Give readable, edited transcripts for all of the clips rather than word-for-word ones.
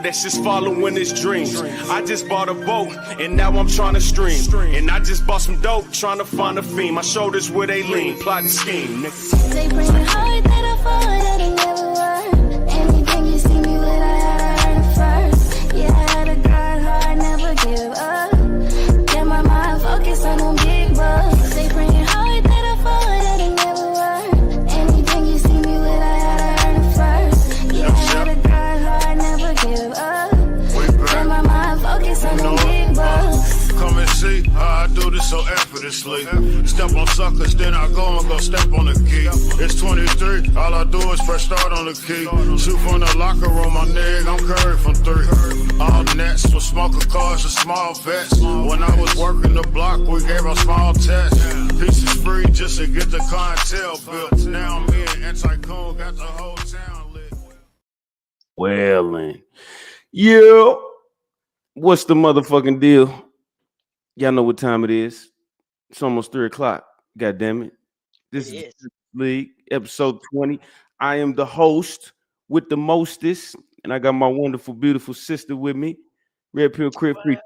that's just following his dreams. I just bought a boat, and now I'm trying to stream. And I just bought some dope, trying to find a fiend. My shoulders where they lean, plotting scheme. They bring it hard, that I fall, that I never were. Anything you see me with, I had to earn it first. Yeah, I had to grind hard, never give up. Get my mind focused on them big bucks. They bring it hard, that I fall, that I never were. Anything you see me with, I had to earn it first. Yeah, I had to grind hard, never give up. Get my mind focused on them big bucks. Come and see how I do this so effortlessly. Step on suckers, then I go and go step on the key. It's 23, all I do is press start on the key. Shoot from the locker room, my nigga, I'm Curry from 3. All nets with smoker cars and small vets. When I was working the block, we gave a small test. Pieces free just to get the clientele built. Now me and Anti-Coon got the whole town lit. Well, and yeah, what's the motherfucking deal? Y'all know what time it is. It's almost 3 o'clock. God damn it. This is League, episode 20. I am the host with the mostest, and I got my wonderful, beautiful sister with me. Red Pill Crip Freak.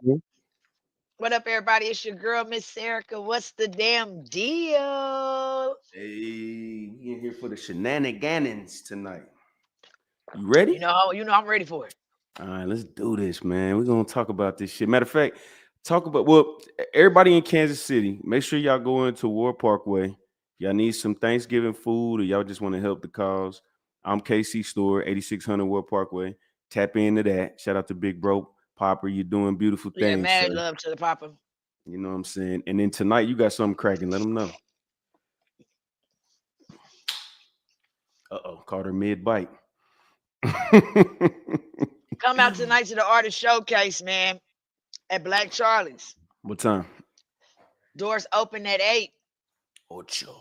What up, everybody? It's your girl, Miss Erica. What's the damn deal? Hey, we in here for the shenanigans tonight. You ready? You know, I'm ready for it. All right, let's do this, man. We're gonna talk about this shit. Matter of fact, everybody in Kansas City, make sure y'all go into War Parkway. If y'all need some Thanksgiving food or y'all just want to help the cause, I'm KC Store, 8600 War Parkway. Tap into that. Shout out to Big Bro Popper. You're doing beautiful things. Yeah, mad sir. love to the Popper. You know what I'm saying? And then tonight you got something cracking. Let them know. Carter mid-bite. Come out tonight to the artist showcase, man, at Black Charlie's. What time? Doors open at 8. Ocho.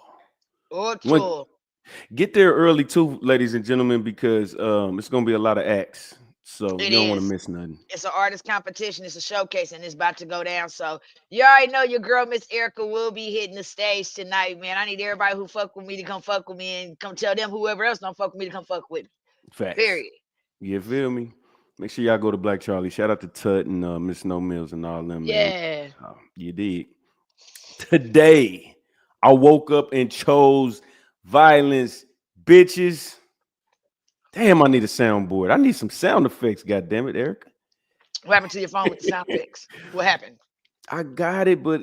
Get there early too, ladies and gentlemen, because it's gonna be a lot of acts. So you don't want to miss nothing. It's an artist competition, it's a showcase, and it's about to go down. So you already know your girl, Miss Erica, will be hitting the stage tonight, man. I need everybody who fuck with me to come fuck with me, and come tell them whoever else don't fuck with me to come fuck with me. Facts. Period. You feel me? Make sure y'all go to Black Charlie. Shout out to Tut and Miss No Mills and all them. Yeah. You did. Today, I woke up and chose violence, bitches. Damn, I need a soundboard. I need some sound effects, goddammit, Erica. What happened to your phone with the sound effects? What happened? I got it, but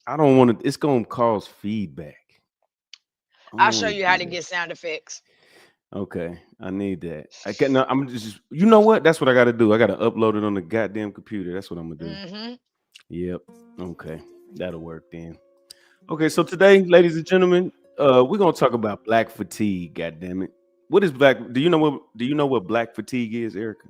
I don't want to. It's going to cause feedback. I'll show you how to get sound effects. Okay, I need that. I can't. No, I'm just. You know what? That's what I got to do. I got to upload it on the goddamn computer. That's what I'm gonna do. Mm-hmm. Yep. Okay, that'll work then. Okay, so today, ladies and gentlemen, we're gonna talk about black fatigue. Goddammit. What is black? Do you know what black fatigue is, Erica?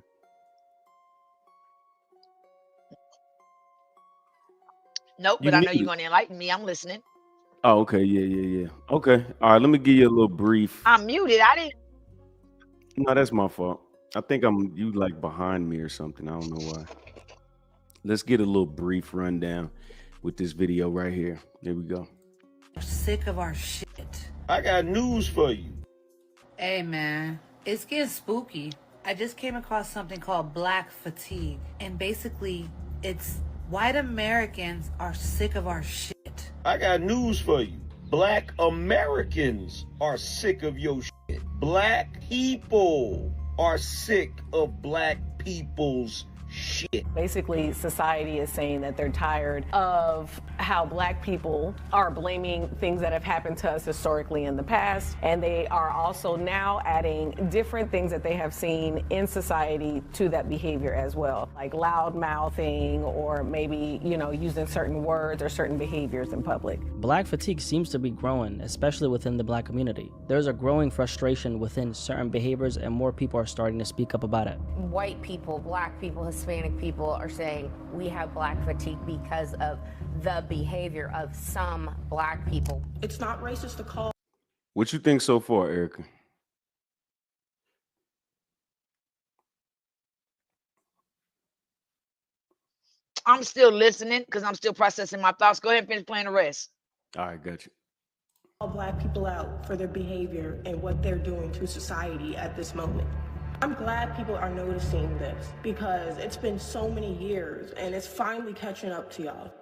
Nope, but I know you're gonna enlighten me. I'm listening. Oh, okay. Yeah. Okay. All right. Let me give you a little brief. I'm muted. I didn't. No, that's my fault. I think you like behind me or something. I don't know why. Let's get a little brief rundown with this video right here. Here we go. We're sick of our shit. I got news for you. Hey man, it's getting spooky. I just came across something called black fatigue. And basically, it's white Americans are sick of our shit. I got news for you. Black Americans are sick of your shit. Black people are sick of black people's shit. Basically, society is saying that they're tired of how black people are blaming things that have happened to us historically in the past, and they are also now adding different things that they have seen in society to that behavior as well, like loud mouthing or maybe, using certain words or certain behaviors in public. Black fatigue seems to be growing, especially within the black community. There's a growing frustration within certain behaviors, and more people are starting to speak up about it. White people, black people, Hispanic people are saying we have black fatigue because of the behavior of some black people. It's not racist to call. What you think so far, Erica? I'm still listening because I'm still processing my thoughts. Go ahead and finish playing the rest. All right, got you. Call black people out for their behavior and what they're doing to society at this moment. I'm glad people are noticing this because it's been so many years and it's finally catching up to y'all.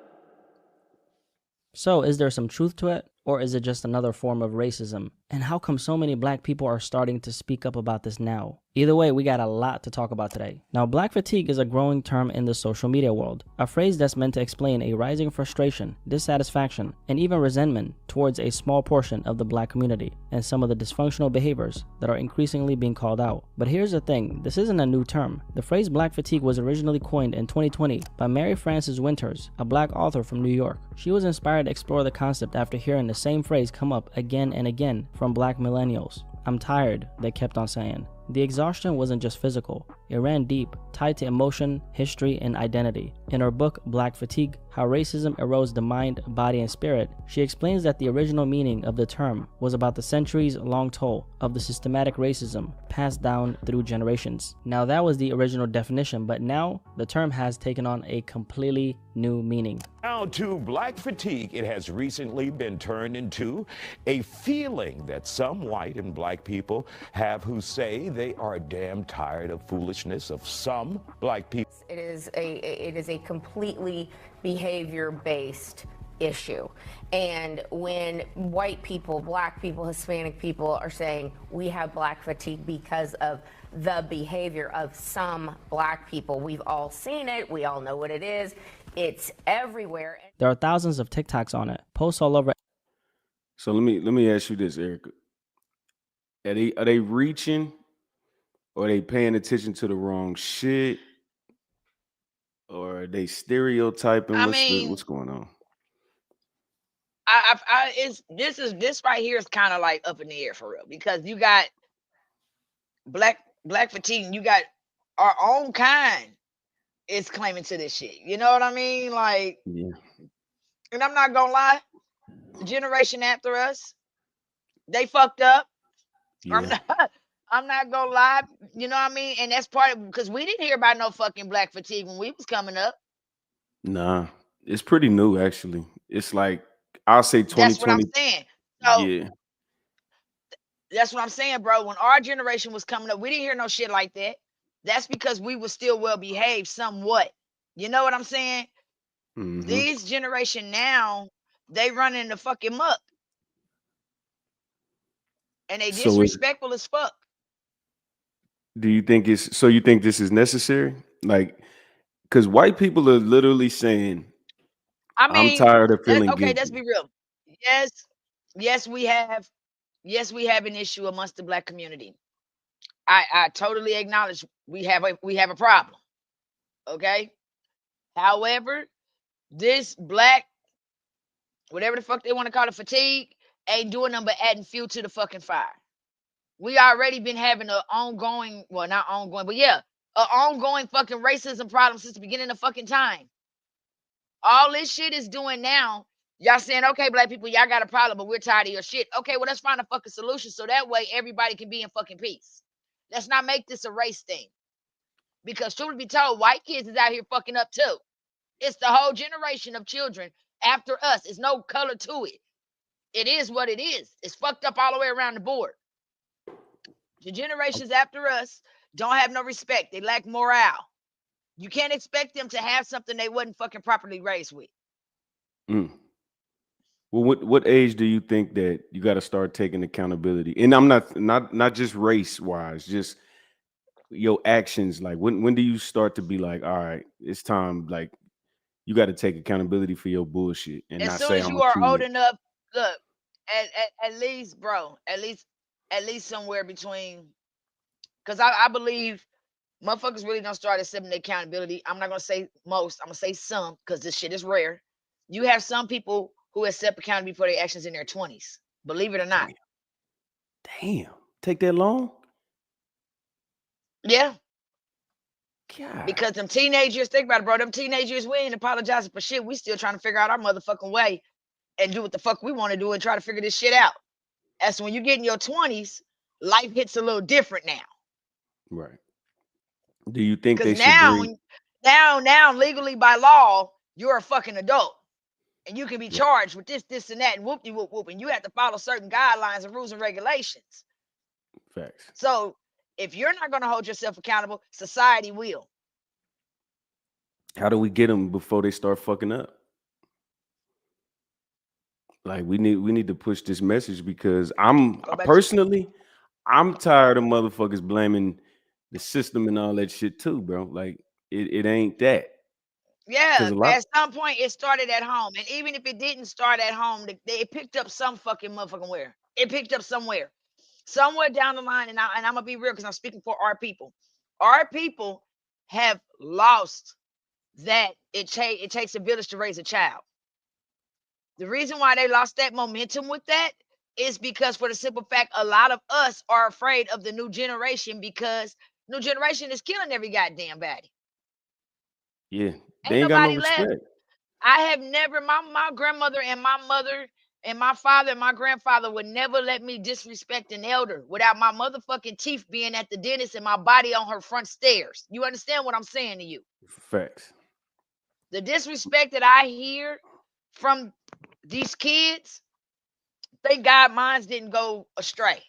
So, is there some truth to it, or is it just another form of racism? And how come so many black people are starting to speak up about this now? Either way, we got a lot to talk about today. Now, black fatigue is a growing term in the social media world, a phrase that's meant to explain a rising frustration, dissatisfaction, and even resentment towards a small portion of the black community and some of the dysfunctional behaviors that are increasingly being called out. But here's the thing, this isn't a new term. The phrase black fatigue was originally coined in 2020 by Mary Frances Winters, a black author from New York. She was inspired to explore the concept after hearing the same phrase come up again and again from black millennials. "I'm tired," they kept on saying. The exhaustion wasn't just physical, it ran deep, tied to emotion, history, and identity. In her book, Black Fatigue, How Racism Erodes the Mind, Body, and Spirit, she explains that the original meaning of the term was about the centuries-long toll of the systematic racism passed down through generations. Now that was the original definition, but now the term has taken on a completely new meaning. Now to black fatigue, it has recently been turned into a feeling that some white and black people have who say they are damn tired of foolishness of some black people. It is a completely behavior-based issue. And when white people, black people, Hispanic people are saying we have black fatigue because of the behavior of some black people, we've all seen it, we all know what it is, it's everywhere. There are thousands of TikToks on it, posts all over. So let me ask you this, Erica. Are they reaching, or are they paying attention to the wrong shit? Or are they stereotyping? What's going on? This right here is kind of like up in the air for real, because you got black fatigue, and you got our own kind is claiming to this shit. You know what I mean? Like, Yeah. and I'm not gonna lie, the generation after us, they fucked up. Yeah. I'm not gonna lie, you know what I mean? And that's part of, because we didn't hear about no fucking black fatigue when we was coming up. Nah, it's pretty new actually. It's like, I'll say That's what I'm 2020. saying. So Yeah. that's what I'm saying, bro. When our generation was coming up, we didn't hear no shit like that. That's because we were still well behaved somewhat. You know what I'm saying? Mhm. These generation now, they running the fucking muck. And they So disrespectful as fuck. do you think you think this is necessary? Like, because white people are literally saying, I I'm mean, tired of feeling okay, let's guilty. be real. Yes, we have an issue amongst the black community. I totally acknowledge we have a problem. Okay. However, this black, whatever the fuck they want to call it, fatigue, ain't doing nothing but adding fuel to the fucking fire. We already been having an ongoing, well, not ongoing, but yeah, an ongoing fucking racism problem since the beginning of fucking time. All this shit is doing now, y'all saying, okay, black people, y'all got a problem, but we're tired of your shit. Okay, well, let's find a fucking solution so that way everybody can be in fucking peace. Let's not make this a race thing. Because truth be told, white kids is out here fucking up too. It's the whole generation of children after us. There's no color to it. It is what it is. It's fucked up all the way around the board. The generations after us don't have no respect. They lack morale. You can't expect them to have something they wasn't fucking properly raised with. Mm. Well, what age do you think that you got to start taking accountability? And I'm not just race wise, just your actions. Like, when do you start to be like, all right, it's time, like, you got to take accountability for your bullshit and As not soon say as I'm you a are old kid. enough, look, at least, bro, at least somewhere between, because I believe motherfuckers really don't start accepting accountability. I'm not gonna say most, I'm gonna say some, because this shit is rare. You have some people who accept accountability for their actions in their 20s. Believe it or not. Damn. Take that long? Yeah. God. Because them teenagers, think about it, bro. Them teenagers, we ain't apologizing for shit. We still trying to figure out our motherfucking way and do what the fuck we want to do and try to figure this shit out. As when you get in your 20s, life hits a little different now. Right. Do you think Because they should bring now, legally by law, you're a fucking adult. And you can be charged with this, and that, and whoop-de-whoop-whoop. And you have to follow certain guidelines and rules and regulations. facts? So If you're not going to hold yourself accountable, society will. How do we get them before they start fucking up? Like we need to push this message because I'm personally I'm tired of motherfuckers blaming the system and all that shit too, bro. Like it ain't that. Yeah, at some point it started at home, and even if it didn't start at home, it picked up some fucking motherfucking where. It picked up somewhere down the line, and I'm gonna be real because I'm speaking for our people. Our people have lost that it takes a village to raise a child. The reason why they lost that momentum with that is because, for the simple fact, a lot of us are afraid of the new generation because new generation is killing every goddamn body. Yeah, they ain't got no respect. Left. I have never, my grandmother and my mother and my father and my grandfather would never let me disrespect an elder without my motherfucking teeth being at the dentist and my body on her front stairs. You understand what I'm saying to you? Facts. The disrespect that I hear from these kids, thank God mine didn't go astray.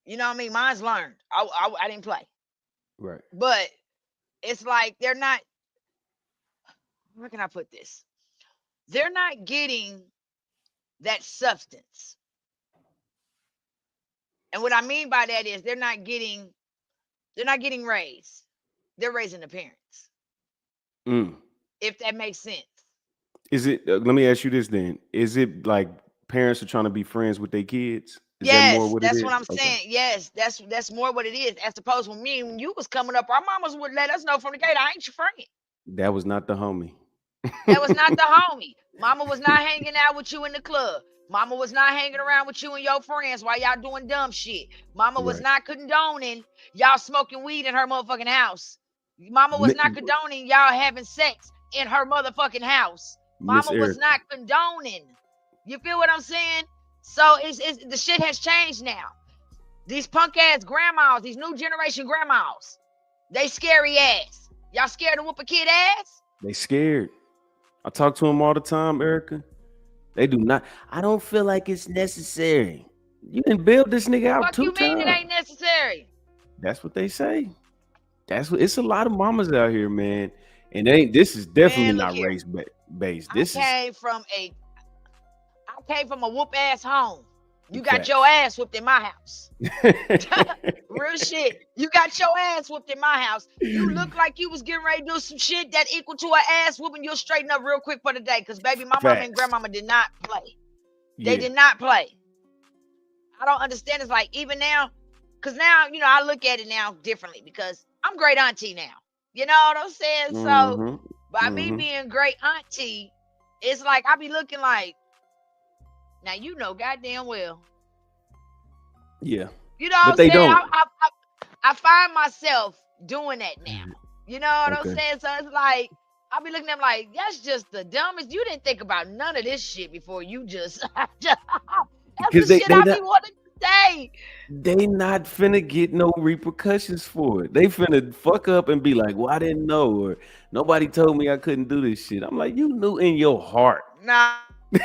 You know what I mean? Mine's learned. I didn't play. Right. But it's like they're not, where can I put this? They're not getting that substance. And what I mean by that is they're not getting raised. They're raising the parents. If that makes sense. Is it, let me ask you this then. Is it like parents are trying to be friends with their kids? Is yes, that more what that's it what is? I'm saying. Yes, that's more what it is. As opposed when you was coming up, our mamas would let us know from the gate, I ain't your friend. That was not the homie. That was not the homie. Mama was not hanging out with you in the club. Mama was not hanging around with you and your friends while y'all doing dumb shit. Mama was not condoning y'all smoking weed in her motherfucking house. Mama was not condoning y'all having sex in her motherfucking house. Mama was not condoning. You feel what I'm saying? So it's the shit has changed now. These punk ass grandmas, these new generation grandmas, they scary ass. Y'all scared to whoop a kid ass? They scared. I talk to them all the time, Erica. They do not. I don't feel like it's necessary. You can build this nigga out 2 times. What you mean it ain't necessary? That's what they say. That's what. It's a lot of mamas out here, man. And this is definitely not race based. This I came from a whoop ass home. You got your ass whooped in my house. Real shit. You got your ass whooped in my house. You look like you was getting ready to do some shit that equal to an ass whooping. You'll straighten up real quick for the day. Because, baby, my mama and grandmama did not play. They did not play. I don't understand. It's like, even now, because now, I look at it now differently because I'm great auntie now. You know what I'm saying? So, by me being great auntie, it's like, I be looking like, now, goddamn well. Yeah. You know what I'm saying? I find myself doing that now. You know what I'm saying? So it's like, I'll be looking at them like, that's just the dumbest. You didn't think about none of this shit before you just that's the shit I be wanting to say. They not finna get no repercussions for it. They finna fuck up and be like, well, I didn't know, or nobody told me I couldn't do this shit. I'm like, you knew in your heart. Nah.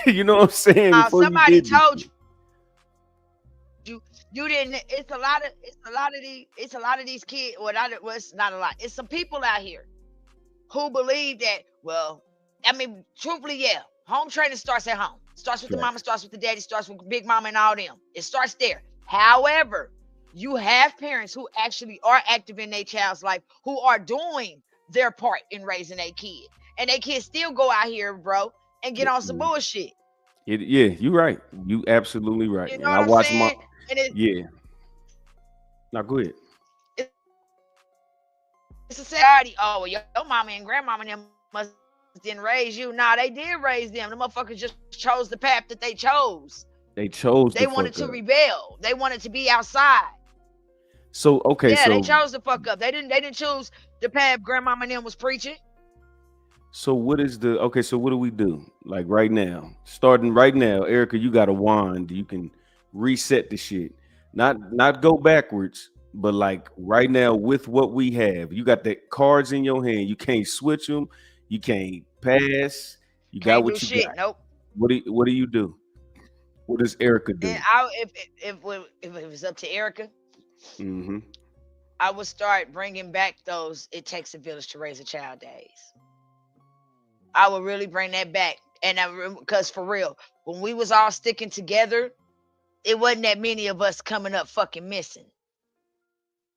You know what I'm saying? Somebody told you. You didn't. It's a lot of these kids. Well, it's not a lot. It's some people out here who believe that. Well, I mean, truthfully, yeah. Home training starts at home. Starts with the mama. Starts with the daddy. Starts with Big Mama and all them. It starts there. However, you have parents who actually are active in their child's life, who are doing their part in raising a kid, and they kids still go out here, bro, and get on some bullshit. Yeah, you're right. You absolutely right. You know what I'm saying? Now go ahead. It's a society. Oh, well, your mama and grandmama and them must didn't raise you. Nah, they did raise them. The motherfuckers just chose the path that they chose. They chose. They wanted to rebel. They wanted to be outside. So okay, yeah, they chose to fuck up. They didn't choose the path grandmama and them was preaching. So what is so what do we do? Like right now, starting right now, Erica, you got a wand. You can reset the shit. Not go backwards, but like right now with what we have, you got the cards in your hand. You can't switch them. You can't pass. You got what you got. Nope. What do you do? What does Erica do? And if it's up to Erica, I would start bringing back those "it takes a village to raise a child" days. I would really bring that back, and because for real, when we was all sticking together, it wasn't that many of us coming up fucking missing.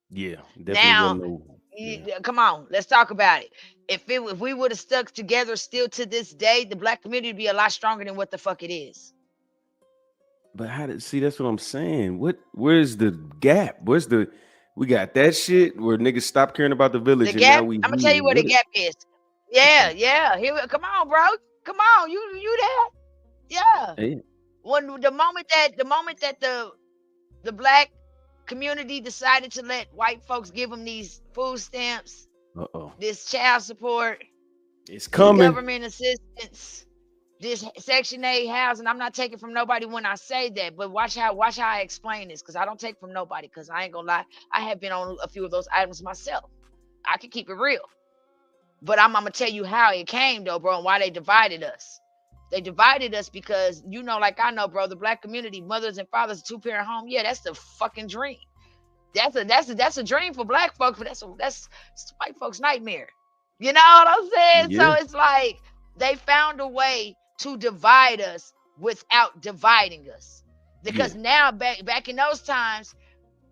Yeah, definitely Now, wasn't no. Yeah. come on, let's talk about it. If we would have stuck together still to this day, the black community would be a lot stronger than what the fuck it is. But how did see? That's what I'm saying. Where's the gap? We got that shit where niggas stop caring about the village The and now gap, we I'm gonna tell you here. where the gap is. Yeah, yeah. Come on, bro. Come on, you there? Yeah. Hey, When the moment that the black community decided to let white folks give them these food stamps, this child support, it's this coming. government assistance, this Section 8 housing. I'm not taking from nobody when I say that, but watch how I explain this, because I don't take from nobody, because I ain't gonna lie, I have been on a few of those items myself. I can keep it real. But I'm gonna tell you how it came though, bro, and why they divided us. They divided us because, like I know, bro, the black community, mothers and fathers, 2-parent home, yeah, that's the fucking dream. That's a dream for black folks, but that's white folks' nightmare. You know what I'm saying? Yeah. So it's like they found a way to divide us without dividing us. Because now back in those times,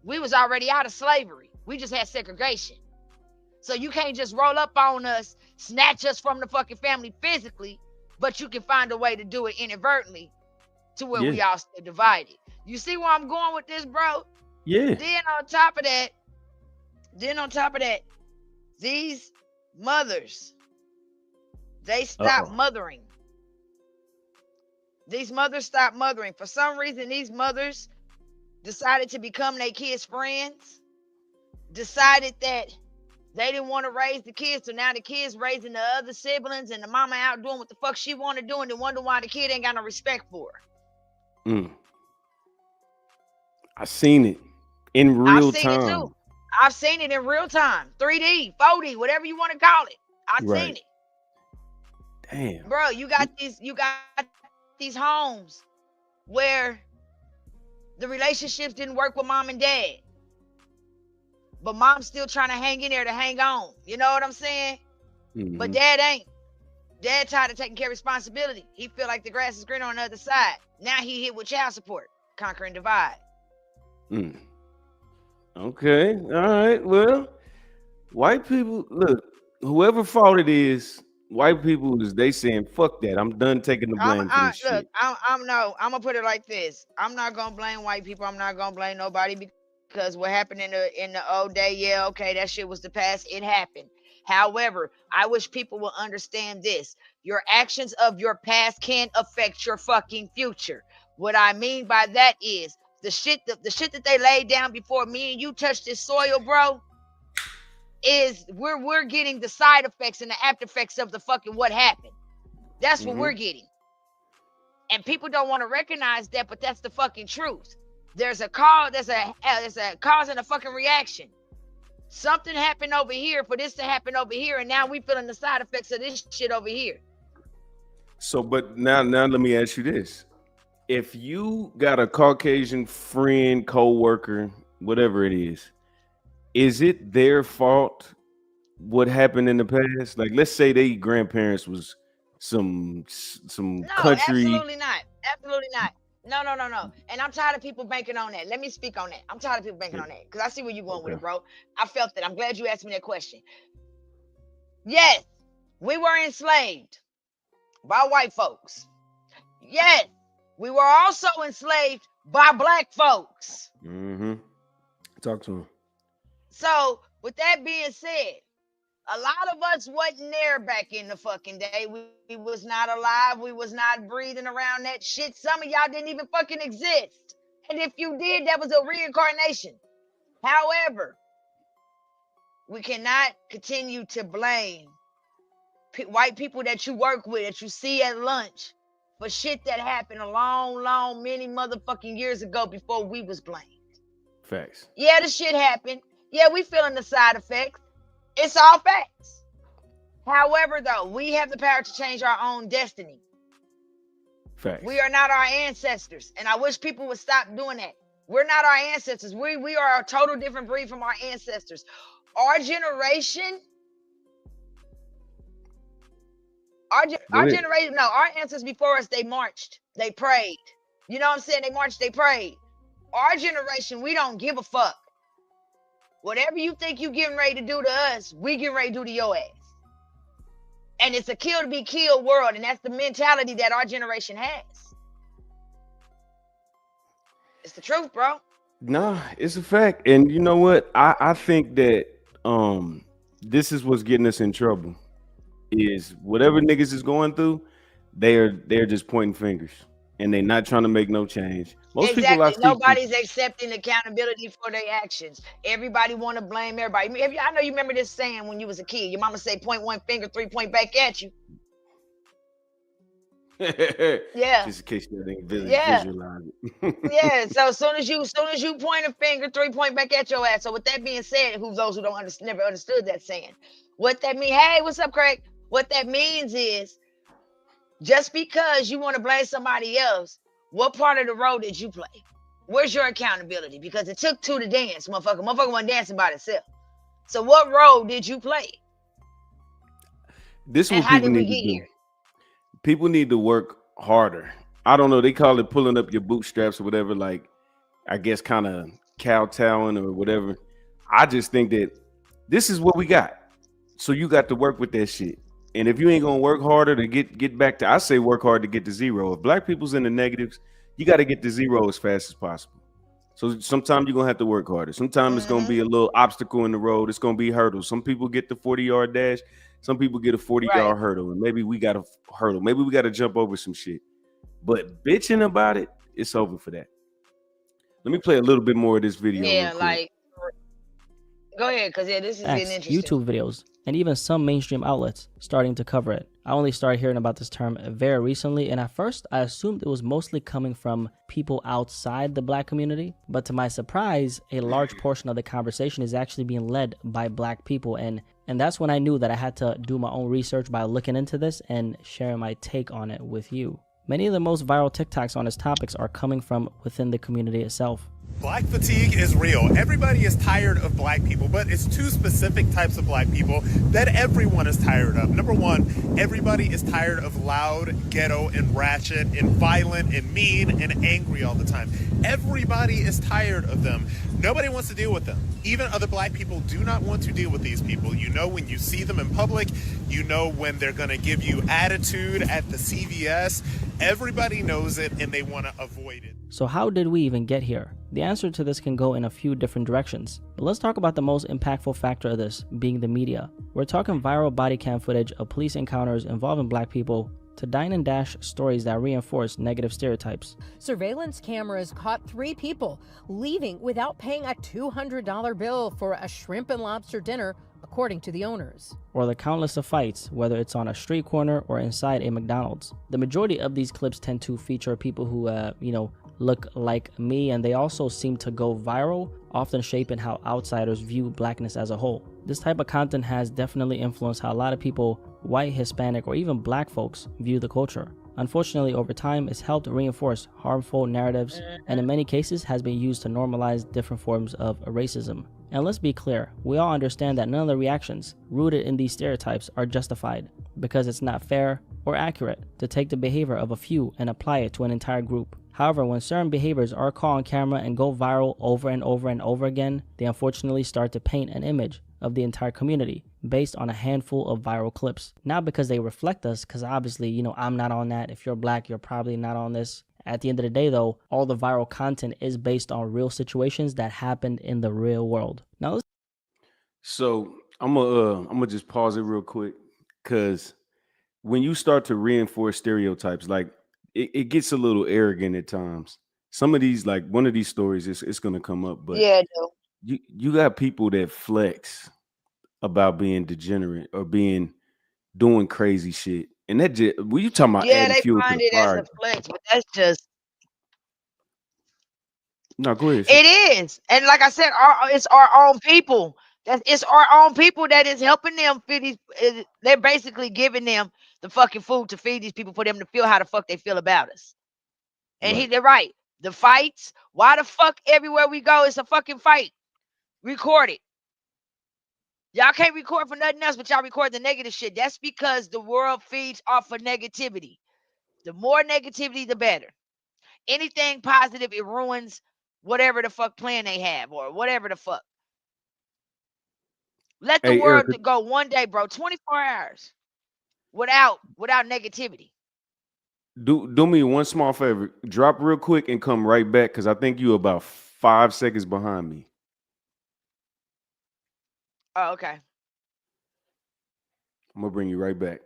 we was already out of slavery. We just had segregation. So you can't just roll up on us, snatch us from the fucking family physically, but you can find a way to do it inadvertently to where we all stay divided. You see where I'm going with this, bro? Yeah. Then on top of that, these mothers, they stop mothering. These mothers stop mothering. For some reason, these mothers decided to become their kids' friends, decided that they didn't want to raise the kids, so now the kids raising the other siblings, and the mama out doing what the fuck she want to do, and then wonder why the kid ain't got no respect for her. I seen it in real time. It too. I've seen it in real time, 3D, 4D, whatever you want to call it. I've seen it. Damn, bro, you got these homes where the relationships didn't work with mom and dad, but mom's still trying to hang in there to hang on. You know what I'm saying? Mm-hmm. But dad ain't. Dad tired of taking care of responsibility. He feel like the grass is greener on the other side. Now he hit with child support, conquer and divide. Okay, all right. Well, white people, look, whoever fault it is, white people they saying fuck that. I'm done taking the blame for this shit. I'm gonna put it like this. I'm not gonna blame white people. I'm not gonna blame nobody, because what happened in the old day, yeah, okay, that shit was the past. It happened. However, I wish people will understand this. Your actions of your past can affect your fucking future. What I mean by that is the shit that they laid down before me and you touched this soil, bro, is we're getting the side effects and the after effects of the fucking what happened. That's what we're getting. And people don't want to recognize that, but that's the fucking truth. There's a cause, there's a cause and a fucking reaction. Something happened over here for this to happen over here, and now we feeling the side effects of this shit over here. So, but now let me ask you this. If you got a Caucasian friend, co-worker, whatever it is it their fault what happened in the past? Like, let's say they grandparents was some country. Absolutely not. Absolutely not. No. And I'm tired of people banking on that. Let me speak on that. I'm tired of people banking on that, because I see where you're going with it, bro. I felt that. I'm glad you asked me that question. Yes, we were enslaved by white folks. Yes, we were also enslaved by black folks. Talk to him. So, with that being said, a lot of us wasn't there back in the fucking day. We was not alive. We was not breathing around that shit. Some of y'all didn't even fucking exist. And if you did, that was a reincarnation. However, we cannot continue to blame white people that you work with, that you see at lunch, for shit that happened a long, many motherfucking years ago before we was blamed. Facts. Yeah, the shit happened. Yeah, we feeling the side effects. It's all facts. However, though, we have the power to change our own destiny. Facts. We are not our ancestors. And I wish people would stop doing that. We're not our ancestors. We are a total different breed from our ancestors. Our generation, our generation, no, our ancestors before us, they marched, they prayed. You know what I'm saying? They marched, they prayed. Our generation, we don't give a fuck. Whatever you think you getting ready to do to us, we getting ready to do to your ass. And it's a kill to be killed world, and that's the mentality that our generation has. It's the truth, bro. Nah, it's a fact. And you know what? I think that this is what's getting us in trouble. Is whatever niggas is going through, they're just pointing fingers and they're not trying to make no change. Most people I Exactly. speak to, Nobody's accepting accountability for their actions. Everybody want to blame everybody. I know you remember this saying when you was a kid. Your mama say point one finger, 3 point back at you. Yeah. Just in case you didn't Yeah. visualize it. Yeah. So as soon as you point a finger, 3 point back at your ass. So with that being said, who's those who don't never understood that saying? What that mean? Hey, what's up, Craig? What that means is just because you want to blame somebody else, what part of the role did you play? Where's your accountability? Because it took two to dance, motherfucker. Motherfucker wasn't dancing by itself. So what role did you play? This is what people need to do. People need to work harder. I don't know. They call it pulling up your bootstraps or whatever. Like, I guess kind of kowtowing or whatever. I just think that this is what we got. So you got to work with that shit. And if you ain't gonna work harder to get back to, I say work hard to get to zero. If black people's in the negatives, you got to get to zero as fast as possible. So sometimes you're gonna have to work harder. Sometimes it's gonna be a little obstacle in the road. It's gonna be hurdles. Some people get the 40-yard dash. Some people get a 40-yard hurdle, and maybe we got a hurdle. Maybe we got to jump over some shit. But bitching about it, it's over for that. Let me play a little bit more of this video. Yeah, like, go ahead, because this is getting interesting. YouTube videos, and even some mainstream outlets starting to cover it. I only started hearing about this term very recently, and at first I assumed it was mostly coming from people outside the black community, but to my surprise, a large portion of the conversation is actually being led by black people, and that's when I knew that I had to do my own research by looking into this and sharing my take on it with you. Many of the most viral TikToks on this topics are coming from within the community itself. Black fatigue is real. Everybody is tired of black people, but it's two specific types of black people that everyone is tired of. Number one, everybody is tired of loud, ghetto, and ratchet, and violent, and mean, and angry all the time. Everybody is tired of them. Nobody wants to deal with them. Even other black people do not want to deal with these people. You know when you see them in public, you know when they're going to give you attitude at the CVS. Everybody knows it, and they want to avoid it. So how did we even get here? The answer to this can go in a few different directions, but let's talk about the most impactful factor of this, being the media. We're talking viral body cam footage of police encounters involving black people to dine and dash stories that reinforce negative stereotypes. Surveillance cameras caught 3 people leaving without paying a $200 bill for a shrimp and lobster dinner, according to the owners. Or the countless of fights, whether it's on a street corner or inside a McDonald's. The majority of these clips tend to feature people who, look like me, and they also seem to go viral, often shaping how outsiders view blackness as a whole. This type of content has definitely influenced how a lot of people, white, Hispanic, or even black folks, view the culture. Unfortunately, over time, it's helped reinforce harmful narratives, and in many cases has been used to normalize different forms of racism. And let's be clear, we all understand that none of the reactions rooted in these stereotypes are justified, because it's not fair or accurate to take the behavior of a few and apply it to an entire group. However, when certain behaviors are caught on camera and go viral over and over and over again, they unfortunately start to paint an image of the entire community based on a handful of viral clips. Not because they reflect us, because obviously, I'm not on that. If you're black, you're probably not on this. At the end of the day, though, all the viral content is based on real situations that happened in the real world. Now, so I'm gonna just pause it real quick, because when you start to reinforce stereotypes, like it gets a little arrogant at times. Some of these, like one of these stories, it's gonna come up, but yeah, you got people that flex about being degenerate or doing crazy shit, and that just when you talking about adding they fuel to find the it as fire. a flex, but that's just No, go ahead. it is. And like I said, it's our own people. It's our own people that is helping them feed these. They're basically giving them the fucking food to feed these people for them to feel how the fuck they feel about us. And Right. they're right. The fights. Why the fuck everywhere we go it's a fucking fight? Record it. Y'all can't record for nothing else, but y'all record the negative shit. That's because the world feeds off of negativity. The more negativity, the better. Anything positive, it ruins whatever the fuck plan they have or whatever the fuck. Let the Hey, world Erica, go one day, bro, 24 hours without negativity. do me one small favor. Drop real quick and come right back because I think you about 5 seconds behind me. Oh, okay. I'm gonna bring you right back.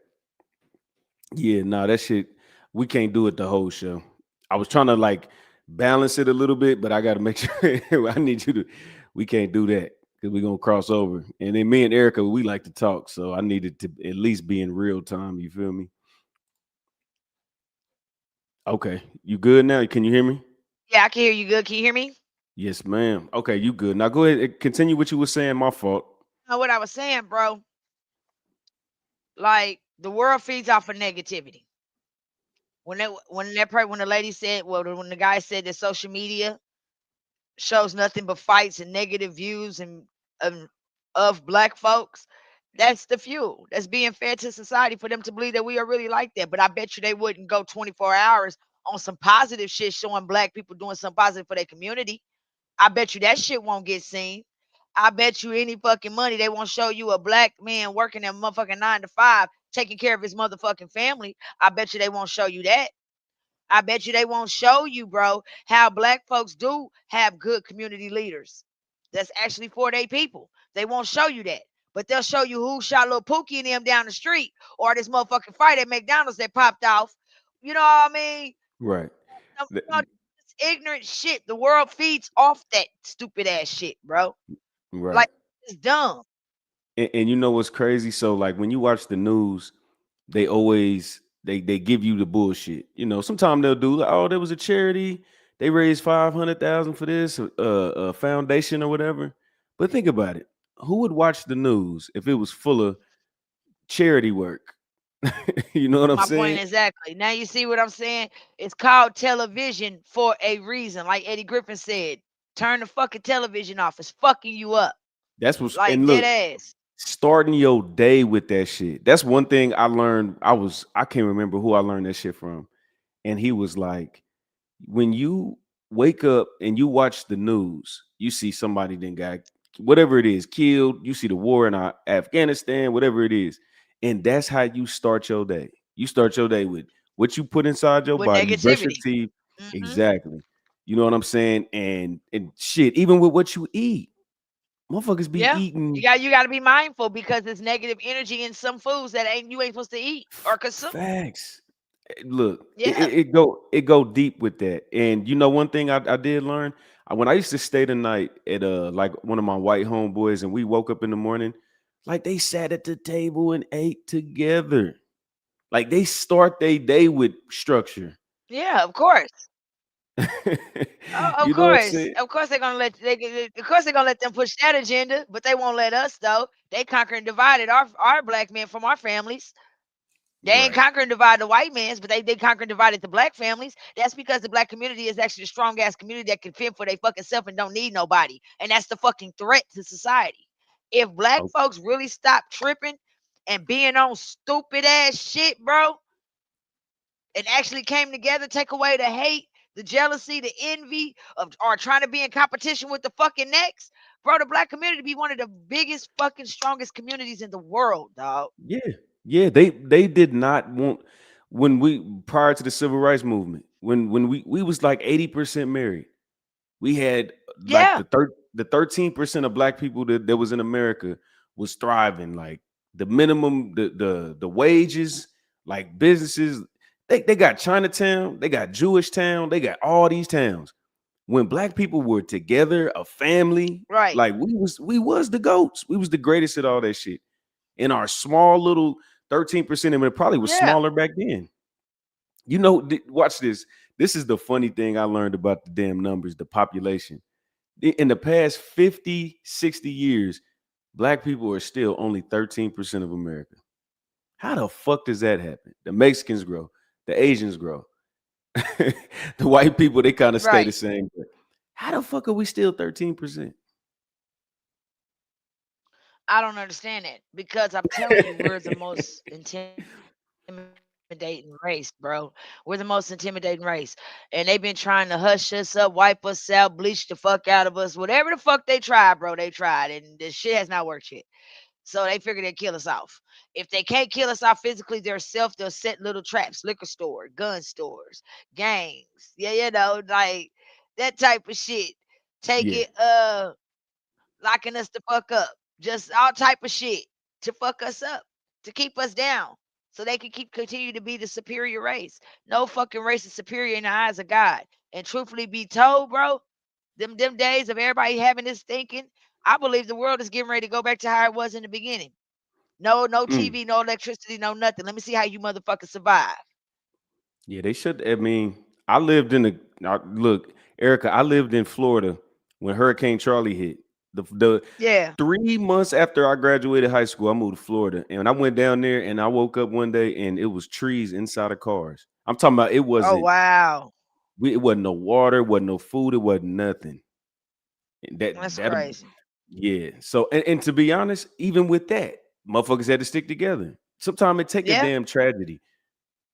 Yeah, no, that shit, we can't do it the whole show. I was trying to like balance it a little bit, but I gotta make sure I need you to, we can't do that because we're gonna cross over. And then me and Erica, we like to talk, so I needed to at least be in real time. You feel me? Okay, you good now? Can you hear me? Yeah, I can hear you good. Can you hear me? Yes, ma'am. Okay, you good. Now go ahead and continue what you were saying. My fault. Know what I was saying, bro? Like the world feeds off of negativity. When the lady said, well, when the guy said that social media shows nothing but fights and negative views and um, of black folks, that's the fuel that's being fed to society for them to believe that we are really like that. But I bet you they wouldn't go 24 hours on some positive shit showing black people doing something positive for their community. I bet you that shit won't get seen. I bet you any fucking money they won't show you a black man working at motherfucking 9 to 5 taking care of his motherfucking family. I bet you they won't show you that. I bet you they won't show you, bro, how black folks do have good community leaders. That's actually for their people. They won't show you that. But they'll show you who shot little Pookie and them down the street or this motherfucking fight at McDonald's that popped off. You know what I mean? Right. It's ignorant shit. The world feeds off that stupid ass shit, bro. Right. Like, it's dumb. And you know what's crazy? So like when you watch the news, they always they give you the bullshit. You know, sometimes they'll do like, oh, there was a charity, they raised 500,000 for this foundation or whatever. But think about it. Who would watch the news if it was full of charity work? You know what I'm My point saying? exactly. Now you see what I'm saying? It's called television for a reason. Like Eddie Griffin said, turn the fucking television off. It's fucking you up. That's what's Like and dead look, ass. starting your day with that shit. That's one thing I learned. I can't remember who I learned that shit from. And he was like, when you wake up and you watch the news, you see somebody then got whatever it is killed. You see the war in Afghanistan, whatever it is, and that's how you start your day. You start your day with what you put inside your With body. You brush your negativity. teeth, Mm-hmm. exactly. You know what I'm saying? And shit, even with what you eat, motherfuckers be Yeah. eating. You got to be mindful because there's negative energy in some foods that you ain't supposed to eat or consume. Facts. Look, Yeah. it go deep with that. And you know, one thing I did learn when I used to stay the night at like one of my white homeboys, and we woke up in the morning, like they sat at the table and ate together. Like they start their day with structure. Yeah, of course. Oh, You know what I'm saying? of course they're gonna of course they're gonna let them push that agenda, but they won't let us though. They conquer and divided our black men from our families. They ain't Right. conquer and divide the white man's, but they conquer and divided the black families. That's because the black community is actually a strong ass community that can fend for their fucking self and don't need nobody. And that's the fucking threat to society. If black Oh, folks really stop tripping and being on stupid ass shit, bro, and actually came together, take away the hate, the jealousy, the envy of or trying to be in competition with the fucking next, bro, the black community be one of the biggest fucking strongest communities in the world, dog. yeah. Yeah, they did not want when we prior to the civil rights movement, when we was like 80% married. We had like Yeah, the 13% of black people that was in America was thriving. Like the minimum, the wages, like businesses, they got Chinatown, they got Jewish town, they got all these towns. When black people were together, a family, right. like we was the goats. We was the greatest at all that shit. In our small little 13%, and it probably was Yeah. smaller back then. You know, watch this. This is the funny thing I learned about the damn numbers, the population. In the past 50, 60 years, black people are still only 13% of America. How the fuck does that happen? The Mexicans grow, the Asians grow. The white people, they kind of stay the Right. same. But how the fuck are we still 13%? I don't understand that because I'm telling you, we're the most intimidating race, bro. We're the most intimidating race. And they've been trying to hush us up, wipe us out, bleach the fuck out of us. Whatever the fuck they tried, bro, they tried. And this shit has not worked yet. So they figure they'd kill us off. If they can't kill us off physically, they'll set little traps, liquor store, gun stores, gangs. Yeah, like that type of shit. Take Yeah. it, locking us the fuck up. Just all type of shit to fuck us up, to keep us down. So they can continue to be the superior race. No fucking race is superior in the eyes of God. And truthfully be told, bro, them days of everybody having this thinking, I believe the world is getting ready to go back to how it was in the beginning. No Mm. TV, no electricity, no nothing. Let me see how you motherfuckers survive. Yeah, they should. I mean, I lived in look, Erica, I lived in Florida when Hurricane Charlie hit. The Yeah. 3 months after I graduated high school, I moved to Florida, and I went down there, and I woke up one day, and it was trees inside of cars. I'm talking about Oh wow. it wasn't no water, wasn't no food, it wasn't nothing. And That's that crazy. yeah. So and to be honest, even with that, motherfuckers had to stick together. Sometimes it take a Yeah. damn tragedy.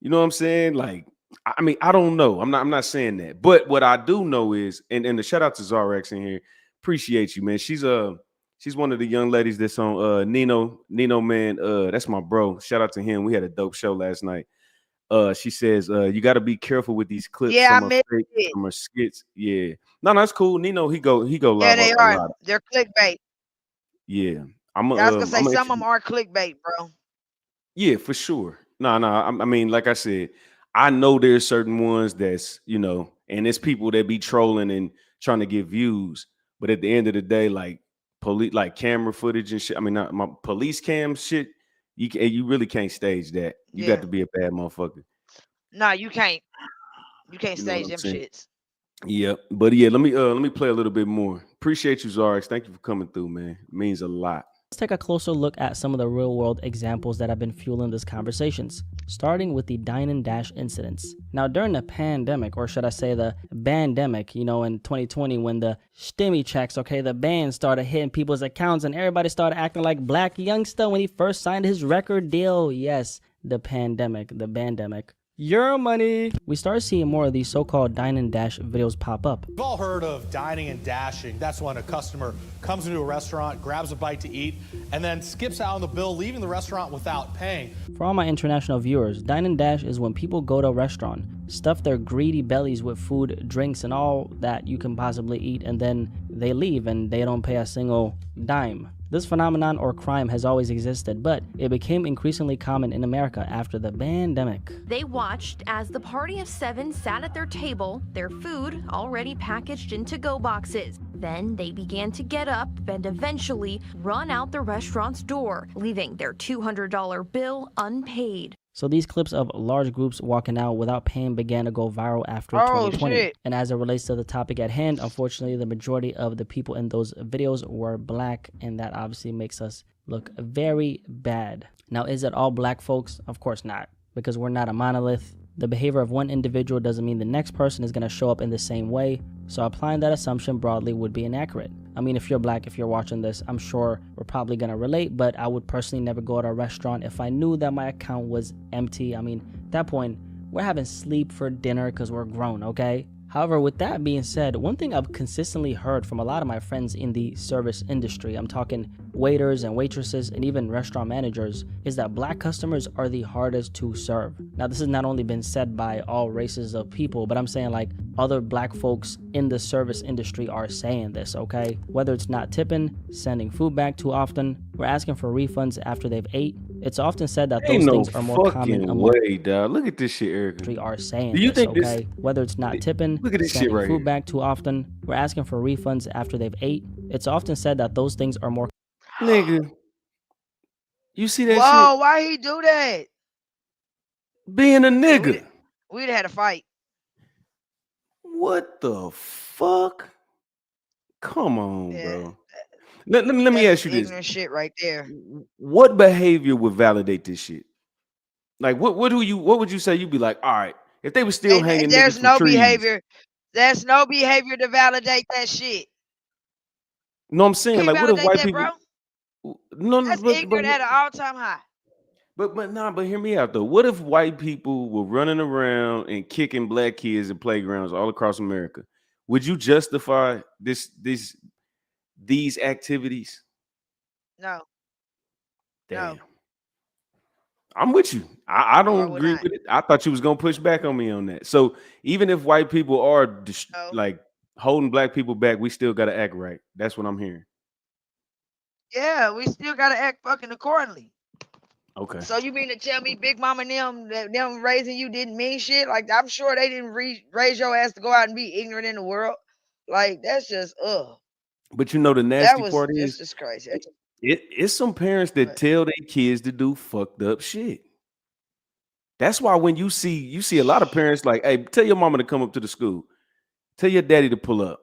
You know what I'm saying? Like, I mean, I don't know. I'm not saying that. But what I do know is, and the shout out to Zarex in here. Appreciate you, man. She's one of the young ladies that's on Nino man. That's my bro. Shout out to him. We had a dope show last night. She says, you got to be careful with these clips. Yeah, I Some are missed fake, it. some are skits. Yeah. No, that's cool. Nino, he go Yeah, live they a are. lot. They're clickbait. Yeah. I'm Yeah, I was gonna say gonna some of them are clickbait, bro. yeah, for sure. No, no. I mean, like I said, I know there's certain ones that's, and there's people that be trolling and trying to get views. But at the end of the day, like police, like camera footage and shit. I mean, not my police cam shit. You really can't stage that. You got Yeah. to be a bad motherfucker. No, you can't. You can't You know what stage I'm them saying? shits. Yeah, but yeah, let me play a little bit more. Appreciate you, Zarex. Thank you for coming through, man. It means a lot. Let's take a closer look at some of the real world examples that have been fueling these conversations, starting with the dine and dash incidents. Now, during the pandemic, or should I say the bandemic, in 2020, when the stimmy checks, the ban started hitting people's accounts and everybody started acting like Black Youngster when he first signed his record deal. Yes, the pandemic, the bandemic. Your money. We start seeing more of these so-called dine and dash videos pop up. We've all heard of dining and dashing. That's when a customer comes into a restaurant, grabs a bite to eat, and then skips out on the bill, leaving the restaurant without paying. For all my international viewers, dine and dash is when people go to a restaurant, stuff their greedy bellies with food, drinks, and all that you can possibly eat, and then they leave and they don't pay a single dime. This phenomenon or crime has always existed, but it became increasingly common in America after the pandemic. They watched as the party of 7 sat at their table, their food already packaged in to-go boxes. Then they began to get up and eventually run out the restaurant's door, leaving their $200 bill unpaid. So these clips of large groups walking out without paying began to go viral after 2020. Shit. And as it relates to the topic at hand, unfortunately, the majority of the people in those videos were Black, and that obviously makes us look very bad. Now, is it all Black folks? Of course not, because we're not a monolith. The behavior of one individual doesn't mean the next person is going to show up in the same way, so applying that assumption broadly would be inaccurate. I mean, if you're Black, if you're watching this, I'm sure we're probably going to relate, but I would personally never go to a restaurant if I knew that my account was empty. I mean, at that point, we're having sleep for dinner because we're grown, okay? However, with that being said, one thing I've consistently heard from a lot of my friends in the service industry, I'm talking waiters and waitresses and even restaurant managers, is that Black customers are the hardest to serve. Now, this has not only been said by all races of people, but I'm saying like other Black folks in the service industry are saying this, okay? Whether it's not tipping, sending food back too often, or asking for refunds after they've ate, it's often said that those things are more common among way, dog. Look at this shit, Erica. Are saying Do you this, think this- okay? Whether it's not tipping, Look at this shit sending right food here. back too often, or asking for refunds after they've ate, it's often said that those things are more Nigga. You see that Whoa, why he do that? shit? Being a nigga. We'd had a fight. What the fuck? Come on, bro. Let me ask you this. Ignorant shit right there. What behavior would validate this shit? Like what would you say? You'd be like, all right, If they were still hanging niggas There's from no trees. behavior. There's no behavior to validate that shit. No, I'm saying, Can you like, what if validate white that, bro? people? No, That's but ignorant at an all-time high. but hear me out though. What if white people were running around and kicking black kids in playgrounds all across America? Would you justify these activities? No. Damn. No. I'm with you. I No, I don't would agree not. with it. I thought you was gonna push back on me on that. So even if white people are No. like holding black people back, we still gotta act right. That's what I'm hearing. Yeah, we still gotta act fucking accordingly. Okay. So you mean to tell me Big Mama and them raising you didn't mean shit? Like, I'm sure they didn't raise your ass to go out and be ignorant in the world. Like, that's just But you know the that nasty was part is just crazy. it's some parents that tell their kids to do fucked up shit. That's why when you see a lot of parents like, hey, tell your mama to come up to the school. Tell your daddy to pull up.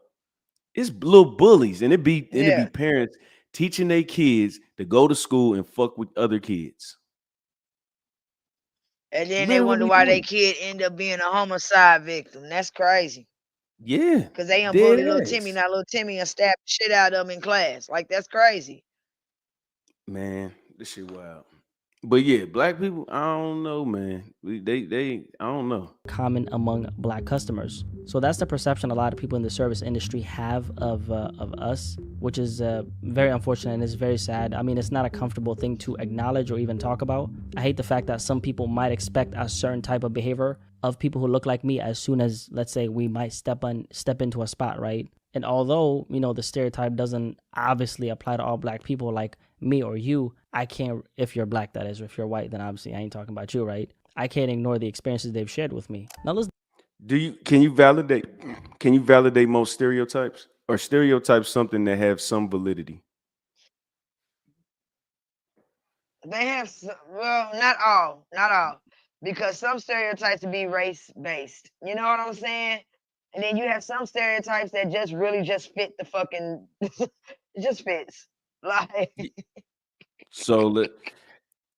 It's little bullies, and it be Yeah. parents teaching their kids to go to school and fuck with other kids. And then they wonder Literally why do their it. kid end up being a homicide victim. That's crazy. Yeah. Cause they Dead bully little Timmy. ass. Now little Timmy and stab the shit out of them in class. Like, that's crazy. Man, this shit wild. But yeah, black people, I don't know, man. They I don't know. Common among black customers. So that's the perception a lot of people in the service industry have of us, which is very unfortunate and it's very sad. I mean, it's not a comfortable thing to acknowledge or even talk about. I hate the fact that some people might expect a certain type of behavior of people who look like me as soon as, let's say, we might step into a spot, right? And although, the stereotype doesn't obviously apply to all black people like me or you, I can't, if you're black, that is, or if you're white, then obviously I ain't talking about you, right? I can't ignore the experiences they've shared with me. Now let's. Can you validate most stereotypes? Or stereotypes something that have some validity? They have, well, not all, because some stereotypes to be race based. You know what I'm saying? And then you have some stereotypes that just really just fit the fucking, it just fits. Like, So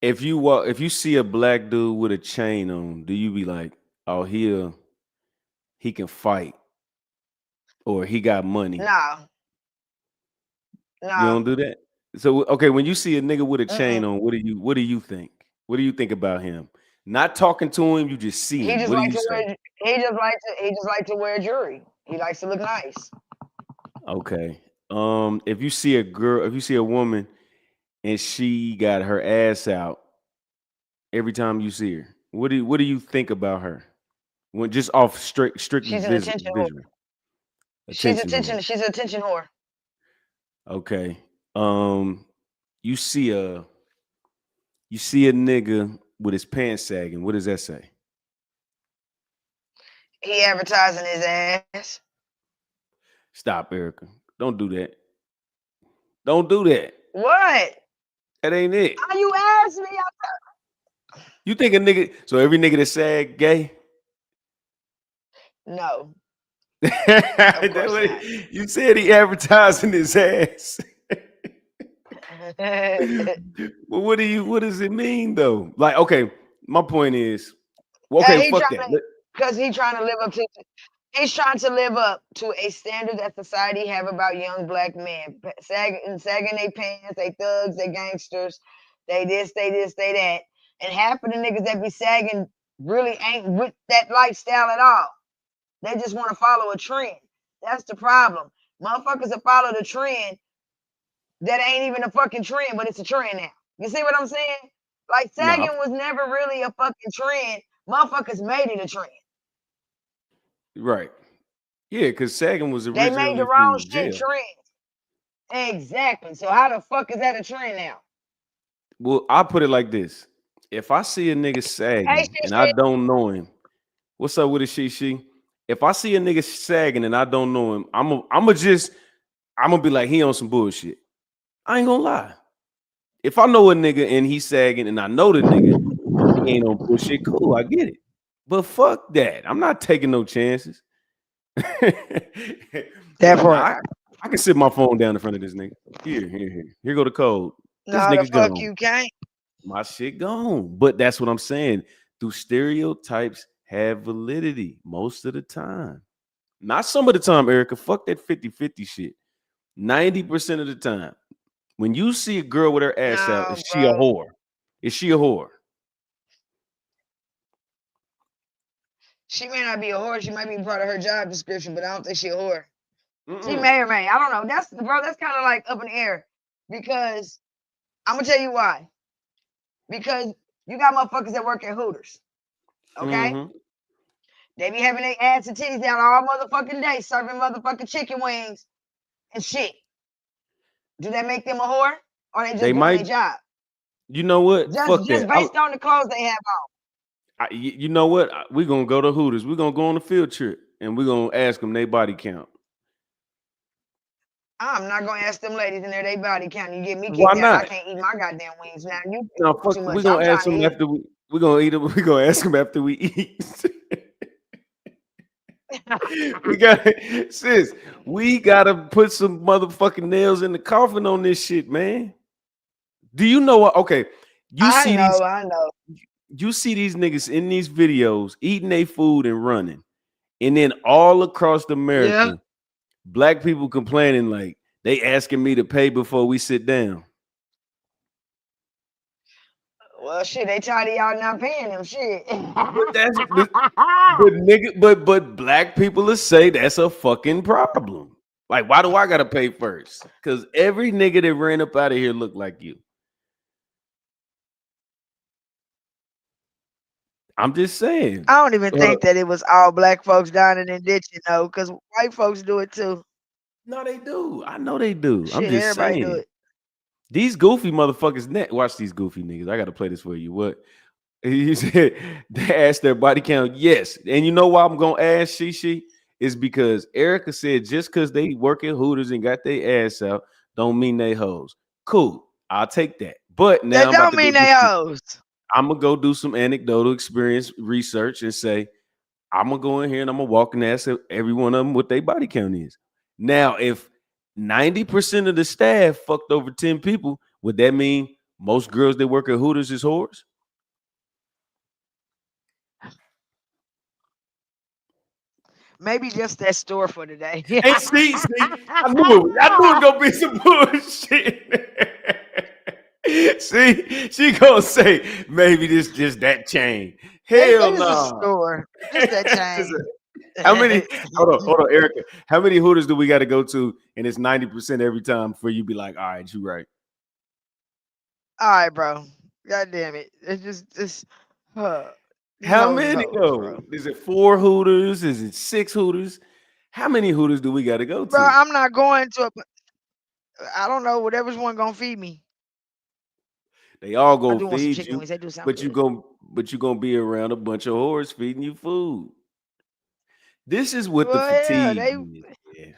if you see a black dude with a chain on, do you be like, oh, he can fight, or he got money? no, You don't do that. So okay, when you see a nigga with a chain Mm-mm. on, what do you think? What do you think about him? Not talking to him, you just see He him. just What do like you to say? wear. He just like to wear jewelry. He likes to look nice. Okay. If you see a woman and she got her ass out every time you see her, what do you think about her? When just off strictly She's an attention whore. visual attention whore. She's an attention whore. Okay. You see a nigga with his pants sagging. What does that say? He advertising his ass. Stop, Erica. Don't do that. Don't do that. What? That ain't it. How you ask me? You think a nigga? So every nigga that sag gay? No. Of course not. You said he advertising his ass. Well, what does it mean though? Like, okay, my point is, okay, fuck that. Because he's trying to live up to. He's trying to live up to a standard that society have about young black men, sagging their pants, they thugs, they gangsters, they this, they that, and half of the niggas that be sagging really ain't with that lifestyle at all. They just want to follow a trend. That's the problem. Motherfuckers that follow the trend that ain't even a fucking trend, but it's a trend now. You see what I'm saying? Like, sagging was never really a fucking trend. Motherfuckers made it a trend. Right. Yeah, because sagging was They made originally the wrong from shit jail. trend. Exactly. So how the fuck is that a trend now? Well, I'll put it like this. If I see a nigga sagging and I don't know him, what's up with it, she? If I see a nigga sagging and I don't know him, I'm gonna be like, he on some bullshit. I ain't gonna lie. If I know a nigga and he's sagging and I know the nigga, he ain't on bullshit, cool, I get it. But fuck that. I'm not taking no chances. That part. I can sit my phone down in front of this nigga. Here go the code. This No, the nigga fuck gone. you can't. My shit gone. But that's what I'm saying. Do stereotypes have validity most of the time. Not some of the time, Erica. Fuck that 50-50 shit. 90% of the time. When you see a girl with her ass out, No, is she a bro. whore? Is she a whore? She may not be a whore. She might be part of her job description, but I don't think she a whore. She Mm-mm. may or may. I don't know. That's kind of like up in the air because I'm gonna tell you why. Because you got motherfuckers that work at Hooters. Okay, Mm-hmm. they be having their ass and titties down all motherfucking day, serving motherfucking chicken wings and shit. Do that make them a whore, or they just They doing their might. job? You know what? Fuck Just that. based on the clothes they have on. You know what? We're gonna go to Hooters. We're gonna go on a field trip and we're gonna ask them their body count. I'm not gonna ask them ladies in there they body count. You get me Why kicked out. I not? can't eat my goddamn wings now. You No, too fuck. We're much. I'm gonna ask trying to them eat. after we're gonna eat them. We're gonna ask them after we eat. We got sis. We gotta put some motherfucking nails in the coffin on this shit, man. Do you know what? Okay, I know. you see these niggas in these videos eating their food and running, and then all across Yeah. America, black people complaining like they asking me to pay before we sit down. Well, shit, they tired of y'all not paying them shit. But black people will say that's a fucking problem. Like, why do I gotta pay first? Because every nigga that ran up out of here look like you. I'm just saying. I don't even think that it was all black folks dining and ditching though, because white folks do it too. No, they do. I know they do. I'm Shit, just everybody do saying. it. These goofy motherfuckers. Watch these goofy niggas. I gotta play this for you. What? He said they asked their body count. Yes. And you know why I'm gonna ask Shishi? Is because Erica said just because they work at Hooters and got their ass out, don't mean they hoes. Cool. I'll take that. But now That I'm about don't to mean go they hoes. I'm gonna go do some anecdotal experience research and say, I'm gonna go in here and I'm gonna walk and ask every one of them what their body count is. Now, if 90% of the staff fucked over 10 people, would that mean most girls that work at Hooters is whores? Maybe just that store for today. Hey, see, I knew it was gonna be some bullshit. See, she gonna say maybe this just that chain. Hell They just a no. store. Just that chain. How many? Hold on, Erica. How many Hooters do we got to go to? And it's 90% every time for you be like, all right, you right. All right, bro. God damn it. It's just these How hoes is many hoes, though? bro. Is it 4 Hooters? Is it 6 Hooters? How many Hooters do we got to go Bro, to? I'm not going to I don't know, whatever's one gonna feed me. They all I gonna do want some feed chicken you, wings. They do sound but you good. gonna be around a bunch of whores feeding you food. This is what the Well, yeah, fatigue is. Yeah.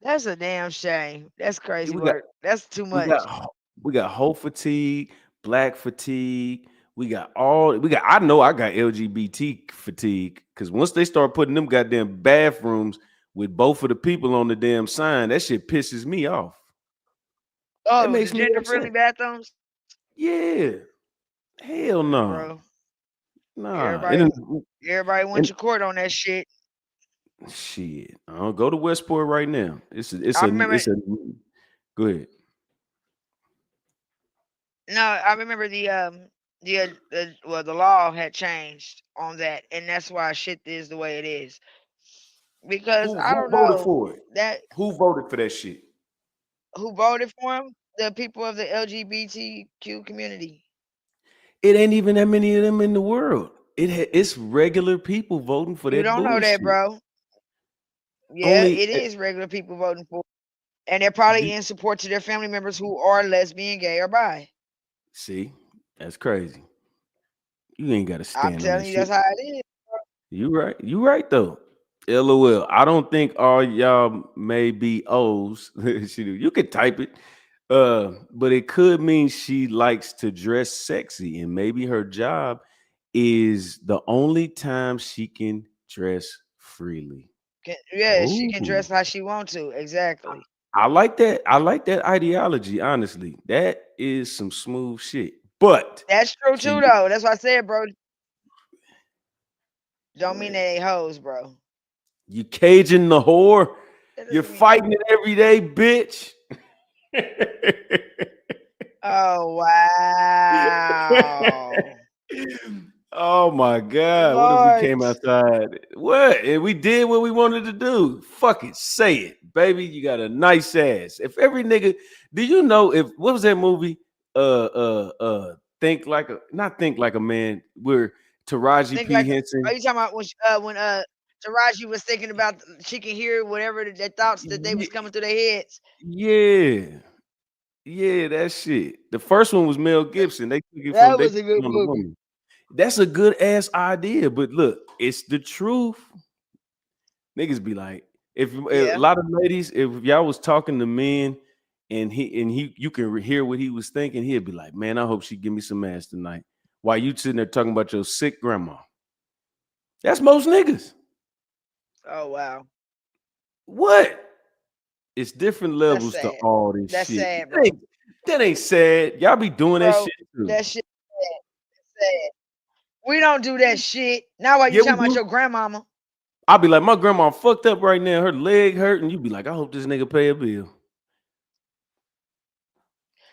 that's a damn shame. That's Yeah, crazy work. That's too we much. got we got whole fatigue, black fatigue. We got I know I got LGBT fatigue because once they start putting them goddamn bathrooms with both of the people on the damn sign, that shit pisses me off. That Oh, the makes me gender friendly upset. bathrooms? Yeah. Hell no. Bro. Nah. Everybody went And to court on that shit. shit. I'll go to Westport right now. I remember Go ahead. no, I remember the law had changed on that, and that's why shit is the way it is. Because I Who don't voted know for it? that Who voted for that shit? who voted for him, the people of the LGBTQ community. It ain't even that many of them in the world. It's regular people voting for You that don't know that, bullshit. bro. Yeah, Only it is regular people voting for, and they're probably in support to their family members who are lesbian, gay, or bi. see, that's crazy. You ain't got to I'm stand on that telling you, shit. that's how it is. You right. You right though. LOL. I don't think all y'all may be O's. You could type it. But it could mean she likes to dress sexy, and maybe her job is the only time she can dress freely. Yeah, she can Oh, dress how she want to. Exactly. I like that. I like that ideology, honestly. That is some smooth shit. But That's true to too, though. That's what I said, bro. Don't mean they hoes, bro. You caging the whore. That You're doesn't mean. fighting it every day, bitch. Oh wow. Oh my God. What if we Lord. came outside? What? And we did what we wanted to do. Fuck it. Say it, baby. You got a nice ass. If every nigga, do you know if what was that movie? Think like a not think like a man, where Taraji Think P. like Henson. are you talking about when Taraji was thinking about she can hear whatever the thoughts that they was coming through their heads? Yeah. Yeah, that shit. The first one was Mel Gibson. They took it from That they was took a it good on the movie. woman. That's a good ass idea, but look, it's the truth. Niggas be like, if a Yeah. lot of ladies, if y'all was talking to men and he you can hear what he was thinking, he'd be like, man, I hope she give me some ass tonight. While you sitting there talking about your sick grandma. That's most niggas. Oh wow. What? It's different That's levels to sad. all this That's shit. sad, bro. That ain't sad. Y'all be doing that Bro, shit too. that shit sad. That's sad. We don't do that shit. Now why you Yeah, we talking about do. your grandmama? I'll be like, my grandma fucked up right now. Her leg hurting. You be like, I hope this nigga pay a bill.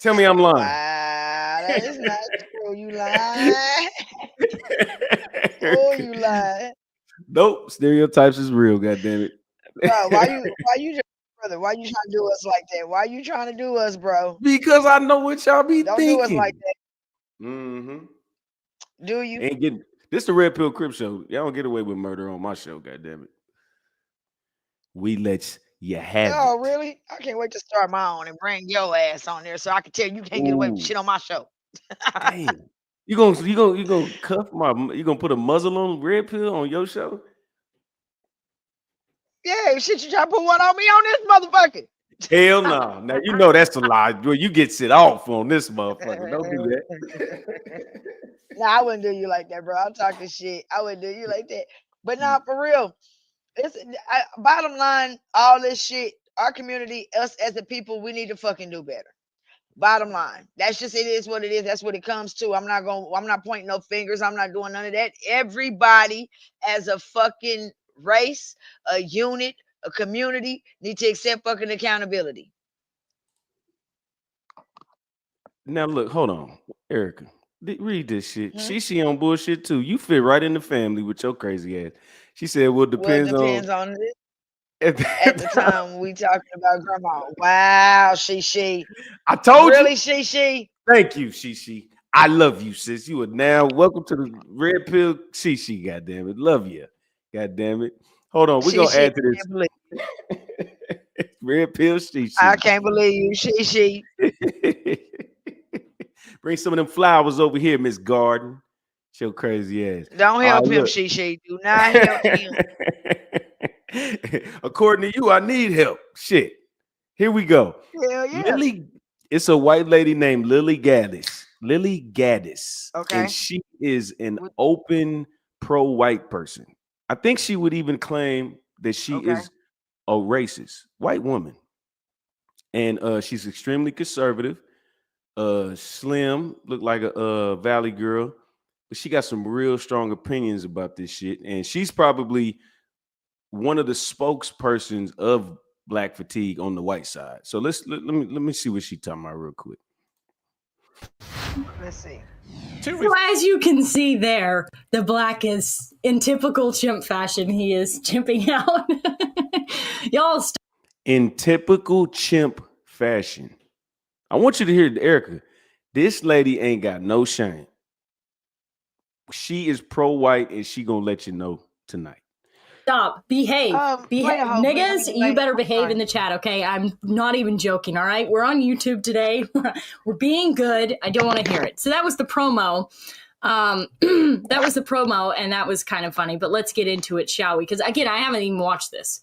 Tell me I'm lying. Wow, that is not true. You lying. Oh, you lying. Nope. Stereotypes is real, goddammit. Bro, why you just brother, why you trying to do us like that? Why you trying to do us, bro? Because I know what y'all be Don't do us like thinking. that. Mm-hmm. Do you? Ain't getting this the Red Pill Crip show. Y'all don't get away with murder on my show, goddammit. We let you have Oh, it. really? I can't wait to start my own and bring your ass on there so I can tell you can't get away with Ooh, shit on my show. damn. You gonna cuff you gonna put a muzzle on Red Pill on your show? Yeah, shit, you try to put one on me on this motherfucker. Hell no. Now you know that's a lie. Well, you get sit off on this motherfucker. Don't do that. Nah, I wouldn't do you like that, bro. I'm talking shit. I wouldn't do you like that. But nah, for real. Bottom line, all this shit, our community, us as a people, we need to fucking do better. Bottom line. That's just it is what it is. That's what it comes to. I'm not pointing no fingers. I'm not doing none of that. Everybody as a fucking race, a unit, a community need to accept fucking accountability. Now look, hold on, Erica. Read this shit. Hmm? She on bullshit too. You fit right in the family with your crazy ass. She said, "Well, Well, it depends on." depends on it. At the time we talking about grandma. Wow, she. I told you. Really, she. Thank you, Shishi. I love you, sis. You are now welcome to the Red Pill Shishi. Goddamn it, love you. Goddamn it. Hold on, we're gonna She. add to Can't believe. this. Red Pill Shishi. I can't believe you, she. Bring some of them flowers over here, Miss Garden. Show crazy ass. Don't All help right, him, look. she. Do not help him. According to you, I need help. Shit. Here we go. Hell yeah. Lily, it's a white lady named Lily Gaddis. Lily Gaddis. Okay. And she is an open pro-white person. I think she would even claim that she is a racist white woman. And she's extremely conservative. Slim, look like a Valley girl, but she got some real strong opinions about this shit. And she's probably one of the spokespersons of Black fatigue on the white side. So let me see what she talking about real quick. Let's see. So as you can see there, the Black is in typical chimp fashion. He is chimping out. Y'all in typical chimp fashion. I want you to hear Erica. This lady ain't got no shame. She is pro-white and she gonna let you know tonight. Stop. Behave. Behave. Niggas, you better behave in the chat, okay? I'm not even joking, all right? We're on YouTube today. We're being good. I don't want to hear it. So that was the promo. That was the promo, and that was kind of funny. But let's get into it, shall we? Because, again, I haven't even watched this.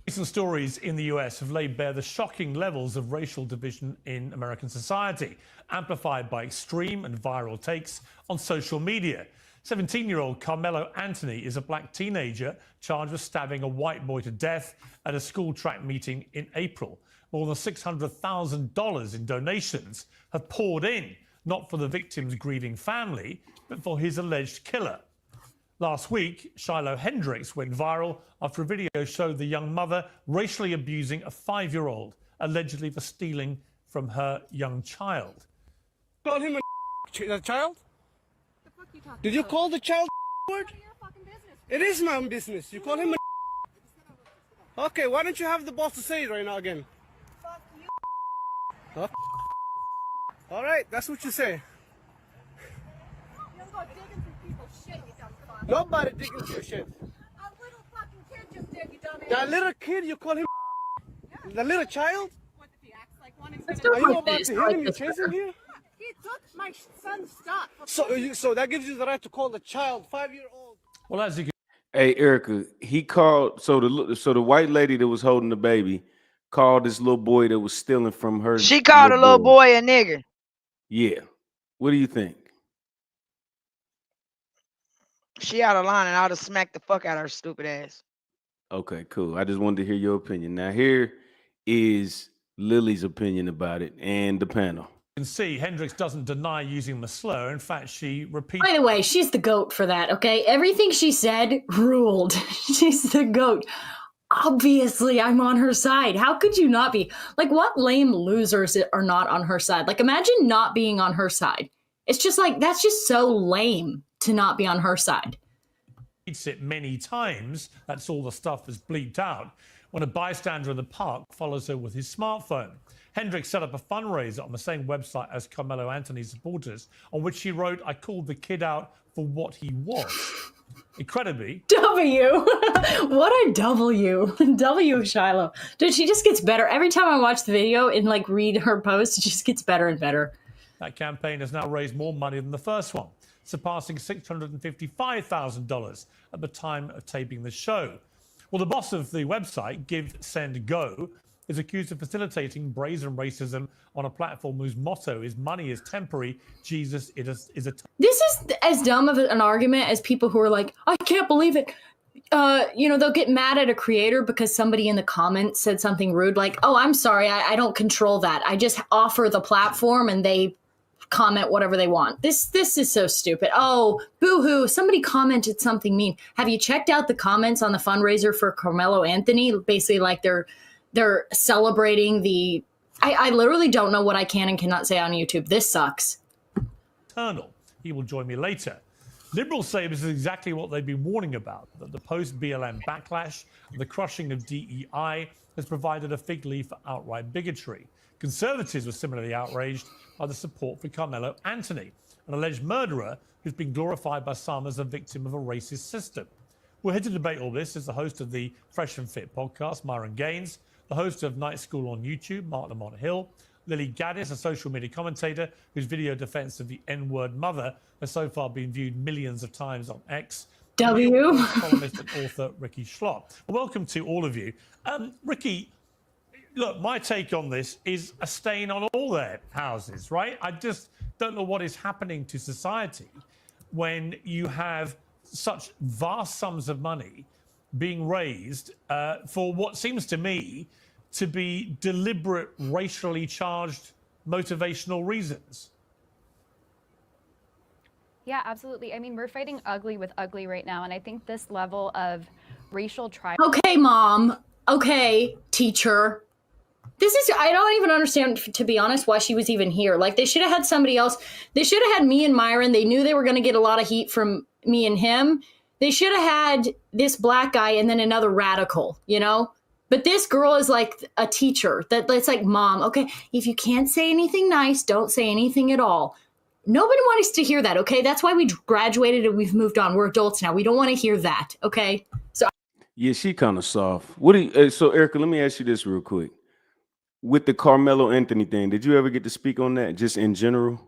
Recent stories in the US have laid bare the shocking levels of racial division in American society, amplified by extreme and viral takes on social media. 17-year-old Carmelo Anthony is a Black teenager charged with stabbing a white boy to death at a school track meeting in April. More than $600,000 in donations have poured in, not for the victim's grieving family, but for his alleged killer. Last week, Shiloh Hendricks went viral after a video showed the young mother racially abusing a 5-year-old, allegedly for stealing from her young child. Call him a child? Did you call the child word? It is my own business. You call him a... Okay, why don't you have the boss to say it right now again? Fuck you. Huh? All right, that's what you say. You don't go digging through people's shit, you dumb fuck. Nobody digging through shit. A little fucking kid just did, you dumbass. That little kid, you call him yeah. The little child? What if he acts like one? Are you about to hit him? You chase him here? He took my son's stuff. So that gives you the right to call the child 5-year-old. Well, as you can. Hey, Erica, he called. So the white lady that was holding the baby called this little boy that was stealing from her. She called a little boy a nigger. Yeah. What do you think? She out of line, and I would have smacked the fuck out of her stupid ass. Okay, cool. I just wanted to hear your opinion. Now, here is Lily's opinion about it and the panel. You can see Hendricks doesn't deny using the slur. In fact, she repeats. By the way, she's the GOAT for that, okay? Everything she said ruled. She's the GOAT. Obviously, I'm on her side. How could you not be? Like, what lame losers are not on her side? Like, imagine not being on her side. It's just like, that's just so lame to not be on her side. It many times. That's all the stuff that's bleeped out. When a bystander in the park follows her with his smartphone. Hendricks set up a fundraiser on the same website as Carmelo Anthony's supporters, on which she wrote, "I called the kid out for what he was." Incredibly. W. What a W. W, Shiloh. Dude, she just gets better. Every time I watch the video and like read her posts, it just gets better and better. That campaign has now raised more money than the first one, surpassing $655,000 at the time of taping the show. Well, the boss of the website, Give, Send, Go, is accused of facilitating brazen racism on a platform whose motto is "Money is temporary, Jesus is a..." This is as dumb of an argument as people who are like, I can't believe it. They'll get mad at a creator because somebody in the comments said something rude, like, oh, I'm sorry, I don't control that. I just offer the platform and they comment whatever they want. This is so stupid. Oh, boo-hoo, somebody commented something mean. Have you checked out the comments on the fundraiser for Carmelo Anthony? Basically, like they're celebrating the... I literally don't know what I can and cannot say on YouTube. This sucks. Eternal. He will join me later. Liberals say this is exactly what they've been warning about, that the post-BLM backlash and the crushing of DEI has provided a fig leaf for outright bigotry. Conservatives were similarly outraged by the support for Carmelo Anthony, an alleged murderer who's been glorified by some as a victim of a racist system. We're here to debate all this as the host of the Fresh and Fit podcast, Myron Gaines, the host of Night School on YouTube, Mark Lamont Hill, Lily Gaddis, a social media commentator whose video defense of the N-word mother has so far been viewed millions of times on X. W. Columnist and author Ricky Schlott. Welcome to all of you. Ricky, look, my take on this is a stain on all their houses, right? I just don't know what is happening to society when you have such vast sums of money being raised for what seems to me to be deliberate, racially charged, motivational reasons. Yeah, absolutely. I mean, we're fighting ugly with ugly right now, and I think this level of racial tribe. Okay, mom. Okay, teacher. I don't even understand, to be honest, why she was even here. Like, they should have had somebody else. They should have had me and Myron. They knew they were going to get a lot of heat from me and him. They should have had this black guy and then another radical, you know? But this girl is like a teacher. That's like, mom, okay, if you can't say anything nice, don't say anything at all. Nobody wants to hear that, okay? That's why we graduated and we've moved on. We're adults now. We don't want to hear that, okay? So Yeah, she kind of soft. So Erica, let me ask you this real quick. With the Carmelo Anthony thing, did you ever get to speak on that, just in general?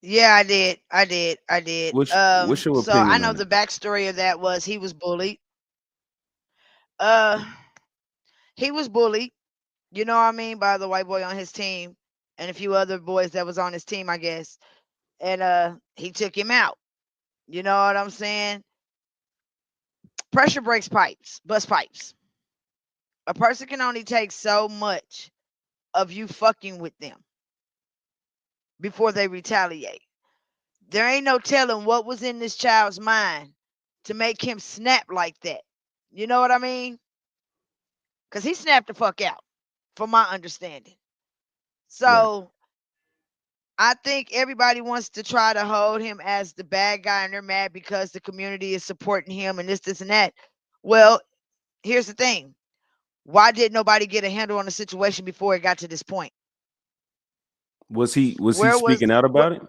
Yeah, I did. What's your opinion? So I know on it? the backstory of that was he was bullied. He was bullied, you know what I mean, by the white boy on his team and a few other boys that was on his team, I guess. And he took him out. You know what I'm saying? Pressure breaks pipes, bust pipes. A person can only take so much of you fucking with them before they retaliate. There ain't no telling what was in this child's mind to make him snap like that. You know what I mean? Because he snapped the fuck out, from my understanding. Right. So I think everybody wants to try to hold him as the bad guy, and they're mad because the community is supporting him and this, and that. Well, here's the thing. Why did nobody get a handle on the situation before it got to this point? Was he Where was speaking out where, about it?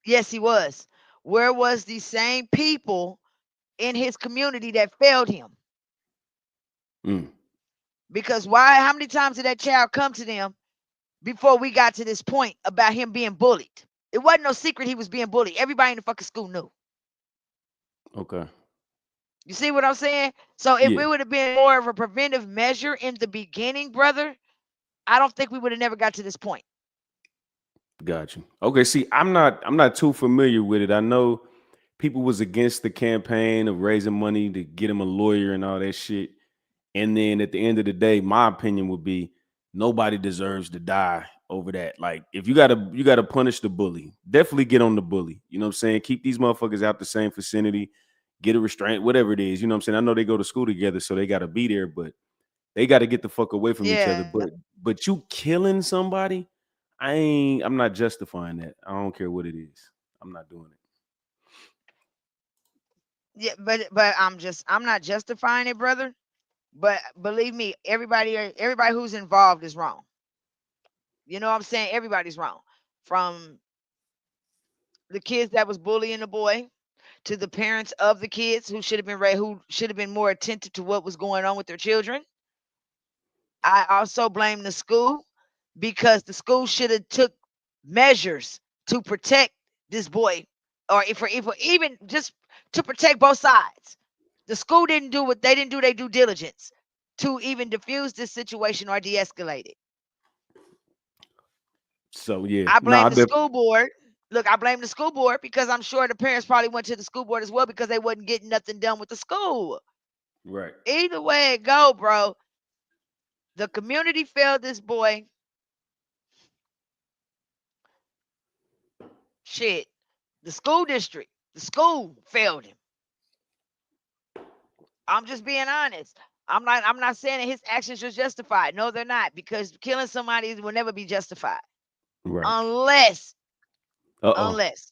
yes, he was. Where was the same people in his community that failed him? Mm. Because why? How many times did that child come to them before we got to this point about him being bullied? It wasn't no secret he was being bullied. Everybody in the fucking school knew. Okay. You see what I'm saying? So if Yeah. it would have been more of a preventive measure in the beginning, brother, I don't think we would have never got to this point. Got you. Okay. See, I'm not too familiar with it. I know people was against the campaign of raising money to get him a lawyer and all that shit. And then at the end of the day, my opinion would be nobody deserves to die over that. Like, if you gotta punish the bully, definitely get on the bully. You know what I'm saying? Keep these motherfuckers out the same vicinity, get a restraint, whatever it is. You know what I'm saying? I know they go to school together, so they gotta be there, but they gotta get the fuck away from each other. Yeah. But you killing somebody, I'm not justifying that. I don't care what it is. I'm not doing it. Yeah, but I'm not justifying it, brother. But believe me, everybody who's involved is wrong. You know what I'm saying? Everybody's wrong. From the kids that was bullying the boy to the parents of the kids who should have been who should have been more attentive to what was going on with their children. I also blame the school because the school should have took measures to protect this boy, or if even just to protect both sides. The school didn't do what they didn't do their due diligence to even diffuse this situation or de-escalate it. So yeah, I no, blame the school board. Look, I blame the school board because I'm sure the parents probably went to the school board as well because they wasn't getting nothing done with the school. right. Either way it go, bro, the community failed this boy. Shit, the school district, the school failed him. I'm just being honest. I'm not saying that his actions are justified. No, they're not, because killing somebody will never be justified. Right. Unless, Uh-oh. unless,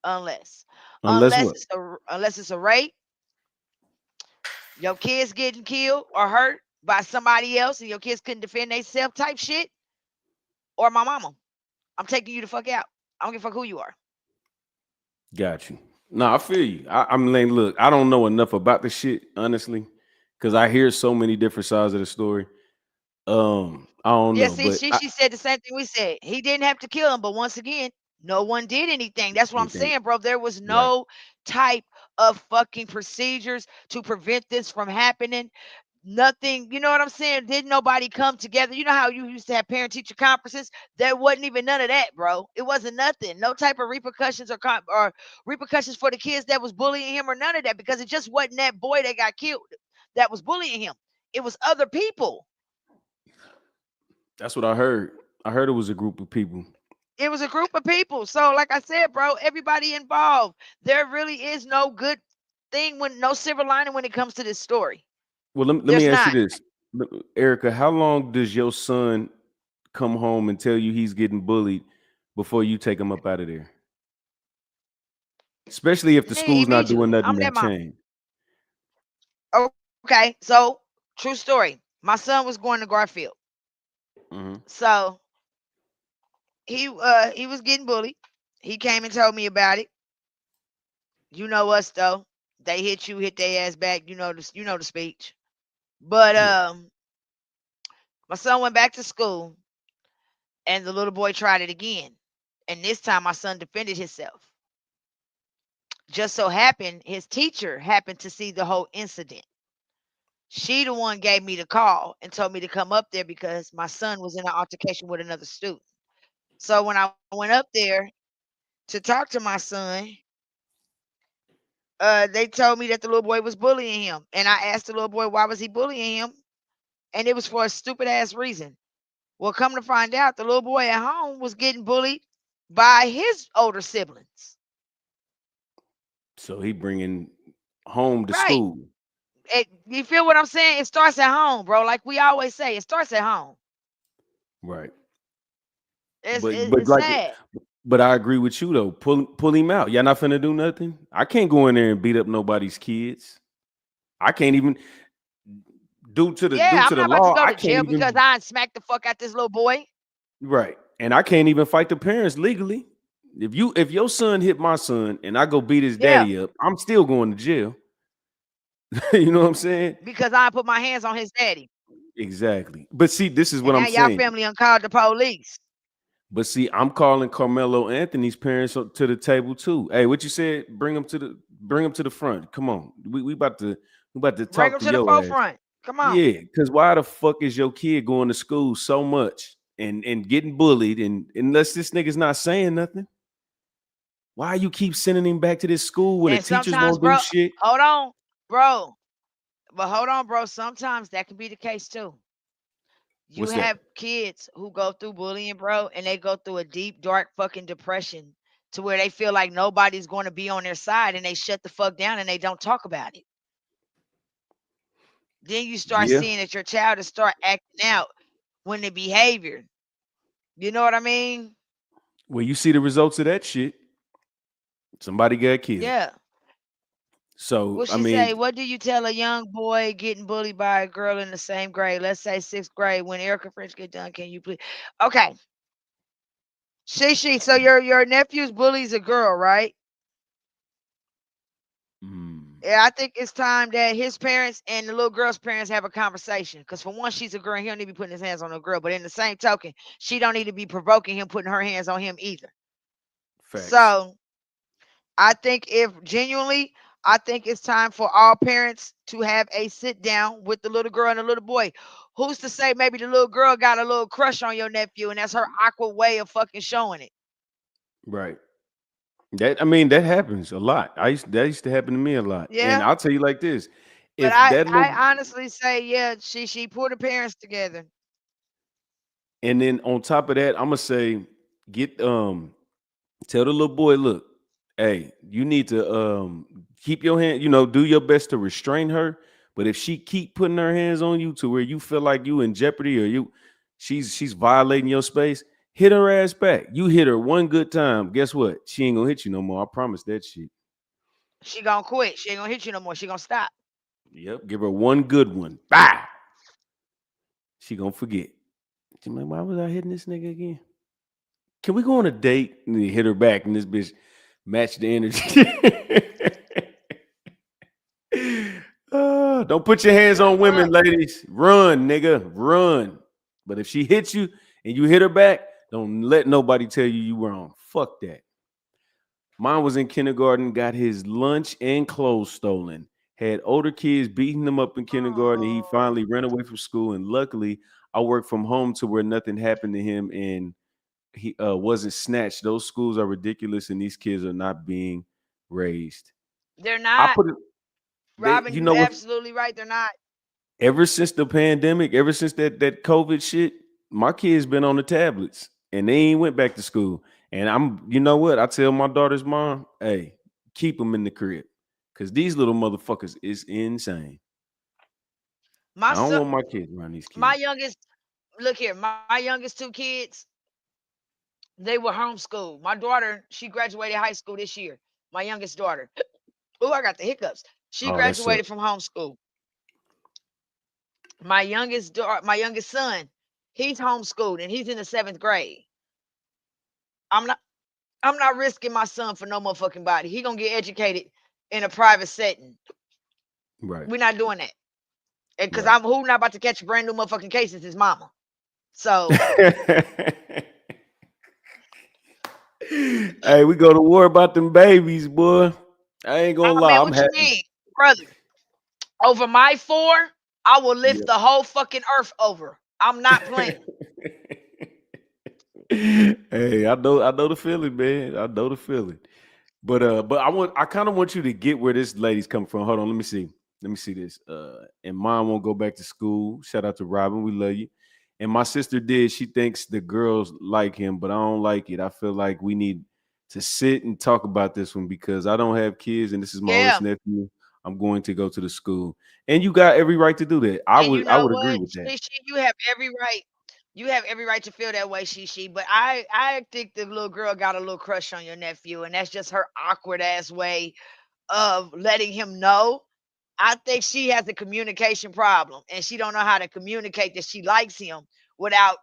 unless, Unless what? unless it's a rape, your kids getting killed or hurt by somebody else and your kids couldn't defend themselves type shit, or my mama. I'm taking you the fuck out. I don't give a fuck who you are. Got you. No, I feel you. I'm like, look, I don't know enough about the shit, honestly, because I hear so many different sides of the story. I don't Yeah, know, see, but she said the same thing we said. He didn't have to kill him, but once again, no one did anything. That's what I'm anything, saying, bro. There was right? no type of fucking procedures to prevent this from happening. Nothing, you know what I'm saying? Didn't nobody come together? You know how you used to have parent teacher conferences? There wasn't even none of that, bro. It wasn't nothing. No type of repercussions or repercussions for the kids that was bullying him or none of that, because it just wasn't that boy that got killed that was bullying him. It was other people. That's what I heard. I heard it was a group of people. It was a group of people. So, like I said, bro, everybody involved. There really is no good thing, when no silver lining when it comes to this story. Well, let There's me ask you not. this, Erica. How long does your son come home and tell you he's getting bullied before you take him up out of there? Especially if the school's not doing Immediately. nothing I'm to that mom. change. Okay, so true story. My son was going to Garfield. Mm-hmm. So he was getting bullied. He came and told me about it. You know us though. They hit you, hit their ass back. You know the speech. But Yeah. my son went back to school and the little boy tried it again. And this time my son defended himself. Just so happened his teacher happened to see the whole incident. She the one gave me the call and told me to come up there because my son was in an altercation with another student. So when I went up there to talk to my son, they told me that the little boy was bullying him. And I asked the little boy why was he bullying him? And it was for a stupid ass reason. Well, come to find out, the little boy at home was getting bullied by his older siblings. So he bringing home to Right. school. You feel what I'm saying? It starts at home, bro. Like we always say, it starts at home. Right. It's But it's like, sad. but I agree with you though. Pull him out. Y'all not finna do nothing. I can't go in there and beat up nobody's kids. I can't even due to Yeah, I'm the not about to law. go I to can't jail because even I smacked the fuck out this little boy. right, and I can't even fight the parents legally. If your son hit my son and I go beat his Yeah, daddy up, I'm still going to jail. You know what I'm saying? because I put my hands on his daddy. Exactly. But see, this is And what now I'm y'all saying. family uncalled the police. But see, I'm calling Carmelo Anthony's parents up to the table too. Hey, what you said? Bring them to the front. Come on, we about to Bring talk him to to the your ass. forefront. Come on. Yeah, because why the fuck is your kid going to school so much and getting bullied and unless this nigga's not saying nothing? Why you keep sending him back to this school when the And teachers sometimes, won't do bro, shit? hold on, bro. But hold on, bro. Sometimes that can be the case too. You What's that? have kids who go through bullying, bro, and they go through a deep, dark fucking depression to where they feel like nobody's going to be on their side and they shut the fuck down and they don't talk about it. Then you start Yeah. seeing that your child is start acting out when the behavior. You know what I mean? Well, you see the results of that shit. Somebody got killed. Yeah. So What I she say? mean, What do you tell a young boy getting bullied by a girl in the same grade? Let's say 6th grade. When Erica French get done, can you please? Okay. She. So your nephew's bullies a girl, right? Yeah, I think it's time that his parents and the little girl's parents have a conversation. Because for one, she's a girl, and he don't need to be putting his hands on a girl. But in the same token, she don't need to be provoking him, putting her hands on him either. facts. So I think I think it's time for all parents to have a sit down with the little girl and the little boy. Who's to say maybe the little girl got a little crush on your nephew and that's her awkward way of fucking showing it? Right. That happens a lot. That used to happen to me a lot. And Yeah. I'll tell you like this. But If that little I honestly say, yeah, she put her parents together. and then on top of that, I'm gonna say get tell the little boy, look, hey, you need to keep your hand, do your best to restrain her. But if she keep putting her hands on you to where you feel like you in jeopardy or she's violating your space, hit her ass back. You hit her one good time. Guess what? She ain't gonna hit you no more. I promise that shit. She gonna quit. She ain't gonna hit you no more. She gonna stop. Yep. Give her one good one. Bah! She gonna forget. She like, why was I hitting this nigga again? Can we go on a date? And then hit her back and this bitch match the energy. Don't put your hands on women, ladies. Run, nigga. Run. But if she hits you and you hit her back, don't let nobody tell you you wrong. Fuck that. Mine was in kindergarten, got his lunch and clothes stolen. Had older kids beating him up in kindergarten. And he finally ran away from school. And luckily, I worked from home to where nothing happened to him and he wasn't snatched. Those schools are ridiculous, and these kids are not being raised. They're I not. put it. Robin, You you know what? absolutely right. They're not. Ever since the pandemic, ever since that COVID shit, my kids been on the tablets, and they ain't went back to school. And you know what? I tell my daughter's mom, hey, keep them in the crib, because these little motherfuckers is insane. My I don't son, want my kids around these kids. my youngest, look here, my youngest 2 kids, they were homeschooled. My daughter, she graduated high school this year. My youngest daughter. Oh, I got the hiccups. She Oh, that graduated sucks. from homeschool. My youngest son, he's homeschooled and he's in the 7th grade. I'm not risking my son for no motherfucking body. He gonna get educated in a private setting. Right. We're not doing that. And because Right. who not about to catch a brand new motherfucking case is his mama. So Hey, we go to war about them babies, boy. I ain't gonna lie. man, I'm what you happy. mean? Brother, over my 4, I will lift Yeah. the whole fucking earth over. I'm not playing. Hey, I know the feeling, man. I know the feeling. But I kind of want you to get where this lady's coming from. Hold on, let me see. Let me see this. And mom won't go back to school. Shout out to Robin. We love you. And my sister did. She thinks the girls like him, but I don't like it. I feel like we need to sit and talk about this one because I don't have kids, and this is my oldest nephew. I'm going to go to the school, and you got every right to do that. I And you would know agree what, with that. Shishi, you have every right. You have every right to feel that way, Shishi. But I think the little girl got a little crush on your nephew, and that's just her awkward ass way of letting him know. I think she has a communication problem, and she don't know how to communicate that she likes him without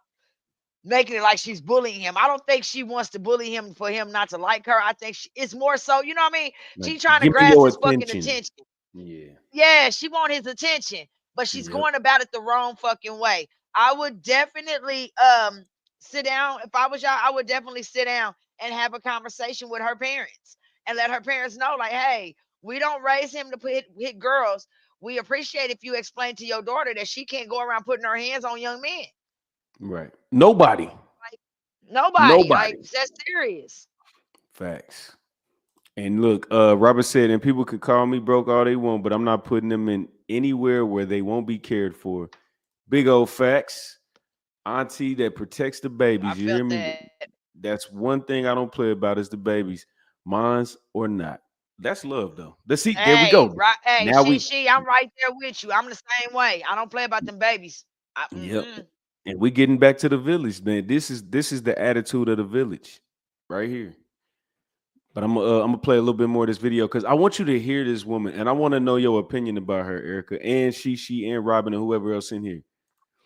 making it like she's bullying him. I don't think she wants to bully him for him not to like her. I think it's more so, you know what I mean? Like, She's trying to give me grasp your his fucking attention. attention. Yeah. Yeah, she want his attention, but she's Yep. going about it the wrong fucking way. I would definitely sit down. If I was y'all, I would definitely sit down and have a conversation with her parents and let her parents know, like, hey, we don't raise him to hit girls. We appreciate if you explain to your daughter that she can't go around putting her hands on young men. Right. Nobody. Nobody. Like, that's serious. Facts. And look, Robert said, and people can call me broke all they want, but I'm not putting them in anywhere where they won't be cared for. Big old facts. Auntie that protects the babies. You hear me? That's one thing I don't play about is the babies, mine's or not. That's love, though. Let's see. There we go. Right. Hey, Now we. I'm right there with you. I'm the same way. I don't play about them babies. Yep. And we getting back to the village, man. This is the attitude of the village, right here. But I'm gonna play a little bit more of this video because I want you to hear this woman, and I want to know your opinion about her, Erica, and she and Robin and whoever else in here.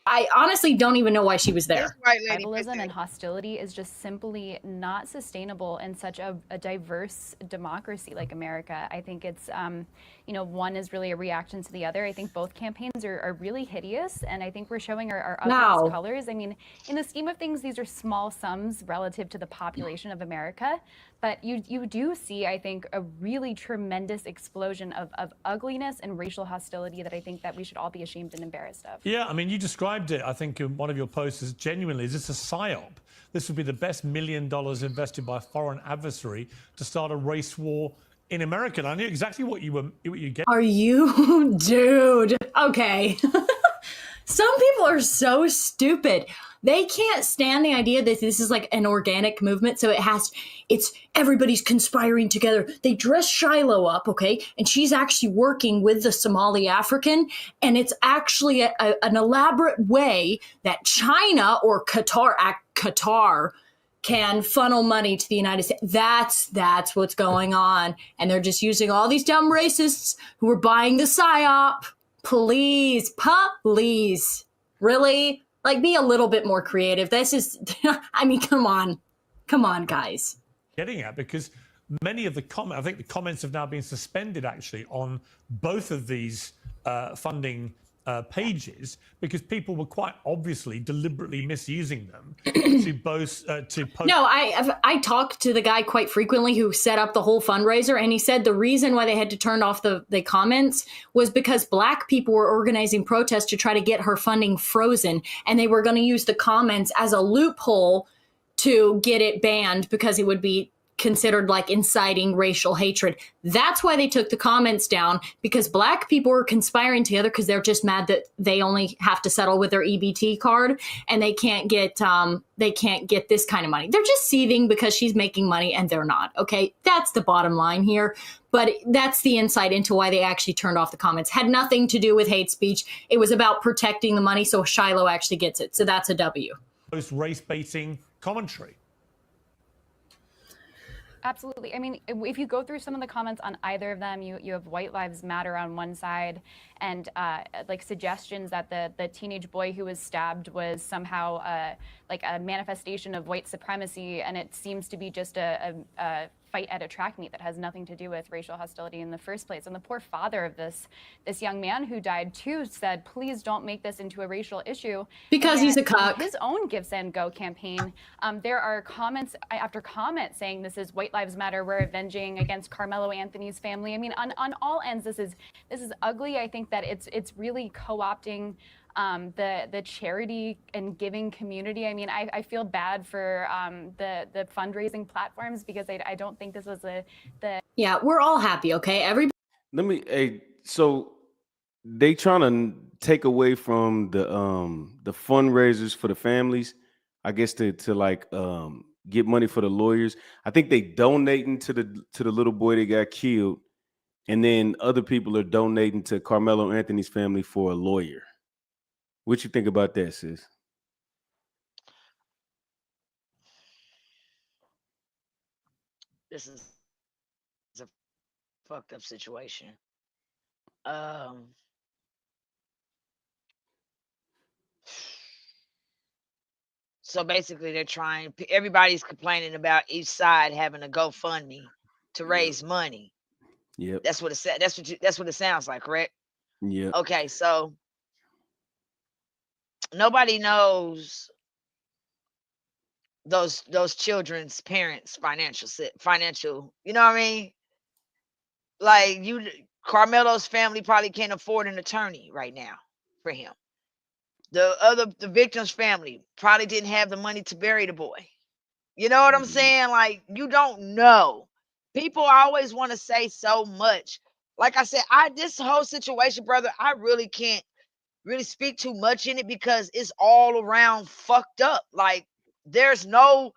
I honestly don't even know why she was there. Tribalism and hostility is just simply not sustainable in such a diverse democracy like America. I think it's, one is really a reaction to the other. I think both campaigns are really hideous, and I think we're showing our ugliest colors. I mean, in the scheme of things, these are small sums relative to the population of America, but you do see, I think, a really tremendous explosion of ugliness and racial hostility that I think that we should all be ashamed and embarrassed of. Yeah, I mean, you described it, I think, in one of your posts as genuinely, is this a psyop? This would be the best $1 million invested by a foreign adversary to start a race war in America. And I knew exactly what you get. Are you? Dude. Okay. Some people are so stupid. They can't stand the idea that this is like an organic movement. So it's everybody's conspiring together. They dress Shiloh up, okay? And she's actually working with the Somali African. And it's actually an elaborate way that China or Qatar can funnel money to the United States. That's what's going on. And they're just using all these dumb racists who are buying the PSYOP. Please. Really? Like, be a little bit more creative. This is, I mean, come on, guys. Getting at, because many of the comments, I think the comments have now been suspended actually on both of these funding pages because people were quite obviously deliberately misusing them to post. No, I talked to the guy quite frequently who set up the whole fundraiser, and he said the reason why they had to turn off the comments was because Black people were organizing protests to try to get her funding frozen, and they were going to use the comments as a loophole to get it banned because it would be considered like inciting racial hatred. That's why they took the comments down, because Black people were conspiring together because they're just mad that they only have to settle with their EBT card and they can't get this kind of money. They're just seething because she's making money and they're not. Okay, that's the bottom line here. But that's the insight into why they actually turned off the comments. Had nothing to do with hate speech. It was about protecting the money, so Shiloh actually gets it. So that's a W. Post race baiting commentary. Absolutely. I mean, if you go through some of the comments on either of them, you have White Lives Matter on one side and like suggestions that the teenage boy who was stabbed was somehow like a manifestation of white supremacy, and it seems to be just a fight at a track meet that has nothing to do with racial hostility in the first place. And the poor father of this young man who died too said, please don't make this into a racial issue. Because he's a cuck. His own Give, Send, Go campaign, there are comments after comment saying this is White Lives Matter, we're avenging against Carmelo Anthony's family. I mean, on all ends, this is ugly. I think that it's really co-opting the charity and giving community. I mean, I feel bad for the fundraising platforms because I don't think this was Yeah, we're all happy, okay? So they trying to take away from the fundraisers for the families, I guess to like get money for the lawyers. I think they donating to the little boy that got killed, and then other people are donating to Carmelo Anthony's family for a lawyer. What you think about that, sis? This is a fucked up situation. Um, so basically, they're trying. Everybody's complaining about each side having a GoFundMe to Yep. raise money. Yep. That's what it said. That's what it sounds like, correct? Yep. Okay, so nobody knows those children's parents' financial. You know what I mean? Like Carmelo's family probably can't afford an attorney right now for him. The victim's family probably didn't have the money to bury the boy. You know what I'm saying? Like, you don't know. People always want to say so much. Like I said, this whole situation, brother, I really can't really speak too much in it because it's all around fucked up. Like, there's no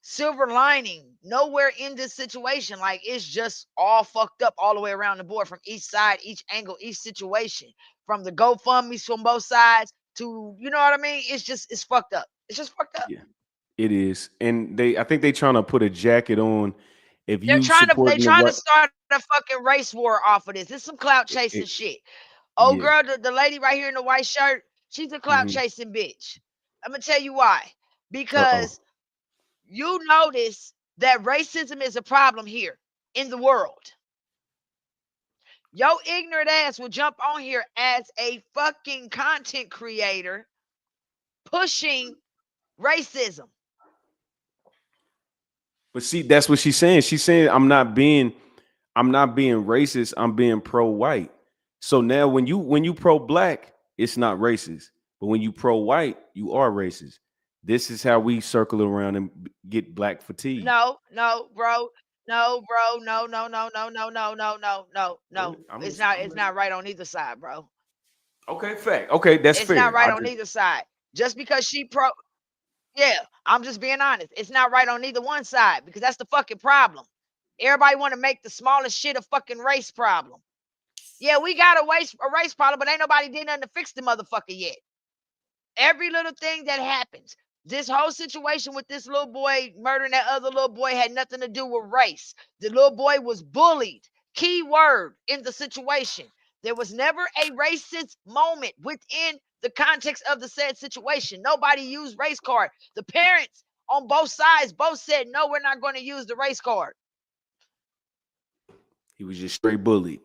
silver lining nowhere in this situation. Like, it's just all fucked up all the way around the board from each side, each angle, each situation. From the GoFundMe's from both sides to, you know what I mean? It's fucked up. It's just fucked up. Yeah, it is. And I think they trying to put a jacket on if They're you trying supporting the to right. start a fucking race war off of this. It's some clout chasing shit. Oh, Yeah. girl, the lady right here in the white shirt, she's a clout Mhm. chasing bitch. I'm gonna tell you why. Uh-oh. Because you notice that racism is a problem here in the world. Your ignorant ass will jump on here as a fucking content creator pushing racism. But see, that's what she's saying. She's saying I'm not being racist. I'm being pro-white. So now when you pro-black, it's not racist. But when you pro-white, you are racist. This is how we circle around and get black fatigue. No, bro. No, bro. No, no, no, no, no, no, no, no, no, no. It's not right on either side, bro. Okay, fact. Okay, that's It's not fair. right on either side. Just because yeah, I'm just being honest. It's not right on either one side because that's the fucking problem. Everybody want to make the smallest shit a fucking race problem. Yeah, we got a race problem, but ain't nobody did nothing to fix the motherfucker yet. Every little thing that happens, this whole situation with this little boy murdering that other little boy had nothing to do with race. The little boy was bullied. Key word in the situation. There was never a racist moment within the context of the said situation. Nobody used race card. The parents on both sides both said, no, we're not going to use the race card. He was just straight bullied.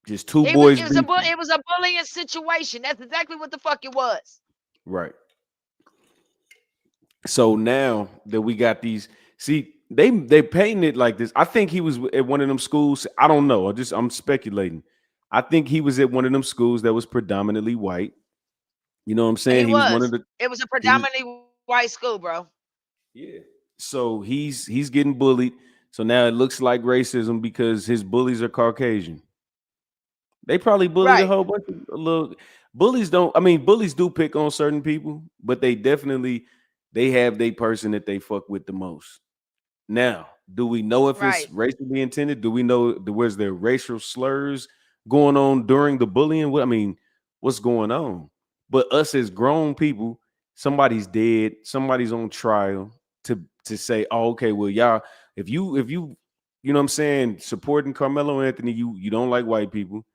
Just two boys. It was a bullying situation. That's exactly what the fuck it was. Right. So now that we got these, see, they painting it like this. I think he was at one of them schools. I don't know. I'm speculating. I think he was at one of them schools that was predominantly white. You know what I'm saying? He was one of the. It was a predominantly white school, bro. Yeah. So he's getting bullied. So now it looks like racism because his bullies are Caucasian. They probably bullied a whole bunch of little bullies. Bullies do pick on certain people, but they have their person that they fuck with the most. Now, do we know if it's racially intended? Do we know was there racial slurs going on during the bullying? What's going on? But us as grown people, somebody's dead, somebody's on trial to say, oh, okay, well, y'all, if you you know what I'm saying, supporting Carmelo Anthony, you don't like white people,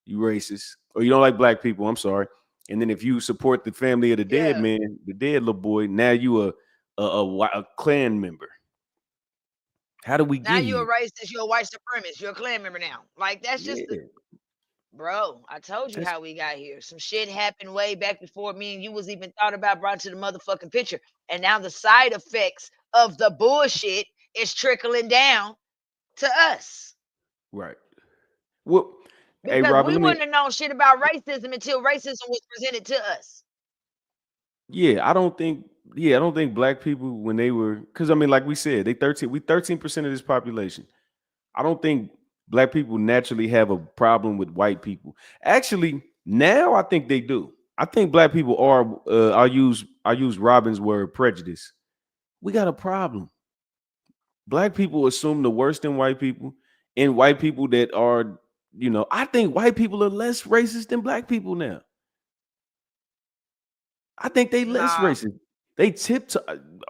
you racist, or you don't like black people, I'm sorry. And then if you support the family of the dead man, the dead little boy, now you a Klan member. How do we get now you here? a racist, you're a white supremacist, you're a Klan member now. Like, that's just bro, I told you how we got here. Some shit happened way back before me and you was even thought about brought to the motherfucking picture. And now the side effects of the bullshit is trickling down to us. Right. Well, because hey, Robert, we wouldn't have known shit about racism until racism was presented to us. Yeah, I don't think black people when they were, because like we said, we 13% of this population. I don't think black people naturally have a problem with white people. Actually, Now I think they do. I think black people are. I use Robin's word, prejudice. We got a problem. Black people assume the worst in white people, and white people that are, I think white people are less racist than black people now. I think they less Nah. racist. They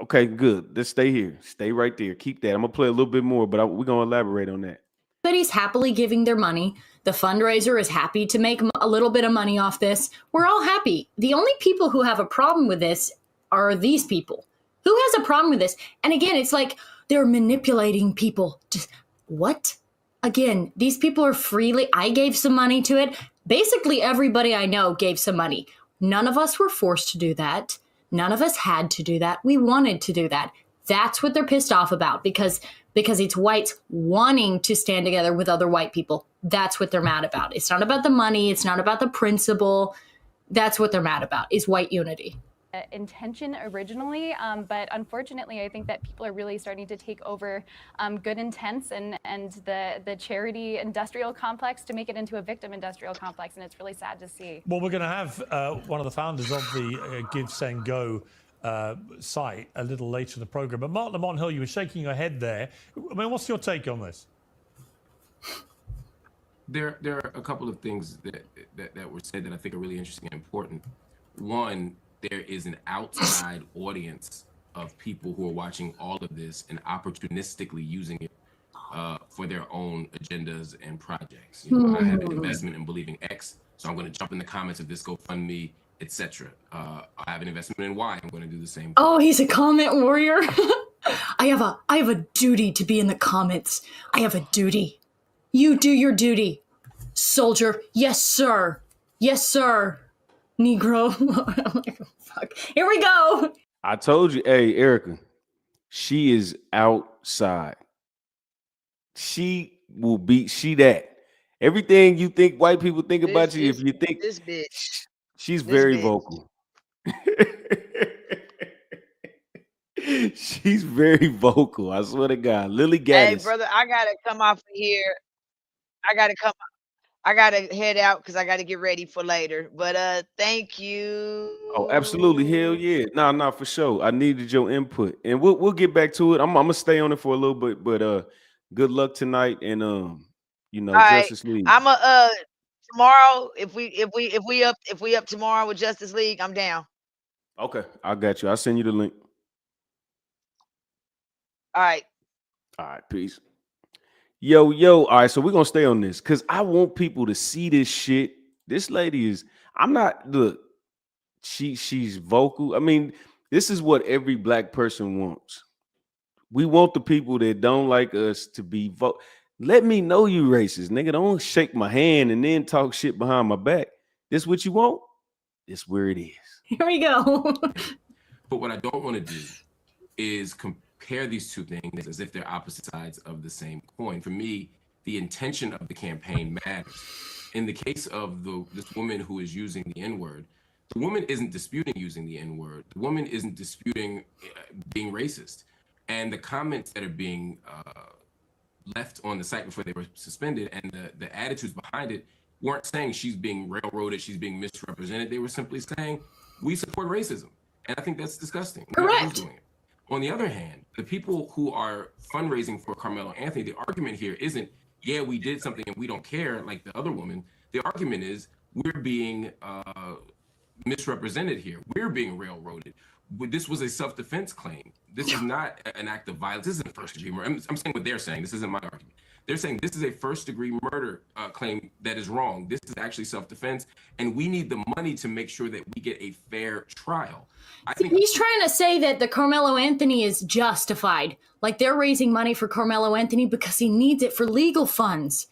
okay, good. Let's stay here. Stay right there. Keep that. I'm gonna play a little bit more, but we're gonna elaborate on that. Everybody's happily giving their money. The fundraiser is happy to make a little bit of money off this. We're all happy. The only people who have a problem with this are these people. Who has a problem with this? And again, it's like they're manipulating people. Just what? Again, these people are freely. I gave some money to it. Basically, everybody I know gave some money. None of us were forced to do that. None of us had to do that. We wanted to do that. That's what they're pissed off about because it's whites wanting to stand together with other white people. That's what they're mad about. It's not about the money. It's not about the principle. That's what they're mad about, is white unity. Intention originally, but unfortunately, I think that people are really starting to take over good intents and the charity industrial complex to make it into a victim industrial complex, and it's really sad to see. Well, we're going to have one of the founders of the Give, Send, Go site a little later in the program. But Mark Lamont Hill, you were shaking your head there. I mean, what's your take on this? There are a couple of things that were said that I think are really interesting and important. One, there is an outside audience of people who are watching all of this and opportunistically using it for their own agendas and projects. I have an investment in believing X, so I'm going to jump in the comments of this GoFundMe, etc. I have an investment in Y. I'm going to do the same thing. Oh, he's a comment warrior. I have a duty to be in the comments. I have a duty. You do your duty, soldier. Yes, sir. Yes, sir. Negro. Fuck. Here we go. I told you, hey, Erica, she is outside. She will be, that. Everything you think white people think about you, if you think this bitch, she's very vocal. She's very vocal. I swear to God. Lily Gaddis. Hey, brother, I gotta come off of here. I gotta head out because I gotta get ready for later. But thank you. Oh, absolutely. Hell yeah. Nah, for sure. I needed your input. And we'll get back to it. I'm gonna stay on it for a little bit, but good luck tonight and all right. Justice League. I'm tomorrow, if we up tomorrow with Justice League, I'm down. Okay, I got you. I'll send you the link. All right. All right, peace. Yo. All right, so we're gonna stay on this because I want people to see this shit. This lady is, she's vocal. I mean, this is what every black person wants. We want the people that don't like us to be vocal. Let me know you racist, nigga. Don't shake my hand and then talk shit behind my back. This what you want? This where it is. Here we go. But what I don't want to do is compare these two things as if they're opposite sides of the same coin. For me, the intention of the campaign matters. In the case of this woman who is using the N-word, the woman isn't disputing using the N-word. The woman isn't disputing being racist. And the comments that are being left on the site before they were suspended and the attitudes behind it weren't saying she's being railroaded, she's being misrepresented. They were simply saying, we support racism. And I think that's disgusting. Correct. Doing it. On the other hand, the people who are fundraising for Carmelo Anthony, the argument here isn't, yeah, we did something and we don't care like the other woman. The argument is we're being misrepresented here. We're being railroaded. This was a self-defense claim. This is not an act of violence. This isn't first-degree murder. I'm saying what they're saying. This isn't my argument. They're saying this is a first-degree murder claim that is wrong. This is actually self-defense, and we need the money to make sure that we get a fair trial. I think he's trying to say that the Carmelo Anthony is justified. Like they're raising money for Carmelo Anthony because he needs it for legal funds.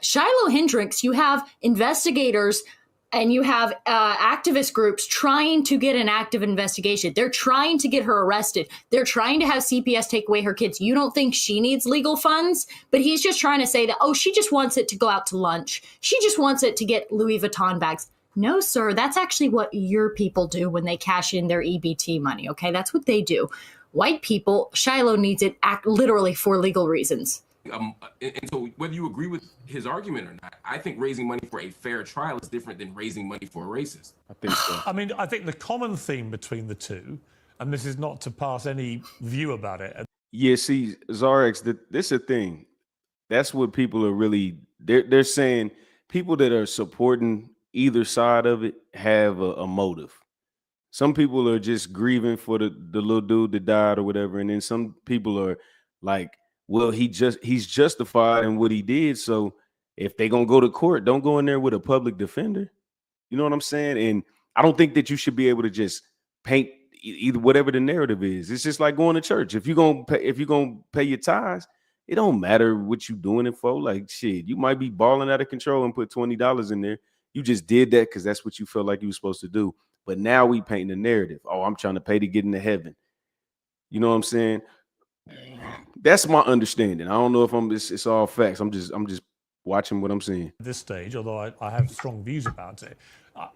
Shiloh Hendricks, you have investigators and you have activist groups trying to get an active investigation. They're trying to get her arrested. They're trying to have CPS take away her kids. You don't think she needs legal funds? But he's just trying to say that, oh, she just wants it to go out to lunch. She just wants it to get Louis Vuitton bags. No, sir, that's actually what your people do when they cash in their EBT money, okay? That's what they do. White people, Shiloh needs it literally for legal reasons. And so whether you agree with his argument or not, I think raising money for a fair trial is different than raising money for a racist. I think so. I mean, I think the common theme between the two, and this is not to pass any view about it. Yeah, see, Zarex, this is a thing. That's what people are really they're saying. People that are supporting either side of it have a motive. Some people are just grieving for the little dude that died or whatever, and then some people are like, well, he's justified in what he did. So if they're gonna go to court, don't go in there with a public defender. You know what I'm saying? And I don't think that you should be able to just paint either whatever the narrative is. It's just like going to church. If you're gonna pay your tithes, it don't matter what you doing it for. Like shit, you might be balling out of control and put $20 in there. You just did that because that's what you felt like you were supposed to do. But now we painting the narrative. Oh, I'm trying to pay to get into heaven. You know what I'm saying? That's my understanding. I don't know if it's all facts. I'm just watching what I'm seeing. At this stage, although I have strong views about it,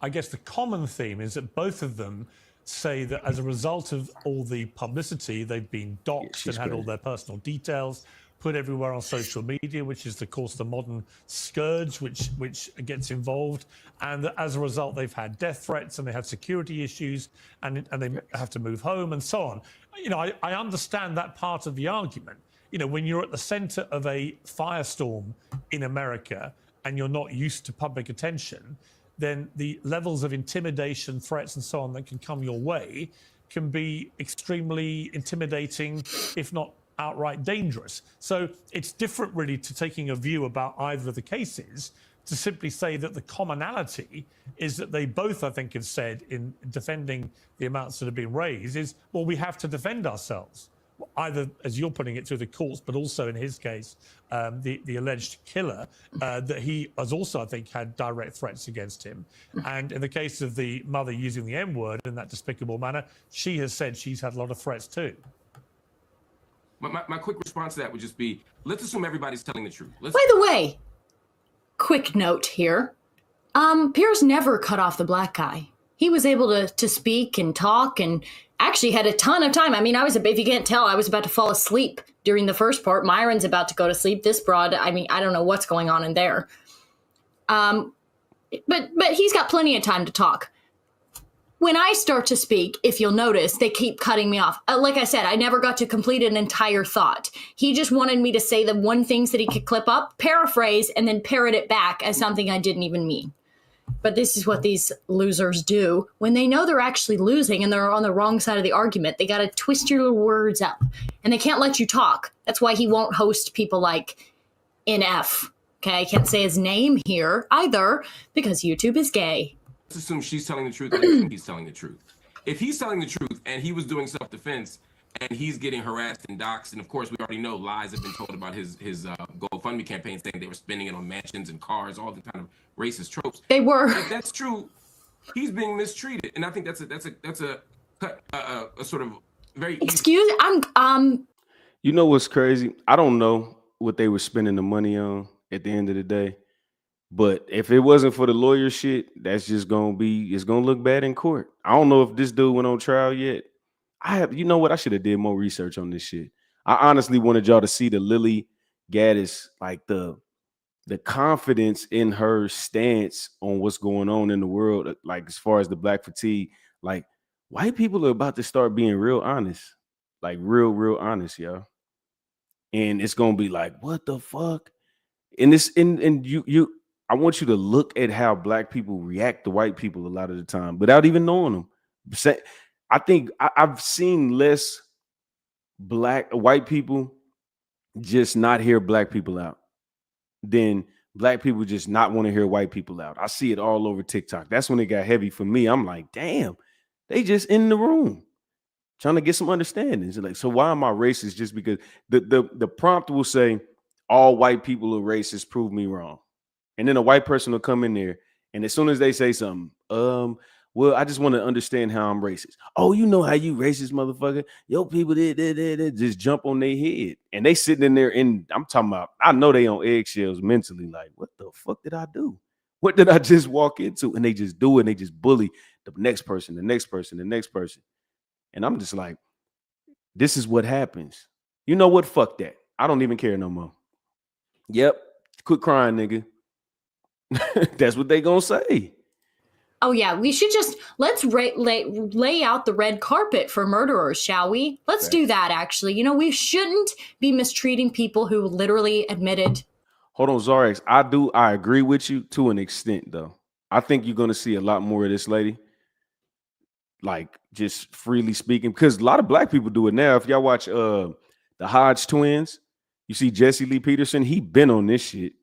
I guess the common theme is that both of them say that as a result of all the publicity, they've been doxxed and had all their personal details put everywhere on social media, which is, of course, the modern scourge which gets involved. And that as a result, they've had death threats and they have security issues and they have to move home and so on. You know, I understand that part of the argument. You know, when you're at the center of a firestorm in America and you're not used to public attention, then the levels of intimidation, threats, and so on that can come your way can be extremely intimidating, if not outright dangerous. So it's different, really, to taking a view about either of the cases to simply say that the commonality is that they both, I think, have said in defending the amounts that have been raised is, well, we have to defend ourselves. Either, as you're putting it, through the courts, but also in his case, the alleged killer, that he has also, I think, had direct threats against him. And in the case of the mother using the M-word in that despicable manner, she has said she's had a lot of threats too. My quick response to that would just be, let's assume everybody's telling the truth. By the way, quick note here. Pierce never cut off the black guy. He was able to speak and talk and actually had a ton of time. I mean, if you can't tell, I was about to fall asleep during the first part. Myron's about to go to sleep. This broad, I mean, I don't know what's going on in there. But he's got plenty of time to talk. When I start to speak, if you'll notice, they keep cutting me off. Like I said, I never got to complete an entire thought. He just wanted me to say the one things that he could clip up, paraphrase, and then parrot it back as something I didn't even mean. But this is what these losers do. When they know they're actually losing and they're on the wrong side of the argument, they got to twist your little words up. And they can't let you talk. That's why he won't host people like NF. Okay, I can't say his name here either because YouTube is gay. Let's assume she's telling the truth and I think he's telling the truth. If he's telling the truth and he was doing self-defense and he's getting harassed and doxxed, and of course we already know lies have been told about his GoFundMe campaign saying they were spending it on mansions and cars, all the kind of racist tropes. They were. If that's true, he's being mistreated, and I think that's a sort of very easy. Excuse, You know what's crazy? I don't know what they were spending the money on at the end of the day. But if it wasn't for the lawyer shit, that's just it's gonna look bad in court. I don't know if this dude went on trial yet. You know what? I should have did more research on this shit. I honestly wanted y'all to see the Lily Gaddis, like the confidence in her stance on what's going on in the world, like as far as the black fatigue. Like white people are about to start being real honest, like real honest, y'all. And it's gonna be like, what the fuck? And this, and you. I want you to look at how black people react to white people a lot of the time without even knowing them. I think I've seen less white people just not hear black people out than black people just not want to hear white people out. I see it all over TikTok. That's when it got heavy for me. I'm like, damn, they just in the room trying to get some understanding. Like, so why am I racist? Just because the prompt will say all white people are racist, prove me wrong. And then a white person will come in there, and as soon as they say something, well, I just want to understand how I'm racist. Oh, you know how you racist, motherfucker. Yo, people did just jump on their head. And they sitting in there, and I'm talking about, I know they on eggshells mentally, like, what the fuck did I do? What did I just walk into? And they just do it, and they just bully the next person, the next person, the next person. And I'm just like, this is what happens. You know what? Fuck that. I don't even care no more. Yep. Quit crying, nigga. That's what they gonna say. Oh yeah, we should just let's lay out the red carpet for murderers, shall we? Let's do that. Actually, you know, we shouldn't be mistreating people who literally admitted. Hold on, Zarex. I agree with you to an extent, though. I think you're gonna see a lot more of this lady, like just freely speaking, because a lot of black people do it now. If y'all watch the Hodge twins, you see Jesse Lee Peterson. He been on this shit,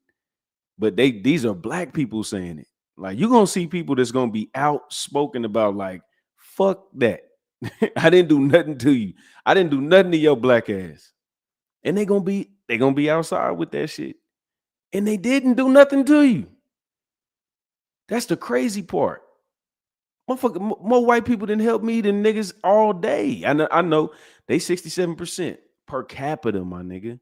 but these are black people saying it. Like you're gonna see people that's gonna be outspoken about like, fuck that. I didn't do nothing to you. I didn't do nothing to your black ass. And they gonna be outside with that shit. And they didn't do nothing to you. That's the crazy part. Motherfucker, more white people didn't help me than niggas all day. I know they 67% per capita, my nigga.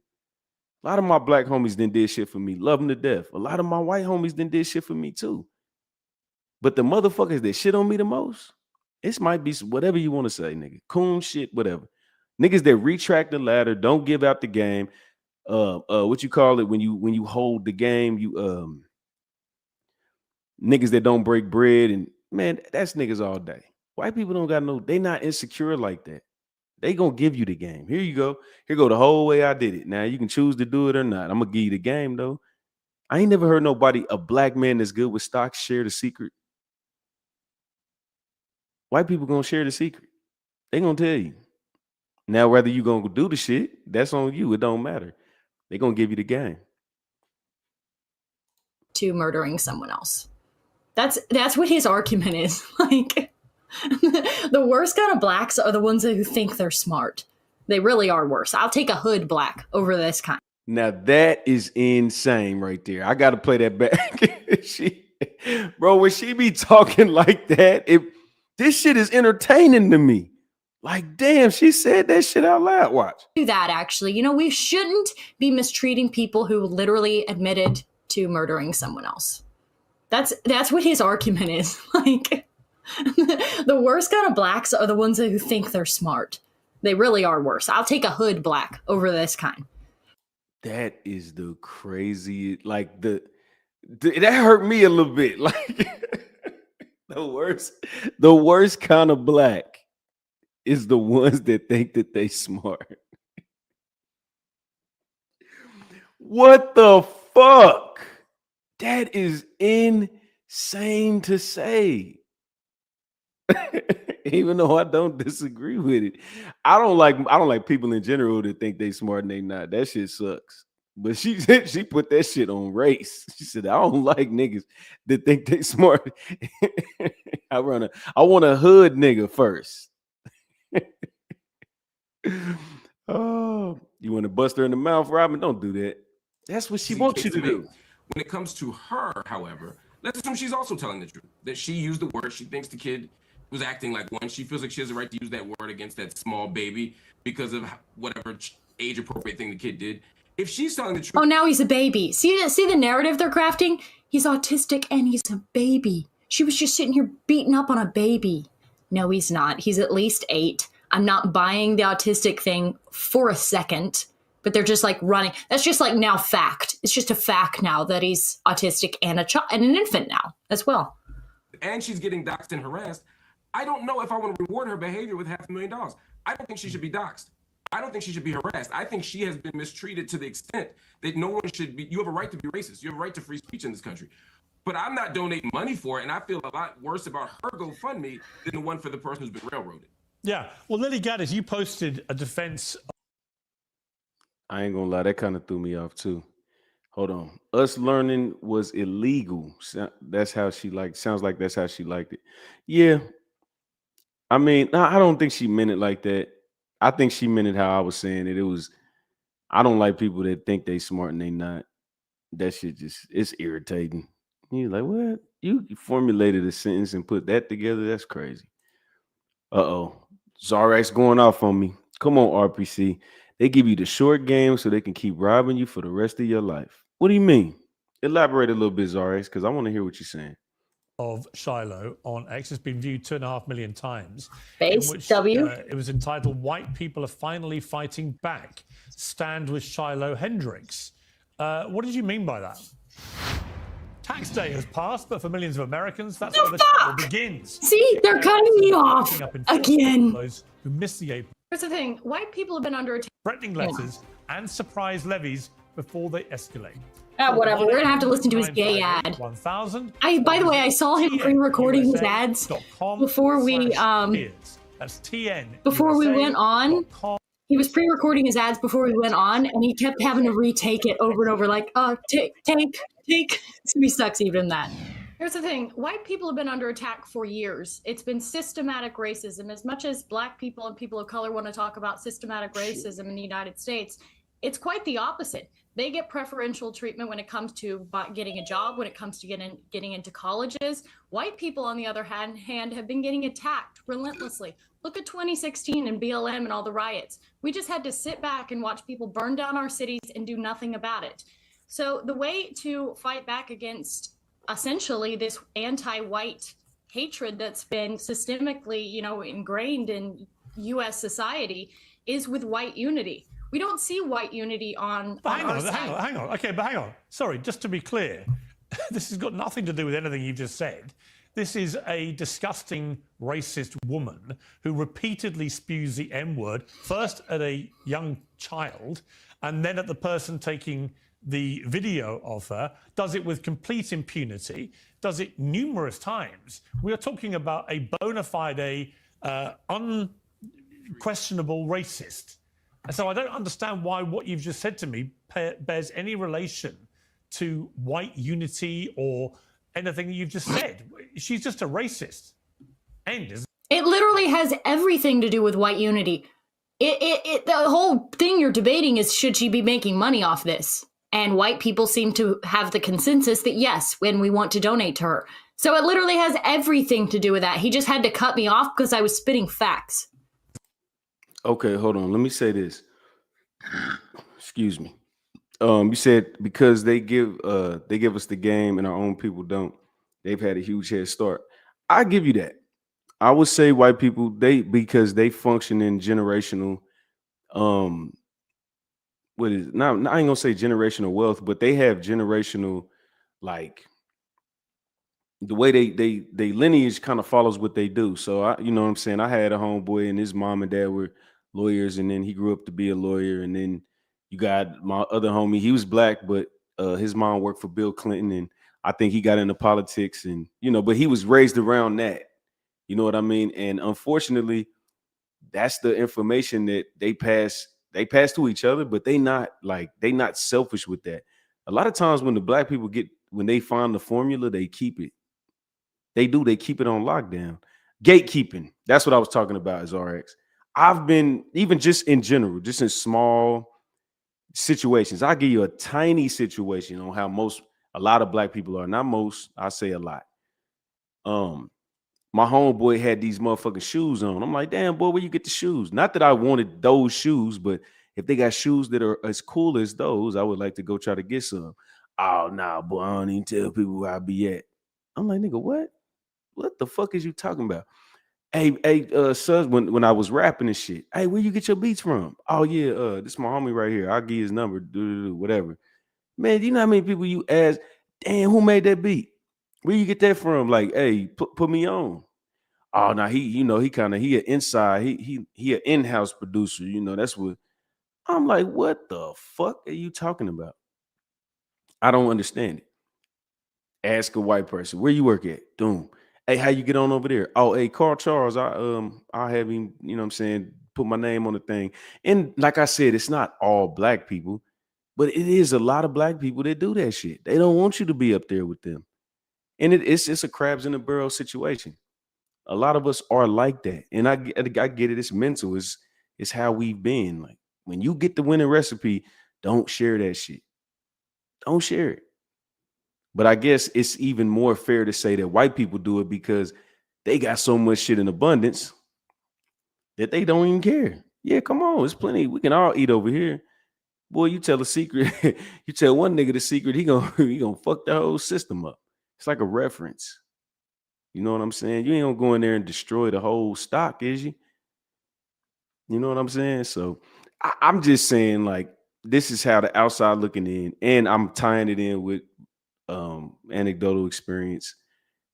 A lot of my black homies did shit for me. Love them to death. A lot of my white homies did shit for me too. But the motherfuckers that shit on me the most, this might be whatever you want to say, nigga. Coon shit, whatever. Niggas that retract the ladder, don't give out the game. What you call it when you hold the game, you niggas that don't break bread, and man, that's niggas all day. White people don't got no, they not insecure like that. They gonna give you the game. Here you go. Here go the whole way I did it. Now you can choose to do it or not. I'm gonna give you the game though. I ain't never heard nobody, a black man that's good with stocks, share the secret. White people gonna share the secret. They gonna tell you. Now, whether you gonna do the shit, that's on you. It don't matter. They gonna give you the game. To murdering someone else. That's what his argument is. Like the worst kind of blacks are the ones who think they're smart. They really are worse. I'll take a hood black over this kind. Now that is insane right there. I gotta play that back. Bro, when she be talking like that, this shit is entertaining to me. Like, damn, she said that shit out loud. Watch. Do that actually. You know, we shouldn't be mistreating people who literally admitted to murdering someone else. That's what his argument is. Like the worst kind of blacks are the ones who think they're smart. They really are worse. I'll take a hood black over this kind. That is the crazy, like that hurt me a little bit. Like the worst kind of black is the ones that think that they smart. What the fuck? That is insane to say. Even though I don't disagree with it. I don't like people in general that think they smart and they not. That shit sucks. But she put that shit on race. She said, I don't like niggas that think they smart. I want a hood nigga first. Oh, you want to bust her in the mouth, Robin? Don't do that. That's what she wants you to do. When it comes to her, however, let's assume she's also telling the truth, that she used the word. She thinks the kid was acting like one. She feels like she has the right to use that word against that small baby because of whatever age appropriate thing the kid did. If she's telling the truth. Oh, now he's a baby. See the narrative they're crafting? He's autistic and he's a baby. She was just sitting here beating up on a baby. No, he's not. He's at least 8. I'm not buying the autistic thing for a second, but they're just like running. That's just like now fact. It's just a fact now that he's autistic and and an infant now as well. And she's getting doxxed and harassed. I don't know if I want to reward her behavior with $500,000. I don't think she should be doxxed. I don't think she should be harassed. I think she has been mistreated to the extent that no one should be. You have a right to be racist. You have a right to free speech in this country. But I'm not donating money for it, and I feel a lot worse about her GoFundMe than the one for the person who's been railroaded. Yeah. Well, Lily Gaddis, you posted a defense. I ain't gonna lie, that kind of threw me off too. Hold on. Us learning was illegal. That's how she liked. Sounds like that's how she liked it. Yeah. I mean, I don't think she meant it like that. I think she meant it how I was saying it. It was, I don't like people that think they smart and they not. That shit it's irritating. You're like, what? You formulated a sentence and put that together? That's crazy. Uh-oh. Zarex going off on me. Come on, RPC. They give you the short game so they can keep robbing you for the rest of your life. What do you mean? Elaborate a little bit, Zarex, because I want to hear what you're saying. Of Shiloh on X has been viewed 2.5 million times. Base in which, W. It was entitled "White People Are Finally Fighting Back." Stand with Shiloh Hendricks. What did you mean by that? Tax day has passed, but for millions of Americans, that's where the trouble begins. See, they're cutting me off again. Those who miss the April. Here's the thing: white people have been under attack. Threatening letters and surprise levies before they escalate. Whatever. We're gonna have to listen to his gay ad. 1000. By the way, I saw him pre-recording his ads before we That's TN. before we went on. He was pre-recording his ads before we went on, and he kept having to retake it over and over, like, take. So he sucks even that. Here's the thing: white people have been under attack for years. It's been systematic racism. As much as black people and people of color want to talk about systematic racism in the United States, it's quite the opposite. They get preferential treatment when it comes to getting a job, when it comes to getting into colleges. White people, on the other hand, have been getting attacked relentlessly. Look at 2016 and BLM and all the riots. We just had to sit back and watch people burn down our cities and do nothing about it. So the way to fight back against essentially this anti-white hatred that's been systemically, ingrained in U.S. society is with white unity. We don't see white unity on Hang our on. side. Okay, but hang on. Sorry, just to be clear, this has got nothing to do with anything you've just said. This is a disgusting racist woman who repeatedly spews the M-word, first at a young child, and then at the person taking the video of her, does it with complete impunity, does it numerous times. We are talking about a bona fide, unquestionable racist. And so I don't understand why what you've just said to me bears any relation to white unity or anything that you've just said. She's just a racist. It literally has everything to do with white unity. The whole thing you're debating is, should she be making money off this? And white people seem to have the consensus that yes, when we want to donate to her. So it literally has everything to do with that. He just had to cut me off because I was spitting facts. Okay, hold on. Let me say this. Excuse me. You said because they give us the game and our own people don't. They've had a huge head start. I give you that. I would say white people, because they function in generational what is it? Now I ain't gonna say generational wealth, but they have generational, like, the way they lineage kind of follows what they do. So you know what I'm saying? I had a homeboy and his mom and dad were lawyers, and then he grew up to be a lawyer. And then you got my other homie, he was black, but his mom worked for Bill Clinton, and I think he got into politics, and but he was raised around that. You know what I mean? And unfortunately, that's the information that they pass to each other, but they not selfish with that. A lot of times when the black people when they find the formula, they keep it. They keep it on lockdown. Gatekeeping. That's what I was talking about as RX. I've been, even just in general, just in small situations. I'll give you a tiny situation on how a lot of black people are. Not most, I say a lot. My homeboy had these motherfucking shoes on. I'm like, damn, boy, where you get the shoes? Not that I wanted those shoes, but if they got shoes that are as cool as those, I would like to go try to get some. Oh, nah, boy, I don't even tell people where I be at. I'm like, nigga, what? What the fuck is you talking about? Hey, son, when I was rapping and shit, hey, where you get your beats from? Oh, yeah, this is my homie right here. I'll give you his number, whatever. Man, do you know how many people you ask, damn, who made that beat? Where you get that from? Like, hey, put me on. Oh, now he an inside, he an in-house producer. That's what I'm like. What the fuck are you talking about? I don't understand it. Ask a white person, where you work at? Doom. Hey, how you get on over there? Oh, hey, Carl Charles, I have him, put my name on the thing. And like I said, it's not all black people, but it is a lot of black people that do that shit. They don't want you to be up there with them. And it's a crabs in a barrel situation. A lot of us are like that. And I get it. It's mental. It's how we've been. Like, when you get the winning recipe, don't share that shit. Don't share it. But I guess it's even more fair to say that white people do it because they got so much shit in abundance that they don't even care. Yeah, come on. It's plenty. We can all eat over here. Boy, you tell a secret. You tell one nigga the secret, he gonna fuck the whole system up. It's like a reference. You know what I'm saying? You ain't gonna go in there and destroy the whole stock, is you? You know what I'm saying? So I'm just saying, like, this is how the outside looking in, and I'm tying it in with anecdotal experience.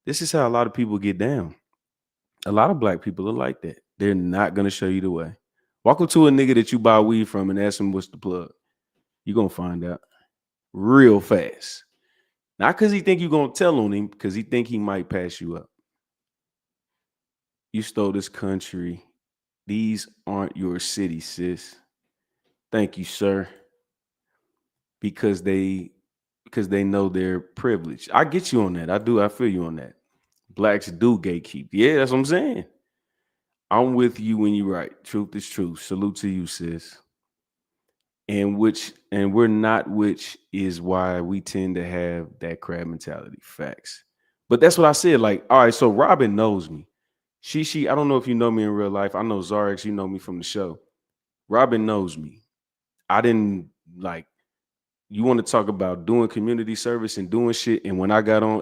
This is how a lot of people get down. A lot of black people are like that. They're not gonna show you the way. Walk up to a nigga that you buy weed from and ask him what's the plug. You're gonna find out real fast. Not because he think you're gonna tell on him, because he think he might pass you up. You stole this country. These aren't your cities, sis. Thank you, sir. Because they know they're privileged. I get you on that. I feel you on that. Blacks do gatekeep. Yeah, that's what I'm saying. I'm with you when you're right. Truth is truth. Salute to you, sis. And we're not, which is why we tend to have that crab mentality. Facts. But that's what I said. Like, all right, so Robin knows me. She, I don't know if you know me in real life. I know Zarex, you know me from the show. Robin knows me. I didn't like, you want to talk about doing community service and doing shit. And when I got on,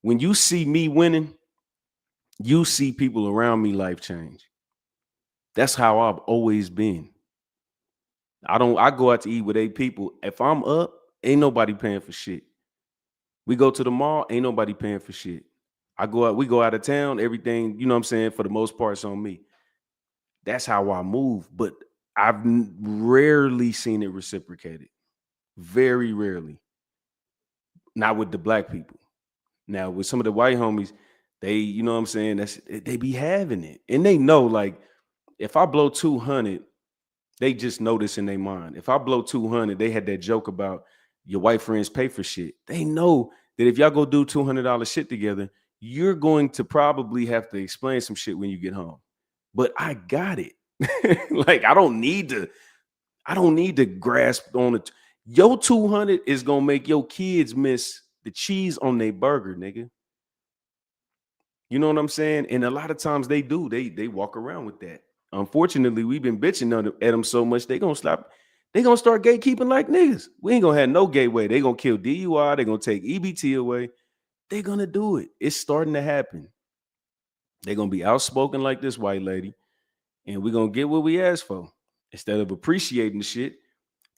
when you see me winning, you see people around me life change. That's how I've always been. I go out to eat with 8 people. If I'm up, ain't nobody paying for shit. We go to the mall, ain't nobody paying for shit. We go out of town, everything, you know what I'm saying, for the most part, it's on me. That's how I move. But I've rarely seen it reciprocated. Very rarely. Not with the black people. Now, with some of the white homies, they, you know what I'm saying, they be having it. And they know, like, if I blow 200, they just know this in their mind. If I blow 200, they had that joke about your white friends pay for shit. They know that if y'all go do $200 shit together, you're going to probably have to explain some shit when you get home. But I got it. Like, I don't need to grasp on it. Your 200 is gonna make your kids miss the cheese on their burger, nigga. You know what I'm saying? And a lot of times they do. They walk around with that. Unfortunately, we've been bitching at them so much, they gonna start gatekeeping like niggas. We ain't gonna have no gateway. They gonna kill DUI, they gonna take EBT away. They gonna do it. It's starting to happen. They're gonna be outspoken like this white lady, and we're gonna get what we asked for. Instead of appreciating the shit,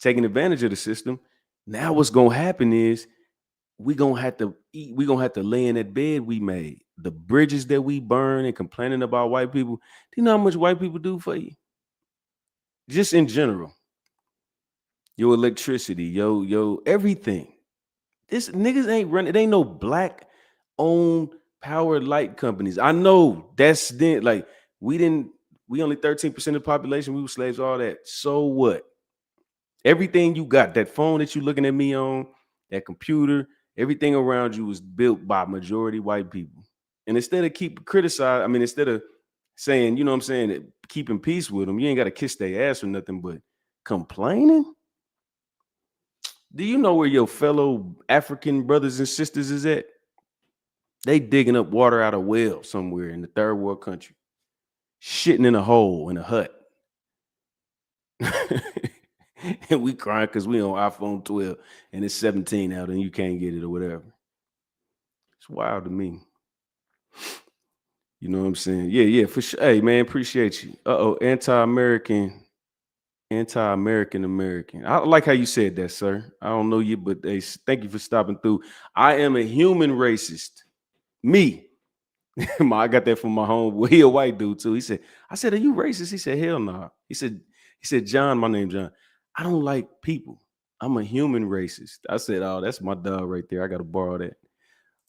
taking advantage of the system, now what's gonna happen is we're gonna have to lay in that bed we made. The bridges that we burn and complaining about white people. Do you know how much white people do for you? Just in general. Your electricity, yo, everything. This niggas ain't running. It ain't no black owned power light companies. I know that's like we only 13% of the population, we were slaves, all that. So what? Everything you got, that phone that you looking at me on, that computer, everything around you was built by majority white people. And instead of saying, you know what I'm saying, keeping peace with them, you ain't got to kiss their ass or nothing, but complaining? Do you know where your fellow African brothers and sisters is at? They digging up water out of well somewhere in the third world country, shitting in a hole in a hut. And we crying because we on iPhone 12 and it's 17 out and you can't get it or whatever. It's wild to me. You know what I'm saying? Yeah, for sure. Hey, man, appreciate you. Anti-American. I like how you said that, sir. I don't know you, but hey, thank you for stopping through. I am a human racist. Me. I got that from my homeboy. He a white dude too. I said, are you racist? He said, hell no. Nah. He said, John, my name's John. I don't like people. I'm a human racist. I said, oh, that's my dog right there. I got to borrow that.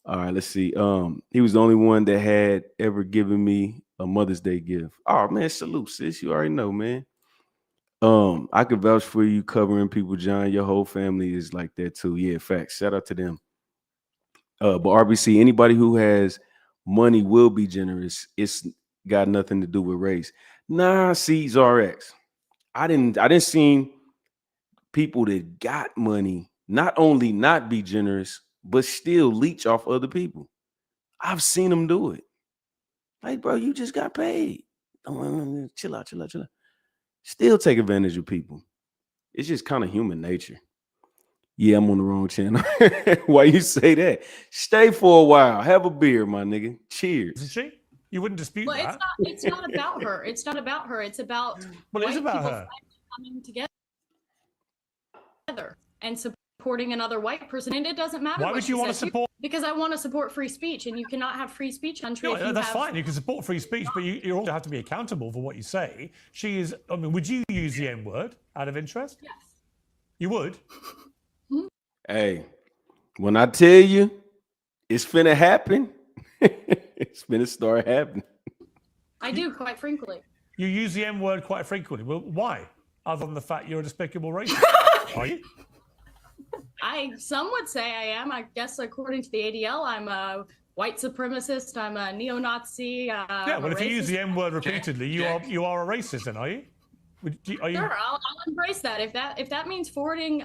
All right, let's see. He was the only one that had ever given me a Mother's Day gift. Oh man, salute, sis. You already know, man. I could vouch for you covering people, John. Your whole family is like that too. Yeah, facts. Shout out to them. But RBC, anybody who has money will be generous. It's got nothing to do with race. Nah, see, RX. I didn't see people that got money not only not be generous, but still leech off other people. I've seen them do it. Like, bro, you just got paid. Chill out. Still take advantage of people. It's just kind of human nature. Yeah, I'm on the wrong channel. Why you say that? Stay for a while. Have a beer, my nigga. Cheers. Isn't she? You wouldn't dispute Well, that. it's not about her. It's not about her. It's about Well, it is white about people her. coming together. and supporting another white person, and it doesn't matter. Why what would she you want to says. support? Because I want to support free speech, and you cannot have free speech country. Yeah, if you that's have... fine. You can support free speech, but you also have to be accountable for what you say. She is. I mean, would you use the N word out of interest? Yes. You would. Hey, when I tell you it's finna happen, it's finna start happening. I do, quite frankly. You use the N word quite frequently. Well, why? Other than the fact you're a despicable racist, are you? Some would say I am. I guess according to the ADL, I'm a white supremacist. I'm a neo-Nazi. Yeah, but if you use the N word repeatedly, you are a racist, then, are you? Are you? Sure, I'll embrace that. If that means forwarding,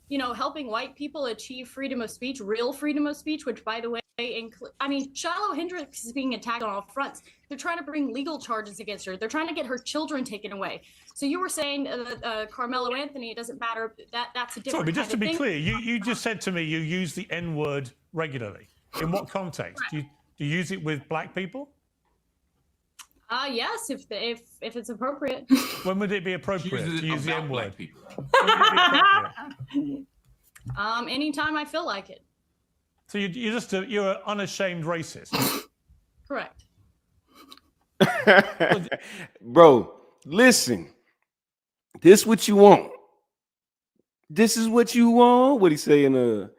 helping white people achieve freedom of speech, real freedom of speech, which, by the way, Shiloh Hendricks is being attacked on all fronts. They're trying to bring legal charges against her. They're trying to get her children taken away. So you were saying Carmelo Anthony, it doesn't matter. That's a different. Sorry, but just to be thing. clear, you just said to me you use the N word regularly. In what context? Do you use it with black people? Yes, if it's appropriate. When would it be appropriate to use the N word? Anytime I feel like it. So you're an unashamed racist. Correct. Bro, listen. This what you want. This is what you want. What he saying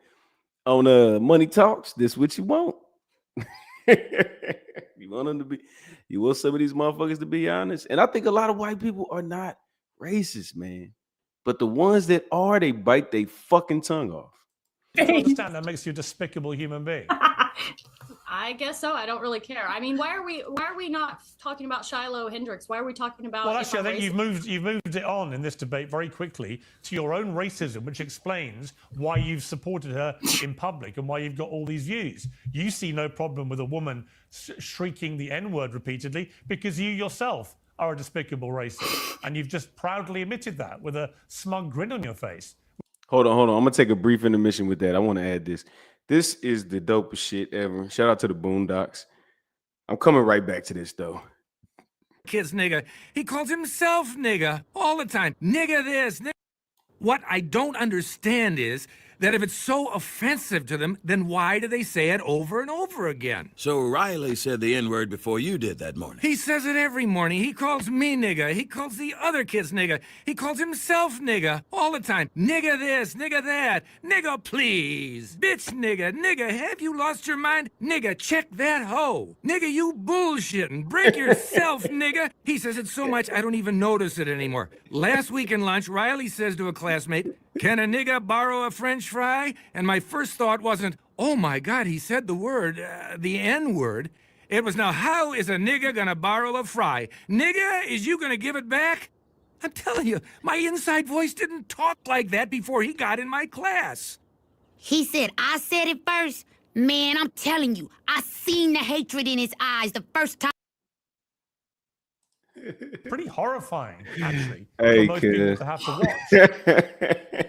on Money Talks? This what you want. You want them to be. You want some of these motherfuckers to be honest. And I think a lot of white people are not racist, man. But the ones that are, they bite their fucking tongue off. You don't understand that makes you a despicable human being. I guess so. I don't really care. I mean, why are we not talking about Shiloh Hendricks? Why are we talking about? Well, actually, I think you've moved it on in this debate very quickly to your own racism, which explains why you've supported her in public and why you've got all these views. You see no problem with a woman shrieking the N-word repeatedly because you yourself are a despicable racist, and you've just proudly admitted that with a smug grin on your face. Hold on. I'm gonna take a brief intermission with that. I want to add this. This is the dopest shit ever. Shout out to the Boondocks. I'm coming right back to this though. Kid's nigga. He calls himself nigga all the time. Nigga this, nigga. What I don't understand is that if it's so offensive to them, then why do they say it over and over again? So Riley said the N-word before you did that morning. He says it every morning. He calls me nigga. He calls the other kids nigga. He calls himself nigga all the time. Nigga this, nigga that. Nigga please. Bitch nigga. Nigga, have you lost your mind? Nigga, check that hoe. Nigga, you bullshitting. Break yourself, nigga. He says it so much I don't even notice it anymore. Last week in lunch, Riley says to a classmate, "Can a nigga borrow a French fry?" And my first thought wasn't, oh my God, he said the word, the N-word. It was, now how is a nigga gonna borrow a fry? Nigga, is you gonna give it back? I'm telling you, my inside voice didn't talk like that before he got in my class. He said, I said it first. Man, I'm telling you, I seen the hatred in his eyes the first time. Pretty horrifying, actually, Hey, for most people kid. to have to watch.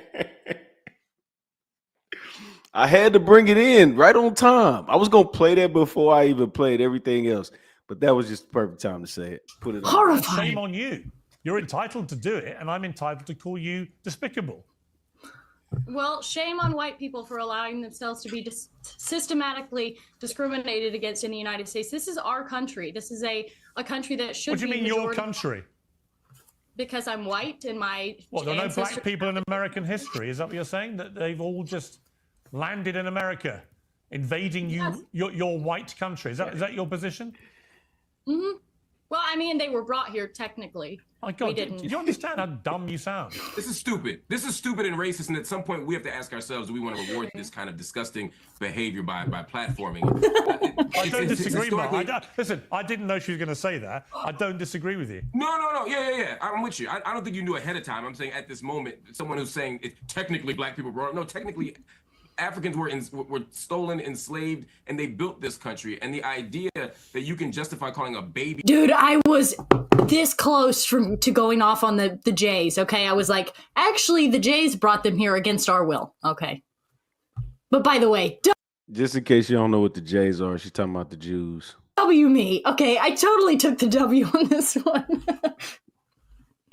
I had to bring it in right on time. I was gonna play that before I even played everything else, but that was just the perfect time to say it. Put it on. Shame on you. You're entitled to do it, and I'm entitled to call you despicable. Well, shame on white people for allowing themselves to be systematically discriminated against in the United States. This is our country. This is a country that should be. What do you mean your country? Because I'm white and my What, there are no ancestors- black people in American history? Is that what you're saying? That they've all just landed in America, invading your white country? Is that your position? Mm-hmm. Well, I mean, they were brought here technically. My God, We do didn't. you understand how dumb you sound? This is stupid. This is stupid and racist. And at some point, we have to ask ourselves: do we want to reward this kind of disgusting behavior by platforming? I don't disagree, Mark. Listen, I didn't know she was going to say that. I don't disagree with you. No. Yeah. I'm with you. I don't think you knew ahead of time. I'm saying at this moment, someone who's saying it's technically black people brought up. No, technically, Africans were stolen, enslaved, and they built this country. And the idea that you can justify calling a baby. Dude, I was this close to going off on the Jays, okay? I was like, actually, the Jays brought them here against our will, okay? But by the way, Just in case you don't know what the J's are, she's talking about the Jews. W me. Okay, I totally took the W on this one.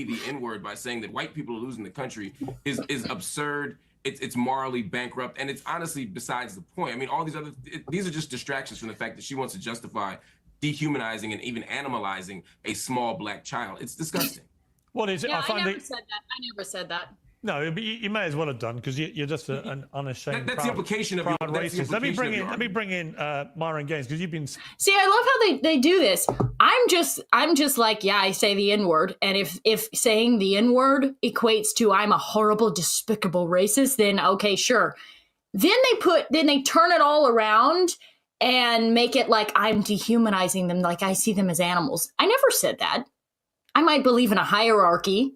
the N-word by saying that white people are losing the country is absurd. It's morally bankrupt, and it's honestly besides the point. I mean, all these are just distractions from the fact that she wants to justify dehumanizing and even animalizing a small black child. It's disgusting. What is it? Yeah, I never said that. I never said that. No, but you may as well have done because you're just an unashamed. That's the implication of your racist. Let me bring in Myron Gaines because you've been. See, I love how they do this. I'm just like, yeah, I say the N-word, and if saying the N-word equates to I'm a horrible, despicable racist, then okay, sure. Then they turn it all around and make it like I'm dehumanizing them, like I see them as animals. I never said that. I might believe in a hierarchy.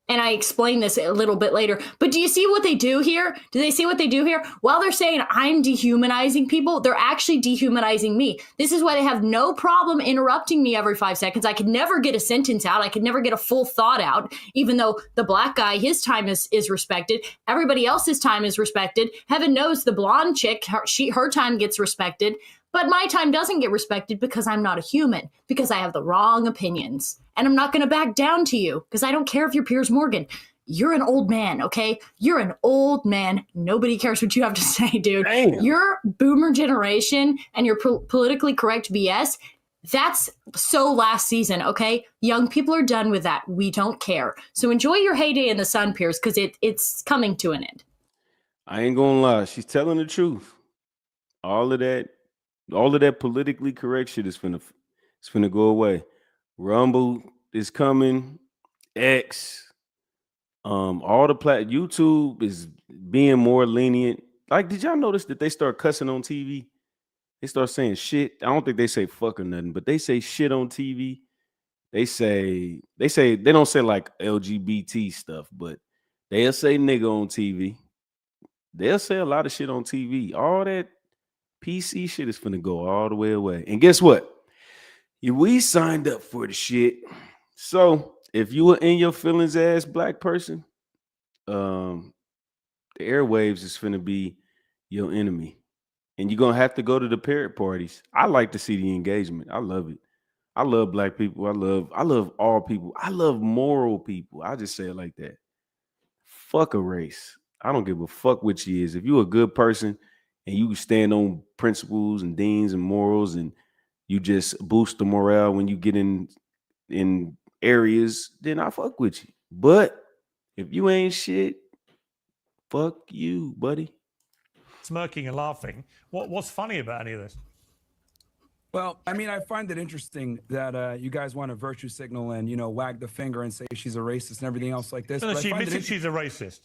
And I explain this a little bit later. But do you see what they do here? Do they see what they do here? While they're saying I'm dehumanizing people, they're actually dehumanizing me. This is why they have no problem interrupting me every 5 seconds. I could never get a sentence out. I could never get a full thought out, even though the black guy, his time is respected. Everybody else's time is respected. Heaven knows the blonde chick, her time gets respected. But my time doesn't get respected because I'm not a human, because I have the wrong opinions. And I'm not going to back down to you because I don't care if you're Piers Morgan. You're an old man, okay? You're an old man. Nobody cares what you have to say, dude. Damn. Your boomer generation and your politically correct BS, that's so last season, okay? Young people are done with that. We don't care. So enjoy your heyday in the sun, Piers, because it's coming to an end. I ain't gonna lie. She's telling the truth. All of that politically correct shit is finna go away. Rumble is coming. X, all the YouTube is being more lenient. Like, did y'all notice that they start cussing on TV? They start saying shit. I don't think they say fuck or nothing, but they say shit on TV. They don't say like LGBT stuff, but they'll say nigga on TV. They'll say a lot of shit on TV. All that PC shit is finna go all the way away. And guess what? We signed up for the shit. So if you were in your feelings ass black person, the airwaves is finna be your enemy. And you're gonna have to go to the parrot parties. I like to see the engagement. I love it. I love black people. I love all people. I love moral people. I just say it like that. Fuck a race. I don't give a fuck what she is. If you're a good person and you stand on principles and deans and morals and you just boost the morale when you get in areas, then I fuck with you. But if you ain't shit, fuck you, buddy. Smirking and laughing. What's funny about any of this? Well, I mean, I find it interesting that you guys want to virtue signal and, wag the finger and say she's a racist and everything else like this. No, she admits she's a racist.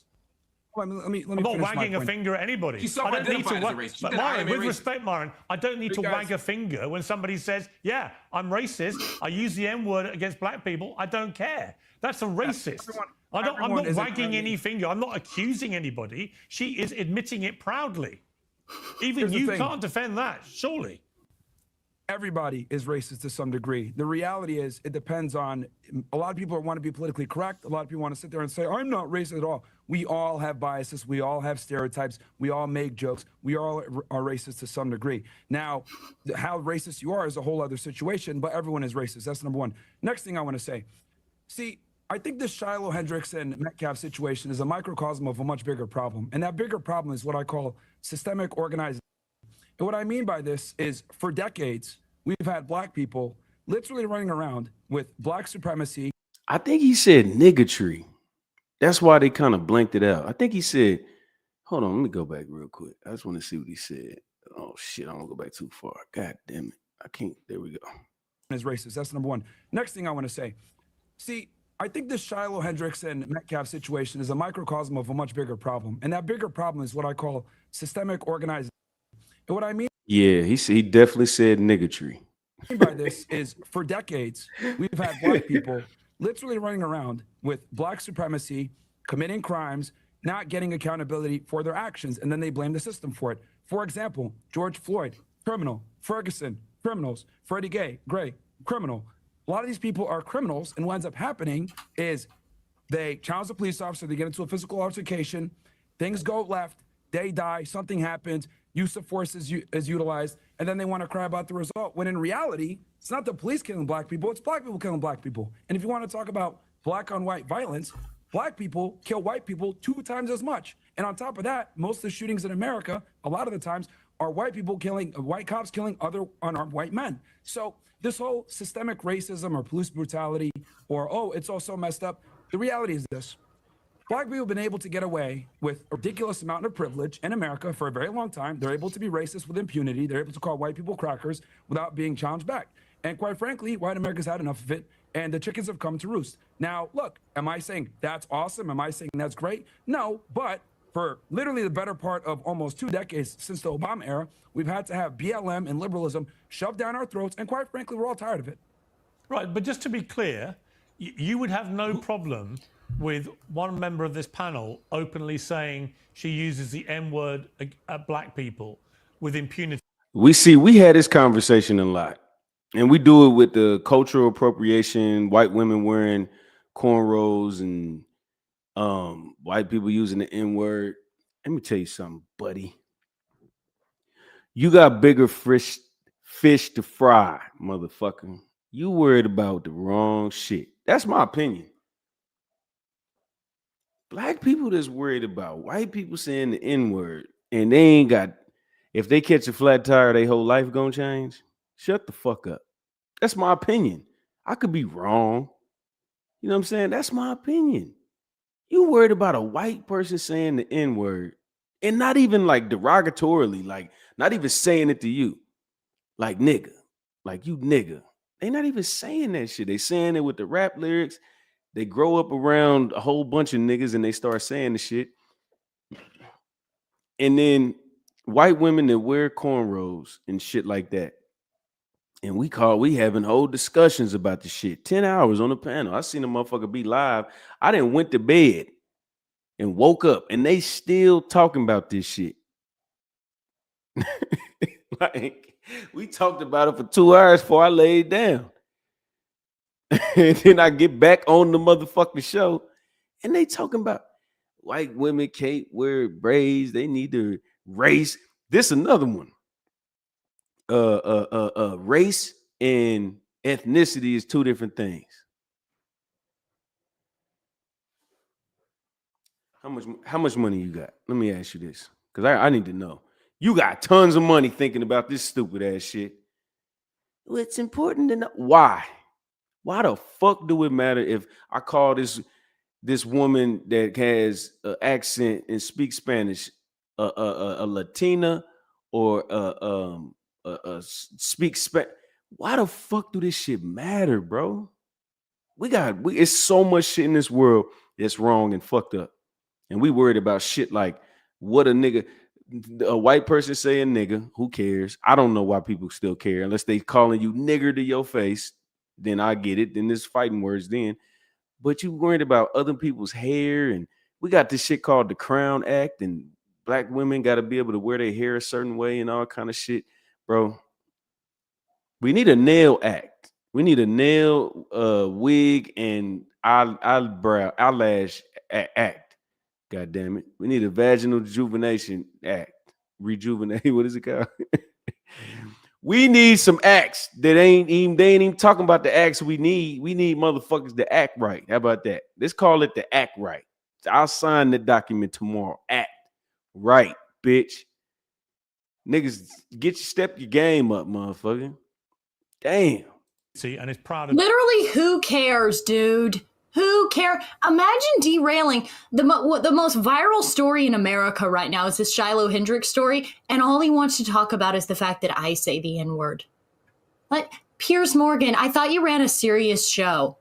Well, let me I'm not finish wagging my a point. finger at anybody. She's I don't need to self-identified as a racist. But Myron, with respect, Myron, I don't need to wag a finger when somebody says, yeah, I'm racist. I use the N-word against black people. I don't care. That's a racist. I'm not wagging any finger. I'm not accusing anybody. She is admitting it proudly. Even you can't defend that, surely. Everybody is racist to some degree. The reality is it depends on, a lot of people want to be politically correct. A lot of people want to sit there and say, I'm not racist at all. We all have biases. We all have stereotypes. We all make jokes. We all are racist to some degree. Now, how racist you are is a whole other situation, but everyone is racist. That's number one. Next thing I want to say, see, I think this Shiloh, Hendricks, and Metcalf situation is a microcosm of a much bigger problem. And that bigger problem is what I call systemic organization. And what I mean by this is for decades, we've had black people literally running around with black supremacy. I think he said niggatry. That's why they kind of blanked it out. I think he said, hold on, let me go back real quick. I just want to see what he said. Oh, shit, I don't go back too far. God damn it. I can't. There we go. Is racist. That's number one. Next thing I want to say, see, I think this Shiloh, Hendricks, and Metcalf situation is a microcosm of a much bigger problem. And that bigger problem is what I call systemic organization. And what I mean Yeah, he definitely said niggatry. by this is for decades, we've had black people literally running around with black supremacy, committing crimes, not getting accountability for their actions, and then they blame the system for it. For example, George Floyd, criminal. Ferguson, criminals. Freddie Gray, criminal. A lot of these people are criminals, and what ends up happening is they challenge the police officer, they get into a physical altercation, things go left, they die, something happens, use of force is utilized, and then they want to cry about the result, when in reality, it's not the police killing black people, it's black people killing black people. And if you want to talk about black on white violence, black people kill white people 2 times as much. And on top of that, most of the shootings in America, a lot of the times, are white people killing, white cops killing other unarmed white men. So this whole systemic racism or police brutality or, oh, it's all so messed up. The reality is this. Black people have been able to get away with a ridiculous amount of privilege in America for a very long time. They're able to be racist with impunity. They're able to call white people crackers without being challenged back. And quite frankly, white America's had enough of it, and the chickens have come to roost. Now, look, am I saying that's awesome? Am I saying that's great? No, but for literally the better part of almost 2 decades since the Obama era, we've had to have BLM and liberalism shoved down our throats, and quite frankly, we're all tired of it. Right, but just to be clear, you would have no problem with one member of this panel openly saying she uses the N-word at black people with impunity. We had this conversation a lot, and we do it with the cultural appropriation, white women wearing cornrows and white people using the N-word. Let me tell you something, buddy. You got bigger fish to fry, motherfucker. You worried about the wrong shit. That's my opinion. Black people that's worried about white people saying the N-word and they ain't got, if they catch a flat tire, their whole life gonna change. Shut the fuck up. That's my opinion. I could be wrong. You know what I'm saying? That's my opinion. You worried about a white person saying the N-word and not even like derogatorily, like not even saying it to you. Like nigga, like you nigga. They not even saying that shit. They saying it with the rap lyrics. They grow up around a whole bunch of niggas and they start saying the shit. And then white women that wear cornrows and shit like that. And we having whole discussions about the shit. 10 hours on the panel. I seen a motherfucker be live. I didn't went to bed and woke up and they still talking about this shit. Like we talked about it for 2 hours before I laid down. And then I get back on the motherfucking show and they talking about white women can't wear braids. They need to race. This another one. Race and ethnicity is 2 different things. How much money you got? Let me ask you this, because I need to know. You got tons of money thinking about this stupid ass shit. Well, it's important to know why. Why the fuck do it matter if I call this woman that has an accent and speaks Spanish a Latina or speaks Spanish? Why the fuck do this shit matter, bro? It's so much shit in this world that's wrong and fucked up, and we worried about shit like what a white person saying nigga. Who cares? I don't know why people still care unless they calling you nigger to your face. Then I get it. Then there's fighting words then. But you worried about other people's hair, and we got this shit called the Crown Act, and black women got to be able to wear their hair a certain way and all kind of shit, bro. We need a nail act. We need a nail wig and eyelash act. God damn it. We need a vaginal rejuvenation act. Rejuvenate. What is it called? We need some acts that they ain't even talking about the acts we need. We need motherfuckers to act right. How about that? Let's call it the act right. I'll sign the document tomorrow. Act right, bitch. Niggas, step your game up, motherfucker. Damn. See, and it's proud of literally, who cares, dude? Who cares? Imagine derailing the most viral story in America right now is this Shiloh Hendrix story, and all he wants to talk about is the fact that I say the N-word. Like, Piers Morgan, I thought you ran a serious show,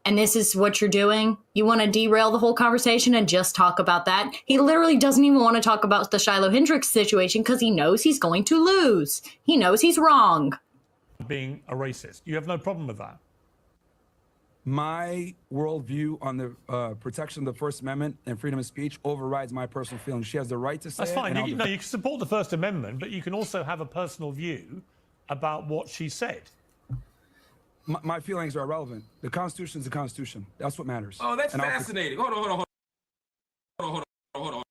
and this is what you're doing? You want to derail the whole conversation and just talk about that? He literally doesn't even want to talk about the Shiloh Hendrix situation because he knows he's going to lose. He knows he's wrong. Being a racist. You have no problem with that? My worldview on the protection of the First Amendment and freedom of speech overrides my personal feelings. She has the right to say That's fine. it. You can support the First Amendment, but you can also have a personal view about what she said. My feelings are irrelevant. The Constitution is the Constitution. That's what matters. Oh, that's fascinating. Hold on.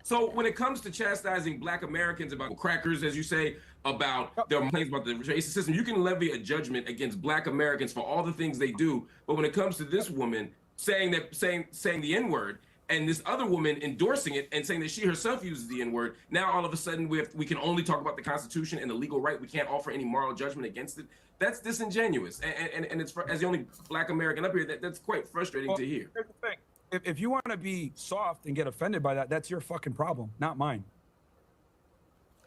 So when it comes to chastising black Americans about crackers, as you say, about their complaints about the racist system, you can levy a judgment against black Americans for all the things they do. But when it comes to this woman, saying the N-word, and this other woman endorsing it and saying that she herself uses the N-word. Now all of a sudden we can only talk about the Constitution and the legal right. We can't offer any moral judgment against it. That's disingenuous, and it's as the only Black American up here, that's quite frustrating to hear. Here's the thing. If you want to be soft and get offended by that, that's your fucking problem, not mine.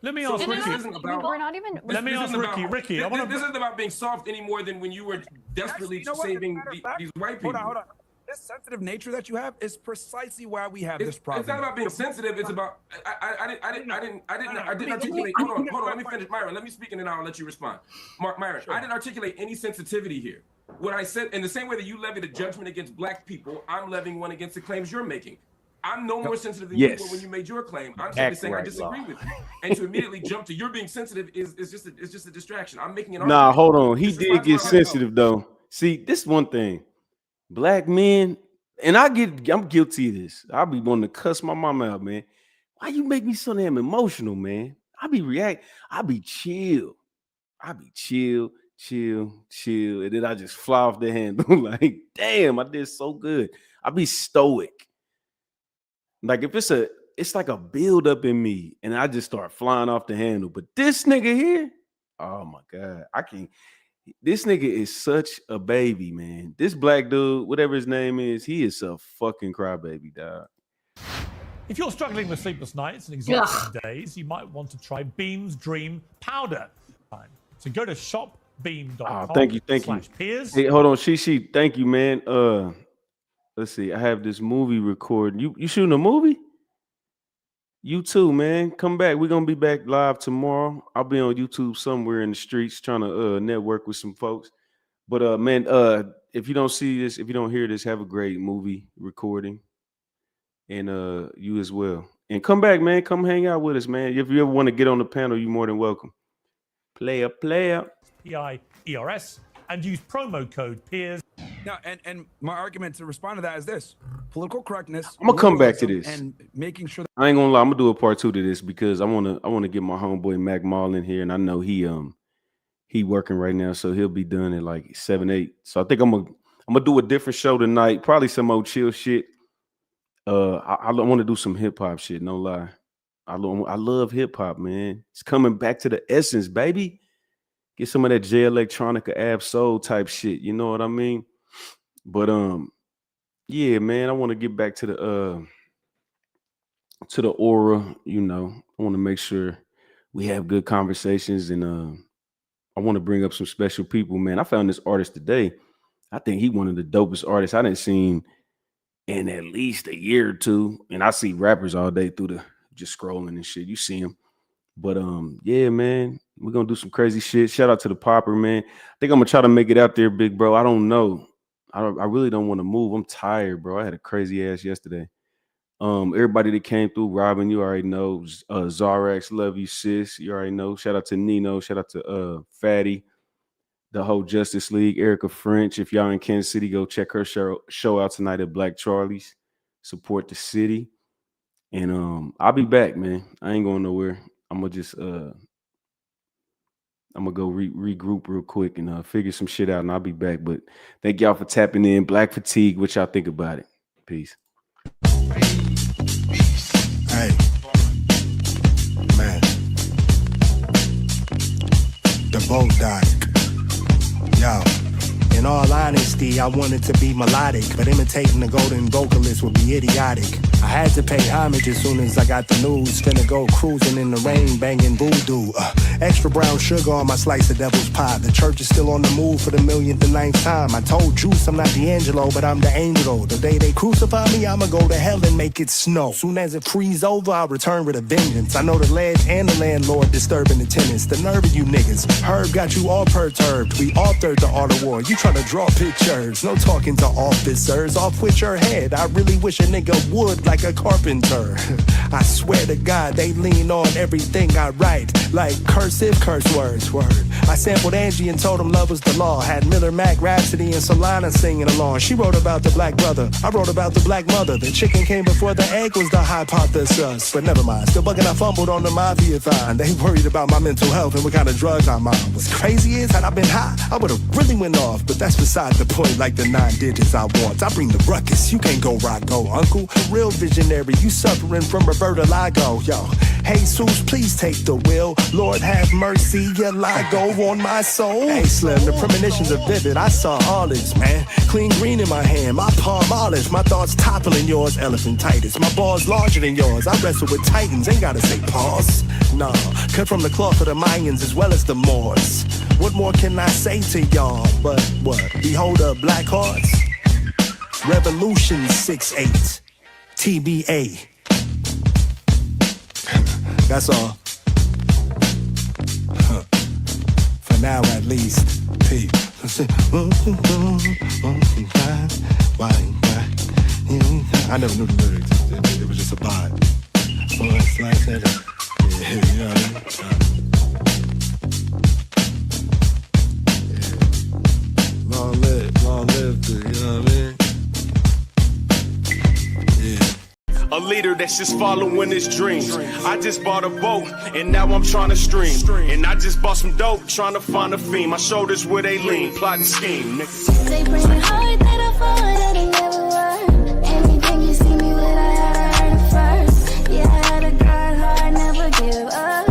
Let me ask Ricky. We're not even. Let me ask Ricky. This isn't about being soft any more than when you were desperately saving these white people. Hold on. This sensitive nature that you have is precisely why we have this problem. It's not about being sensitive. It's about I didn't articulate. Hold on. Let me finish, Myron. Let me speak and then I'll let you respond. Myron, I didn't articulate any sensitivity here. What I said, in the same way that you levied a judgment against Black people, I'm levying one against the claims you're making. I'm no more sensitive than you were when you made your claim. I'm simply saying I disagree with you. And to immediately jump to you're being sensitive is just a distraction. I'm making an argument. Nah, hold on. He did get sensitive though. See, this is one thing. Black men, and I'm guilty of this. I'll be wanting to cuss my mama out, man. Why you make me so damn emotional, man? I be chill. And then I just fly off the handle. Like, damn, I did so good. I be stoic. Like if it's like a buildup in me, and I just start flying off the handle. But this nigga here, oh my God, I can't. This nigga is such a baby, man. This black dude, whatever his name is, he is a fucking crybaby, dog. If you're struggling with sleepless nights and exhausting days, you might want to try Beam's Dream Powder. So go to shopbeam.com. Oh, thank you. Peers. Hey, hold on, Shishi. Thank you, man. Let's see. I have this movie recording. You shooting a movie? You too, man. Come back. We're gonna be back live tomorrow. I'll be on YouTube somewhere in the streets trying to network with some folks. But man, if you don't see this, if you don't hear this, have a great movie recording. And you as well. And come back, man. Come hang out with us, man. If you ever want to get on the panel, you're more than welcome. Player. PIERS, and use promo code PEERS. Now, and my argument to respond to that is this: political correctness. I'm gonna come back to this and making sure that I ain't gonna lie. I'm gonna do a part 2 to this because I wanna get my homeboy Mac Mall in here, and I know he working right now, so he'll be done at like 7-8. So I think I'm gonna do a different show tonight, probably some old chill shit. I want to do some hip hop shit. No lie, I love hip hop, man. It's coming back to the essence, baby. Get some of that J Electronica Ab Soul type shit. You know what I mean? But yeah, man, I want to get back to the aura. You know, I want to make sure we have good conversations, and I want to bring up some special people, man. I found this artist today. I think he one of the dopest artists I didn't seen in at least a year or two. And I see rappers all day through the just scrolling and shit. You see him. But yeah, man, we're gonna do some crazy shit. Shout out to the Popper, man. I think I'm gonna try to make it out there, big bro. I don't know. I really don't want to move. I'm tired, bro. I had a crazy ass yesterday. Everybody that came through, Robin, you already know. Zarax, love you, sis. You already know. Shout out to Nino. Shout out to Fatty, the whole Justice League. Erica French. If y'all in Kansas City, go check her show out tonight at Black Charlie's. Support the city. And I'll be back, man. I ain't going nowhere. I'm gonna just I'm gonna go regroup real quick and figure some shit out, and I'll be back. But thank y'all for tapping in. Black Fatigue, what y'all think about it? Peace. Hey, man, the boat died. Yo, in all honesty, I wanted to be melodic, but imitating the golden vocalist would be idiotic. I had to pay homage as soon as I got the news. Finna go cruising in the rain, banging voodoo. Extra brown sugar on my slice of devil's pie. The church is still on the move for the 1,000,000th time. I told Juice I'm not D'Angelo, but I'm the angel. The day they crucify me, I'ma go to hell and make it snow. Soon as it freeze over, I'll return with a vengeance. I know the ledge and the landlord disturbing the tenants. The nerve of you niggas. Herb got you all perturbed. We authored the art of war. You try to draw pictures. No talking to officers. Off with your head. I really wish a nigga would like a carpenter. I swear to God, they lean on everything I write, like cursive curse words. Word. I sampled Angie and told him love was the law. Had Miller, Mac, Rhapsody, and Solana singing along. She wrote about the black brother, I wrote about the black mother. The chicken came before the egg was the hypothesis. But never mind, still bugging I fumbled on the Mafia-thon. They worried about my mental health and what kind of drugs I'm on. What's crazy is, had I been high, I would've really went off. But that's beside the point, like the 9 digits I want. I bring the ruckus, you can't go rock, go uncle. Real visionary, you suffering from Roberta Lago. Yo, Jesus, please take the wheel. Lord have mercy, your Lago on my soul. Hey Slim, the premonitions are vivid, I saw all this, man. Clean green in my hand, my palm olive. My thoughts toppling yours, elephantitis. My balls larger than yours, I wrestle with titans. Ain't gotta say pause, nah. Cut from the cloth of the Mayans as well as the Moors. What more can I say to y'all but what? Behold a black hearts. Revolution 6-8 TBA. That's all. For now at least. Peace. I never knew the lyrics. It was just a vibe. Well, it's like that. Yeah, you know what I mean? Yeah. Long live, you know what I mean? A leader that's just following his dreams. I just bought a boat and now I'm trying to stream. And I just bought some dope trying to find a fiend. My shoulders where they lean, plotting scheme, nigga. They bring it hard that I fall that it never worked. Anything you see me with, I had to earn it first. Yeah, I had to grind hard, never give up.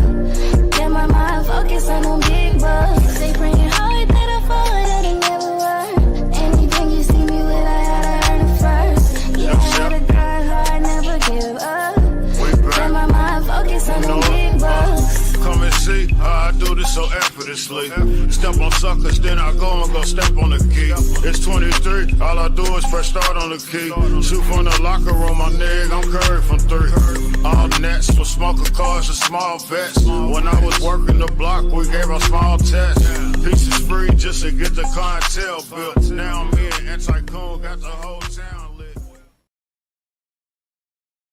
Get my mind focused on them big bucks. They bring it hard that I fall that it never worked. Anything you see me with, I had to earn it first. Yeah, I had to grind hard, never give up. Get my mind focused on them big bucks. Come and see how I do this so effortlessly. Step on suckers, then I go and go step on the key. It's 23, all I do is press start on the key. Shoot from the locker room, my nigga, I'm Curry from 3. All nets for smoker cars and small bets. When I was working the block, we gave a small test. Pieces free just to get the clientele built. Now me and Anti-Coon got the whole town.